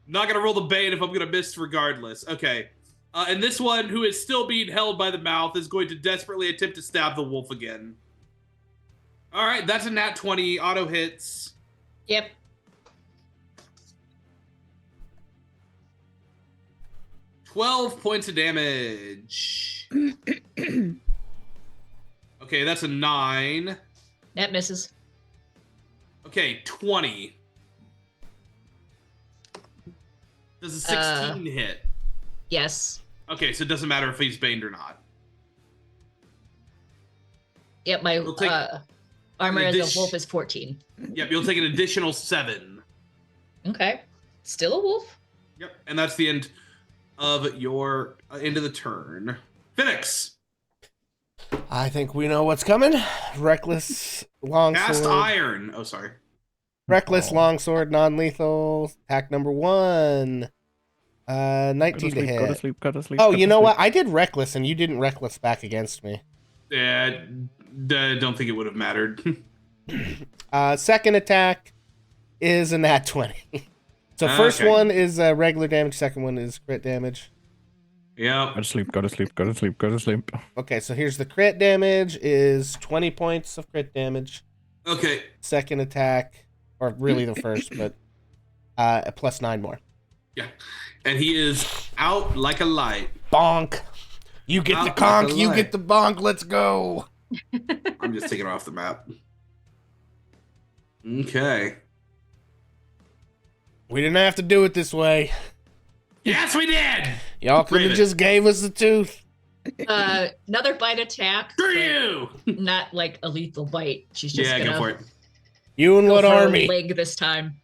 not gonna roll the Bane if I'm gonna miss regardless. Okay. And this one, who is still being held by the mouth, is going to desperately attempt to stab the wolf again. All right, that's a nat 20. Auto hits. Yep. $12 points of damage. Okay, that's a 9. That misses. Okay, 20. Does a 16 hit? Yes. Okay, so it doesn't matter if he's baned or not. Yep, my We'll take armor an as addition- a wolf is 14. Yep, you'll take an additional 7. Okay. Still a wolf? Yep, and that's the end of your end of the turn. Phoenix, I think we know what's coming. Reckless cast longsword. iron. Oh, sorry. Reckless longsword, non-lethal. Attack number 1. 19 to hit. Go to sleep, go to sleep. Oh, go you to know sleep. what? I did reckless, and you didn't reckless back against me. Yeah, don't think it would have mattered. Second attack is a nat 20. So first Okay. one is regular damage. Second one is crit damage. Yep. Go to sleep, go to sleep, go to sleep, go to sleep. Okay, so here's the crit damage is 20 points of crit damage. Okay. Second attack, or really the first, but plus 9 more. Yeah. And he is out like a light. Bonk. You get the Out like conk, a you light. get the bonk, let's go. I'm just taking it off the map. Okay. We didn't have to do it this way. Yes, we did. Y'all could have Raven. just gave us the tooth. Another bite attack. Screw but you. Not like a lethal bite. She's just Yeah, gonna go for it. You and go what for a army? leg this time.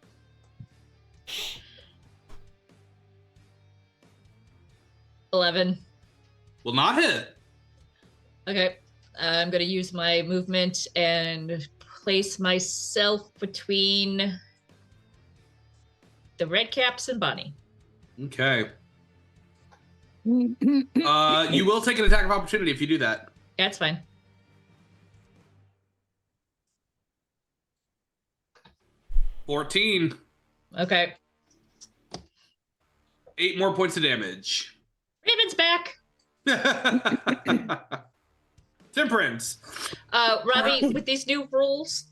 $11. Will not hit. Okay. I'm gonna use my movement and place myself between the red caps and Bonnie. Okay. You will take an attack of opportunity if you do that. That's fine. $14. Okay. 8 more points of damage. Raven's back. Temperance. Robbie, with these new rules,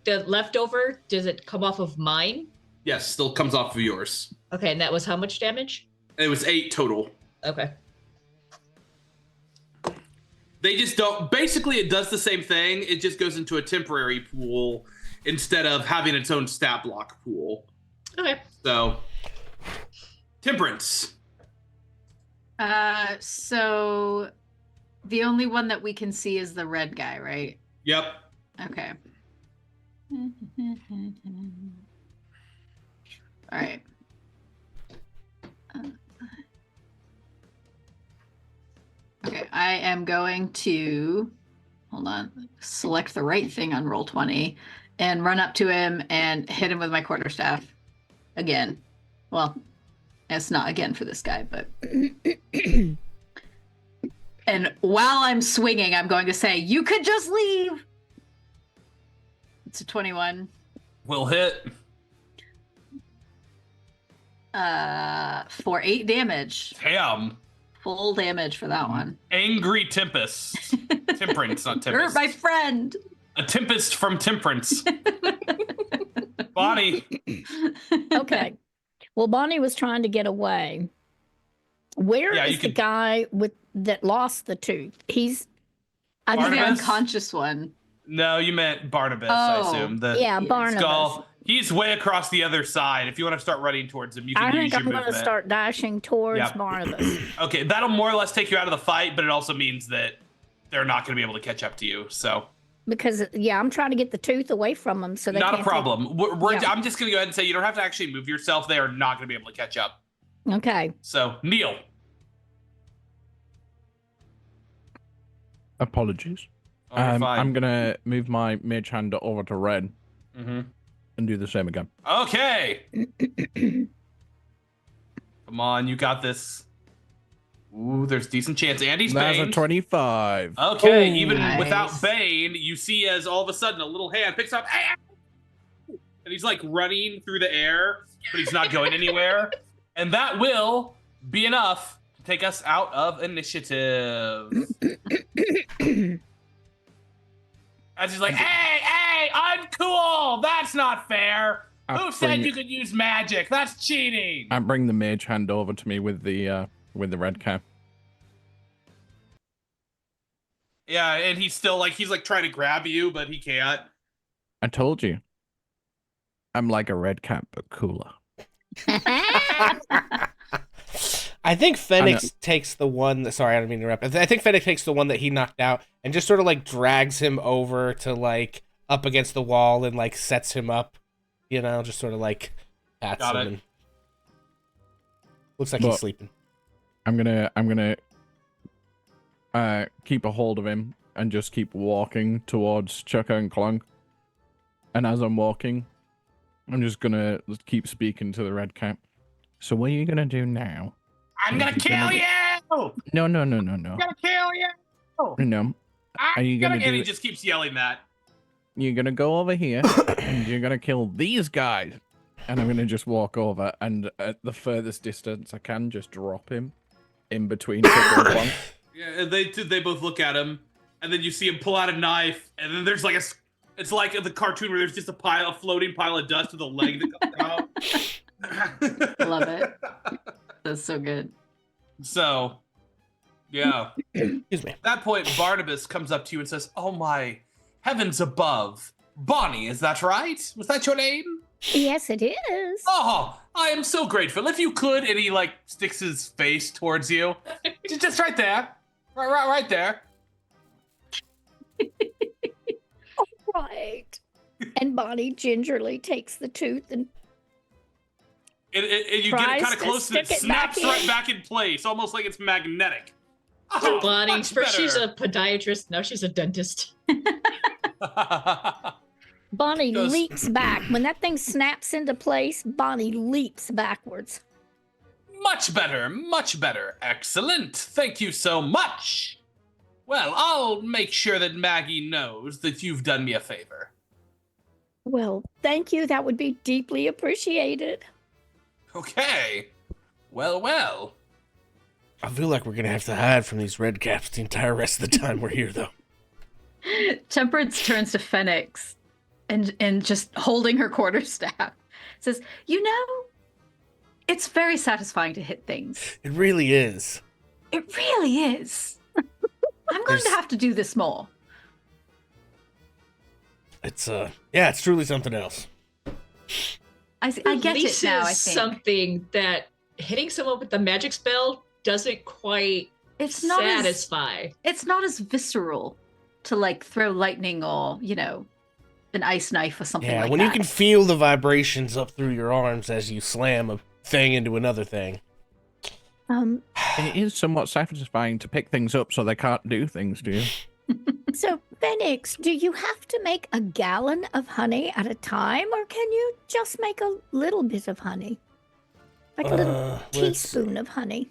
the leftover, does it come off of mine? Yes, still comes off of yours. Okay, and that was how much damage? It was 8 total. Okay. They just don't. Basically, it does the same thing. It just goes into a temporary pool instead of having its own stat block pool. Okay. So, Temperance. So the only one that we can see is the red guy, right? Yep. Okay. All right. Okay, I am going to hold on, select the right thing on Roll20 and run up to him and hit him with my quarterstaff again. Well, it's not again for this guy, but and while I'm swinging, I'm going to say, "You could just leave." It's a 21. Will hit. For 8 damage. Damn. Full damage for that one. Angry Tempest. Temperance, not Hurt Tempest. my friend. A Tempest from Temperance. Bonnie. Okay. Well, Bonnie was trying to get away. Where Yeah, is you the could- guy that lost the tooth? He's I He's the Barnabas? unconscious one. No, you meant Barnabas, I Oh. assume. The yeah, Barnabas. skull. He's way across the other side. If you want to start running towards him, you I can use think your I'm going to movement. start dashing towards Yeah. Barnabas. Okay, that'll more or less take you out of the fight, but it also means that they're not going to be able to catch up to you. So Because, yeah, I'm trying to get the tooth away from him so they not can't a take- problem. Yeah. I'm just going to go ahead and say you don't have to actually move yourself. They are not going to be able to catch up. Okay. So Neil. Apologies. Oh, you're fine. I'm gonna move my mage hand over to red Mm-hmm. and do the same again. Okay. Come on, you got this. Ooh, there's decent chance. Andy's That's a Bane. 25. Okay, Ooh, even nice. without Bane, you see as all of a sudden a little hand picks up, "Hey, hey!" and he's like running through the air, but he's not going anywhere. And that will be enough to take us out of initiative. As he's like, hey, uncool! That's not fair! I Who said bring- you could use magic? That's cheating! I bring the mage hand over to me with the red cap. Yeah, and he's still like, he's like trying to grab you, but he can't. I told you. I'm like a red cap, but cooler. I think Fenix takes the one that, sorry, I don't mean to interrupt. I think Fenix takes the one that he knocked out and just sort of like drags him over to like up against the wall and like sets him up, you know, just sort of like pats Got him it. and looks like Well- he's sleeping. I'm gonna keep a hold of him and just keep walking towards Chucker and Clunk. And as I'm walking, I'm just gonna keep speaking to the red cap. So what are you gonna do now? I'm gonna kill you! No. I'm gonna kill you! No. Are you gonna And do he it? just keeps yelling that. You're gonna go over here and you're gonna kill these guys. And I'm gonna just walk over and at the furthest distance I can just drop him in between Chucker and Clunk. Yeah, they both look at him, and then you see him pull out a knife, and then there's like it's like the cartoon where there's just a floating pile of dust with a leg that comes out. Love it. That's so good. So, yeah. Excuse me. At that point, Barnabas comes up to you and says, "Oh my heavens above, Bonnie, is that right? Was that your name?" Yes, it is. Oh, I am so grateful. If you could, and he like sticks his face towards you, just right there, right there. Right. And Bonnie gingerly takes the tooth and And you get Tries it kind of to close and it stick it back snaps right in. back in place, almost like it's magnetic. Oh, Bonnie, much first she's a better. podiatrist, now she's a dentist. Bonnie Does- leaps back. When that thing snaps into place, Bonnie leaps backwards. Much better, much better. Excellent. Thank you so much. Well, I'll make sure that Maggie knows that you've done me a favor. Well, thank you. That would be deeply appreciated. Okay. Well. I feel like we're gonna have to hide from these red caps the entire rest of the time we're here, though. Temperance turns to Fenix and just holding her quarterstaff says, "You know, it's very satisfying to hit things. It really is. It really is. I'm going to There's- have to do this more." It's yeah, it's truly something else. I get This it now, I is think. something that hitting someone with the magic spell doesn't quite It's not as satisfy. it's not as visceral to like throw lightning or, an ice knife or something Yeah, like when that. you can feel the vibrations up through your arms as you slam a thing into another thing. It is somewhat satisfying to pick things up so they can't do things to you. So, Phoenix, do you have to make a gallon of honey at a time, or can you just make a little bit of honey? Like a little Let's teaspoon of honey?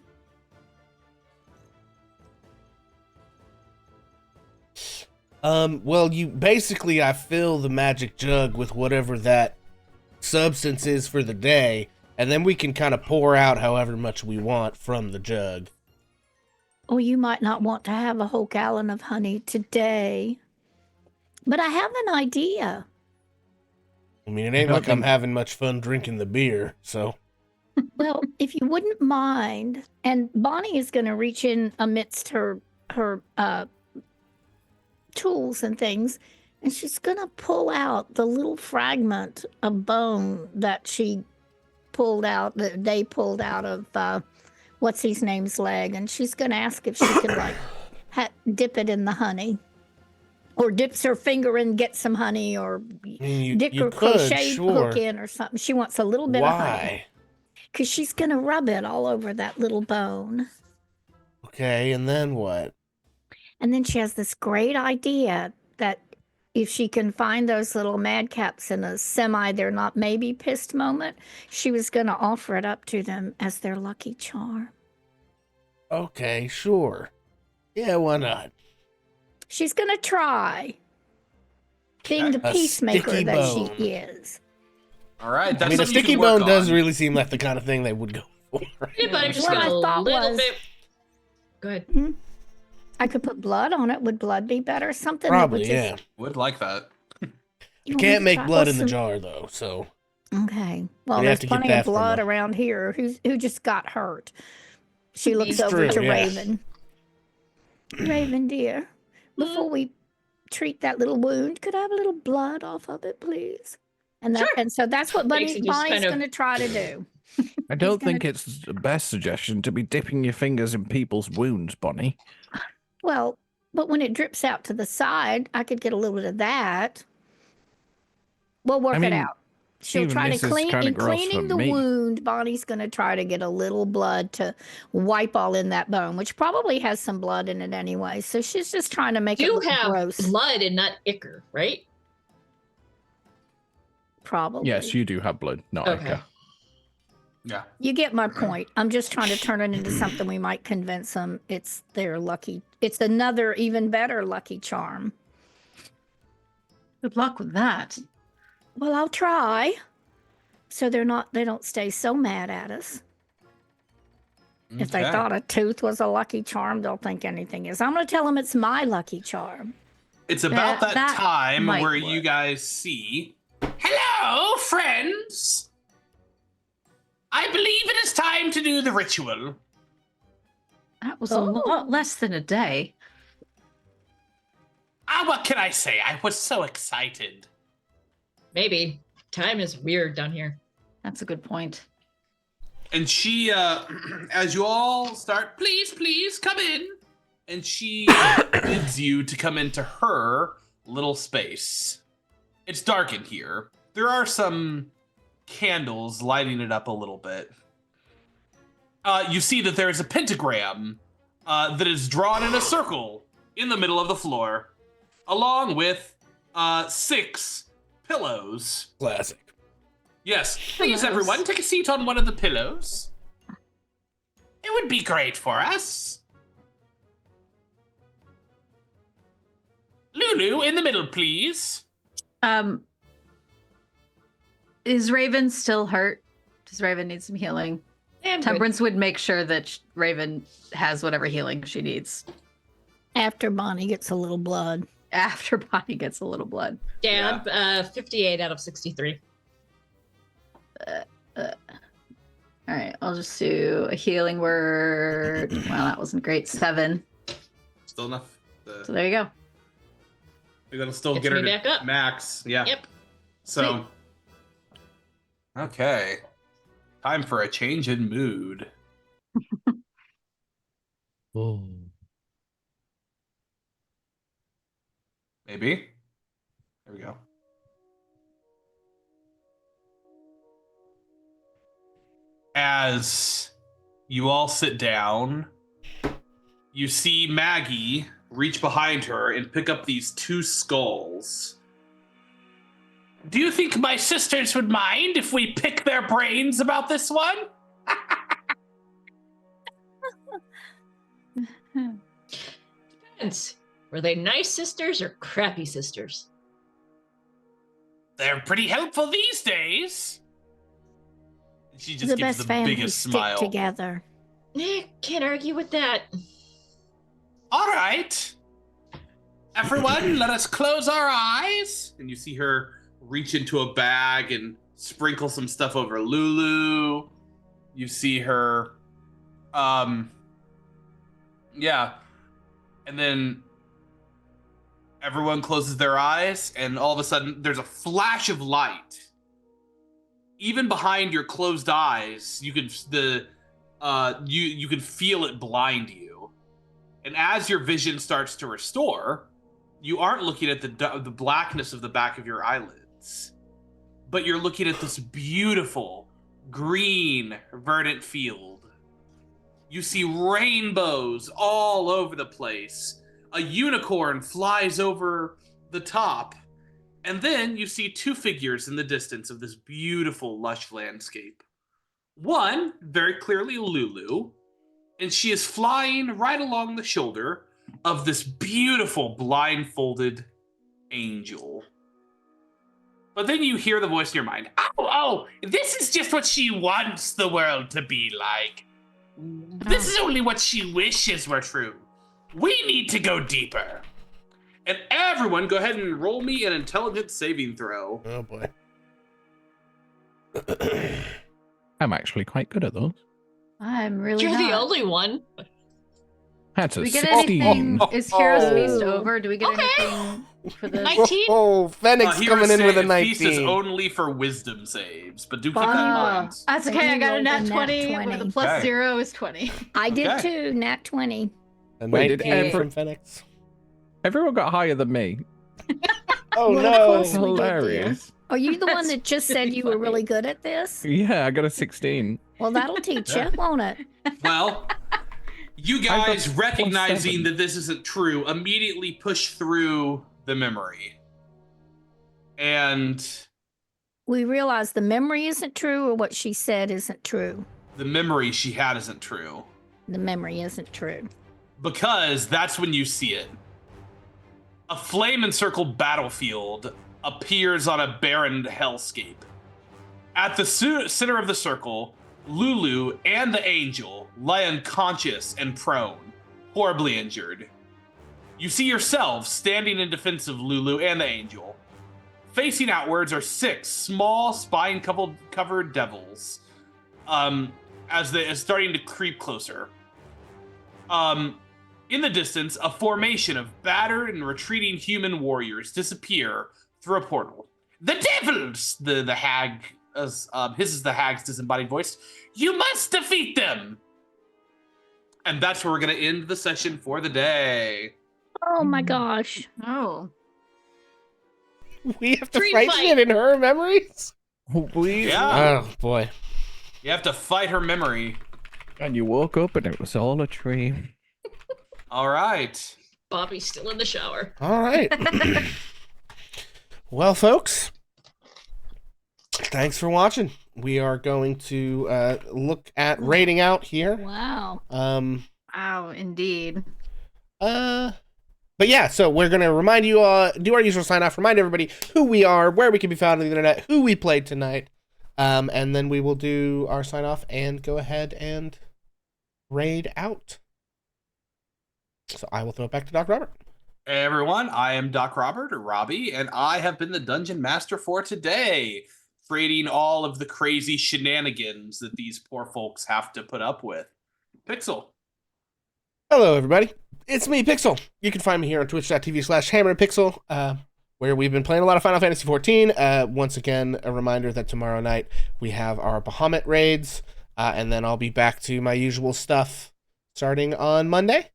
Well, I fill the magic jug with whatever that substance is for the day, and then we can kind of pour out however much we want from the jug. Or you might not want to have a whole gallon of honey today. But I have an idea. I mean, it ain't like I'm having much fun drinking the beer, so. Well, if you wouldn't mind, and Bonnie is going to reach in amidst her tools and things, and she's going to pull out the little fragment of bone that she pulled out, that they pulled out of what's his name's leg, and she's going to ask if she could like dip it in the honey, or dips her finger in, get some honey, or dip her crochet hook in or something. She wants a little bit of honey. Why? Because she's going to rub it all over that little bone. Okay, and then what? And then she has this great idea that if she can find those little madcaps in a they're not maybe pissed moment, she was going to offer it up to them as their lucky charm. Okay, sure. Yeah, why not? She's going to try, being the A peacemaker sticky that bone. she is. All right, that's I mean, a something you sticky can work bone does on. really seem like the kind of thing they would go for. Yeah, but I just What got I a thought little was- bit. Go ahead. I could put blood on it. Would blood be better? Something Probably, that would yeah. just, Would like that. You can't make blood in the some- jar, though, so. Okay. Well, You'd have there's to get plenty that of from blood a- around here. Who just got hurt? She looks It's over true, to yeah. Raven. Raven, dear, before we treat that little wound, could I have a little blood off of it, please? And that, Sure. and so that's what Makes it just Bonnie's kind of- going to try to do. I don't gonna- think it's the best suggestion to be dipping your fingers in people's wounds, Bonnie. Well, but when it drips out to the side, I could get a little bit of that. We'll work mean, it out. She'll even try to this is clean. kinda In gross cleaning for the me. wound, Bonnie's going to try to get a little blood to wipe all in that bone, which probably has some blood in it anyway. So she's just trying to make it You look have gross. blood and not ichor, right? Probably. Yes, you do have blood, not Okay. ichor. Yeah. You get my point. I'm just trying to turn it into something we might convince them it's their lucky. It's another even better lucky charm. Good luck with that. Well, I'll try. So they don't stay so mad at us. If they Okay. thought a tooth was a lucky charm, they'll think anything is. I'm going to tell them it's my lucky charm. It's about that That time might where you work. guys see. Hello, friends. I believe it is time to do the ritual. That was a lot less than a day. What can I say? I was so excited. Maybe. Time is weird down here. That's a good point. And she, as you all start, please come in. And she bids you to come into her little space. It's dark in here. There are some candles lighting it up a little bit. You see that there is a pentagram that is drawn in a circle in the middle of the floor, along with 6 pillows. Classic. Yes, please, Pillows. everyone, take a seat on one of the pillows. It would be great for us. Lulu, in the middle, please. Is Raven still hurt? Does Raven need some healing? Yeah, I'm good. Temperance would make sure that Raven has whatever healing she needs After Bonnie gets a little blood. after Bonnie gets a little blood. Yeah, I'm 58 out of 63. All right, I'll just do a healing word. Well, that wasn't great. 7. Still enough. So there you go. We're gonna still Gets get her me to back up. max. Yeah. Yep. So. Okay. Time for a change in mood. Oh. Maybe. There we go. As you all sit down, you see Maggie reach behind her and pick up these 2 skulls. Do you think my sisters would mind if we pick their brains about this one? Depends. Were they nice sisters or crappy sisters? They're pretty helpful these days. She just The gives best the families biggest stick smile. together. Can't argue with that. All right. Everyone, let us close our eyes. And you see her reach into a bag and sprinkle some stuff over Lulu. You see her, yeah. And then everyone closes their eyes, and all of a sudden there's a flash of light. Even behind your closed eyes, you can you can feel it blind you. And as your vision starts to restore, you aren't looking at the blackness of the back of your eyelids, but you're looking at this beautiful green verdant field. You see rainbows all over the place. A unicorn flies over the top. And then you see 2 figures in the distance of this beautiful, lush landscape. One, very clearly Lulu, and she is flying right along the shoulder of this beautiful, blindfolded angel. But then you hear the voice in your mind. Oh, this is just what she wants the world to be like. This is only what she wishes were true. We need to go deeper. And everyone, go ahead and roll me an intelligence saving throw. Oh boy. I'm actually quite good at those. I'm really You're the not. only one. That's Do a we get 16. anything? Is Heroes Feast Oh. over? Do we get Okay. anything for this? 19? Oh, Fennec's coming in with a Feast is 19. only for wisdom saves, but do keep that in Bonnie. mind. That's So okay. I you got a rolled nat a nat 20 with 20. a plus Okay. 0 is 20. I did Okay. too, nat 20. A Wait, did 19 every- from Fenix. Everyone got higher than me. Oh Well, of no. course. We did, dear. Hilarious. Are you the one That's that just said really you were funny. really good at this? Yeah, I got a 16. Well, that'll teach you, won't it? Well, you I got guys, plus recognizing 7. that this isn't true, immediately push through the memory. And We realize the memory isn't true, or what she said isn't true. the memory she had isn't true. The memory isn't true. Because that's when you see it. A flame-encircled battlefield appears on a barren hellscape. At the center of the circle, Lulu and the angel lie unconscious and prone, horribly injured. You see yourselves standing in defense of Lulu and the angel. Facing outwards are 6 small spine-covered devils, as they are starting to creep closer. In the distance, a formation of battered and retreating human warriors disappear through a portal. The devils! The hag, hisses the hag's disembodied voice. You must defeat them! And that's where we're going to end the session for the day. Oh my gosh. Oh. We have to Dream fight fight. shit in her memories? We, Yeah. Oh boy. You have to fight her memory. And you woke up and it was all a dream. All right. Bobby's still in the shower. All right. Well, folks, thanks for watching. We are going to look at rating out here. Wow. Wow, indeed. But yeah, so we're gonna remind you, do our usual sign off, remind everybody who we are, where we can be found on the internet, who we played tonight, and then we will do our sign off and go ahead and raid out. So I will throw it back to DocRobert. Hey everyone, I am DocRobert, or Robbie, and I have been the Dungeon Master for today, creating all of the crazy shenanigans that these poor folks have to put up with. Pixel. Hello, everybody. It's me, Pixel. You can find me here on twitch.tv/hammerandpixel, where we've been playing a lot of Final Fantasy XIV. Once again, a reminder that tomorrow night we have our Bahamut raids, and then I'll be back to my usual stuff starting on Monday.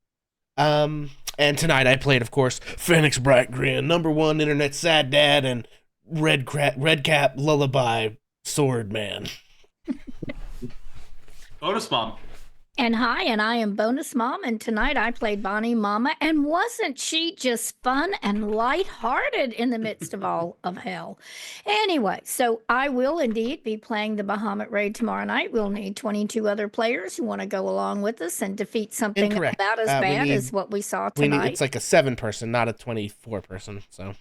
And tonight I played, of course, Phoenix Brightgrin, #1 internet sad dad, and Redcap Lullaby Sword Man. Bonus Mom. And hi, and I am Bonus Mom, and tonight I played Bonnie Mama, and wasn't she just fun and lighthearted in the midst of all of hell? Anyway, so I will indeed be playing the Bahamut Raid tomorrow night. We'll need 22 other players who want to go along with us and defeat something Incorrect. about as bad as what we saw tonight. It's like a 7-person, not a 24-person, so...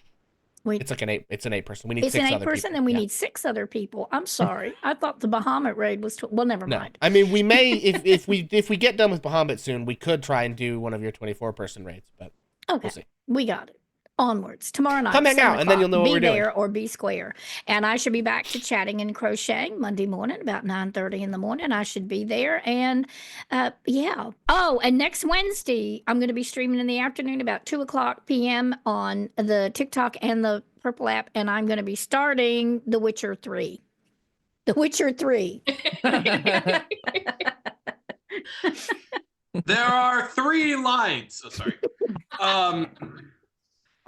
It's like an 8-person. We need 6 other people. It's an 8-person, and we need 6 other people. I'm sorry. I thought the Bahamut raid was... well, never mind. I mean, we may, if we get done with Bahamut soon, we could try and do one of your 24-person raids, but we'll see. We got it. Onwards. Tomorrow night. Come hang out, and then you'll know what we're doing. Be there or be square. And I should be back to chatting and crocheting Monday morning, about 9:30 in the morning. I should be there. And yeah. Oh, and next Wednesday, I'm going to be streaming in the afternoon about 2:00 p.m. on the TikTok and the Purple app. And I'm going to be starting The Witcher 3. The Witcher 3. There are 3 lines. Oh, sorry.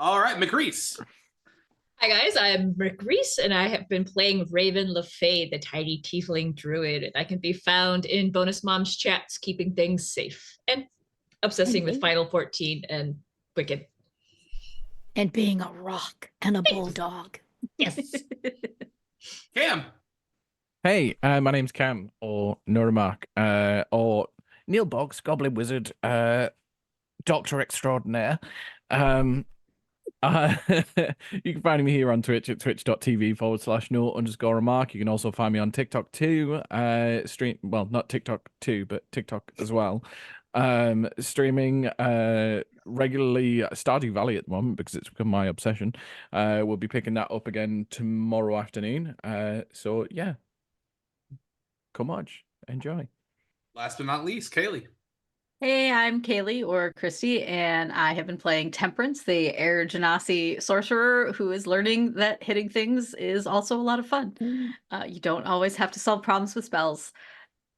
All right, McReese. Hi guys, I'm McReese, and I have been playing Raven LaFey, the tiny tiefling druid. And I can be found in Bonus Mom's chats, keeping things safe and obsessing with Final 14 and Wicked. And being a rock and a bulldog. Yes. Cam. Hey, my name's Cam, or Nuramark, or Neil Boggs, Goblin Wizard, Doctor Extraordinaire. You can find me here on Twitch at twitch.tv/no_remark. You can also find me on TikTok too. Not TikTok too, but TikTok as well. Streaming regularly Stardew Valley at the moment because it's become my obsession. We'll be picking that up again tomorrow afternoon. So yeah, come on, enjoy. Last but not least, Kaylee. Hey, I'm Kaylee, or Christy, and I have been playing Temperance, the Air Genasi sorcerer who is learning that hitting things is also a lot of fun. You don't always have to solve problems with spells.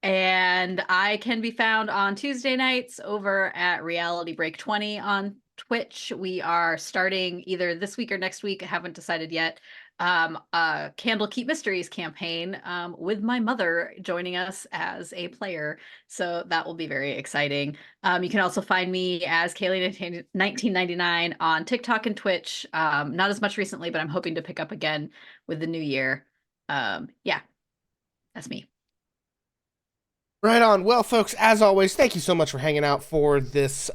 And I can be found on Tuesday nights over at Reality Break 20 on Twitch. We are starting either this week or next week, I haven't decided yet, a Candle Keep Mysteries campaign with my mother joining us as a player. So that will be very exciting. You can also find me as Kaylee1999 on TikTok and Twitch. Not as much recently, but I'm hoping to pick up again with the new year. Yeah, that's me. Right on. Well, folks, as always, thank you so much for hanging out for this,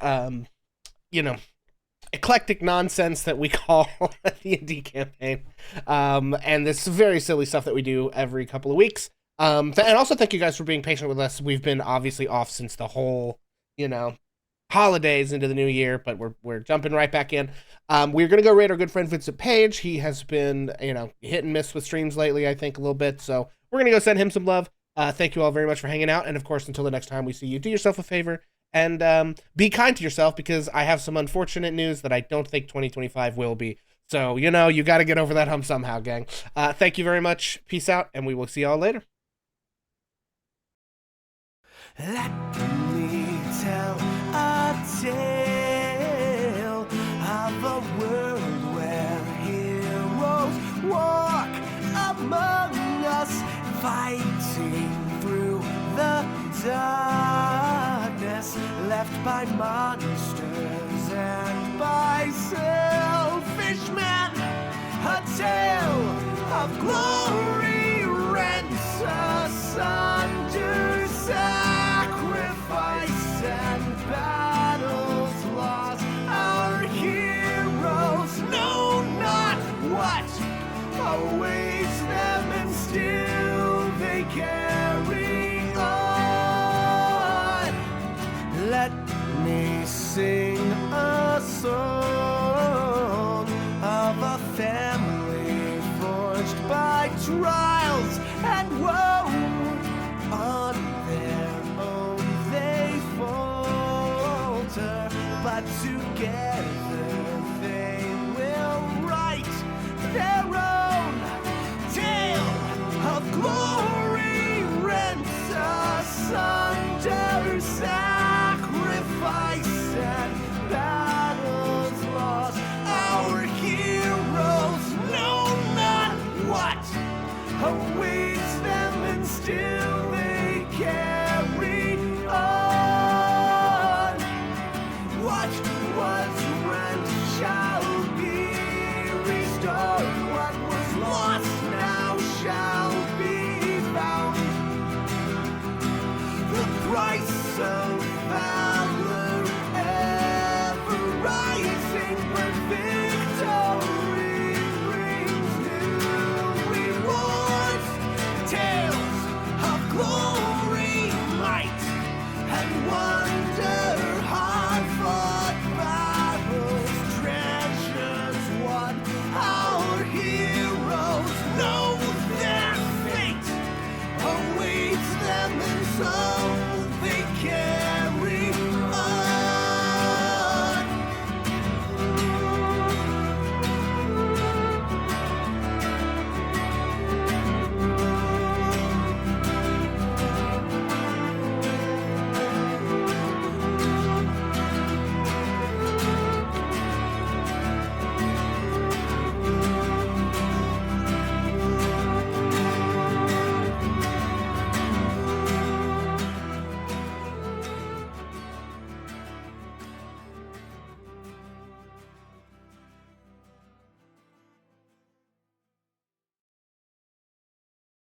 eclectic nonsense that we call the D&D campaign, and this very silly stuff that we do every couple of weeks. And also thank you guys for being patient with us. We've been obviously off since the whole, holidays into the new year, but we're jumping right back in. We're gonna go raid our good friend Vincent Page. He has been, hit and miss with streams lately, I think a little bit. So we're gonna go send him some love. Thank you all very much for hanging out, and of course, until the next time we see you, do yourself a favor. And be kind to yourself, because I have some unfortunate news that I don't think 2025 will be. So, you got to get over that hump somehow, gang. Thank you very much. Peace out, and we will see y'all later. Let me tell a tale of a world where heroes walk among us, fighting through the darkness left by monsters and by selfish men. A tale of glory rents asunder, sacrifice and battles lost. Our heroes know not what awaits them, and still they carry on. Let me sing a song of a family forged by trials and woe. On their own they falter, but together they will write other side.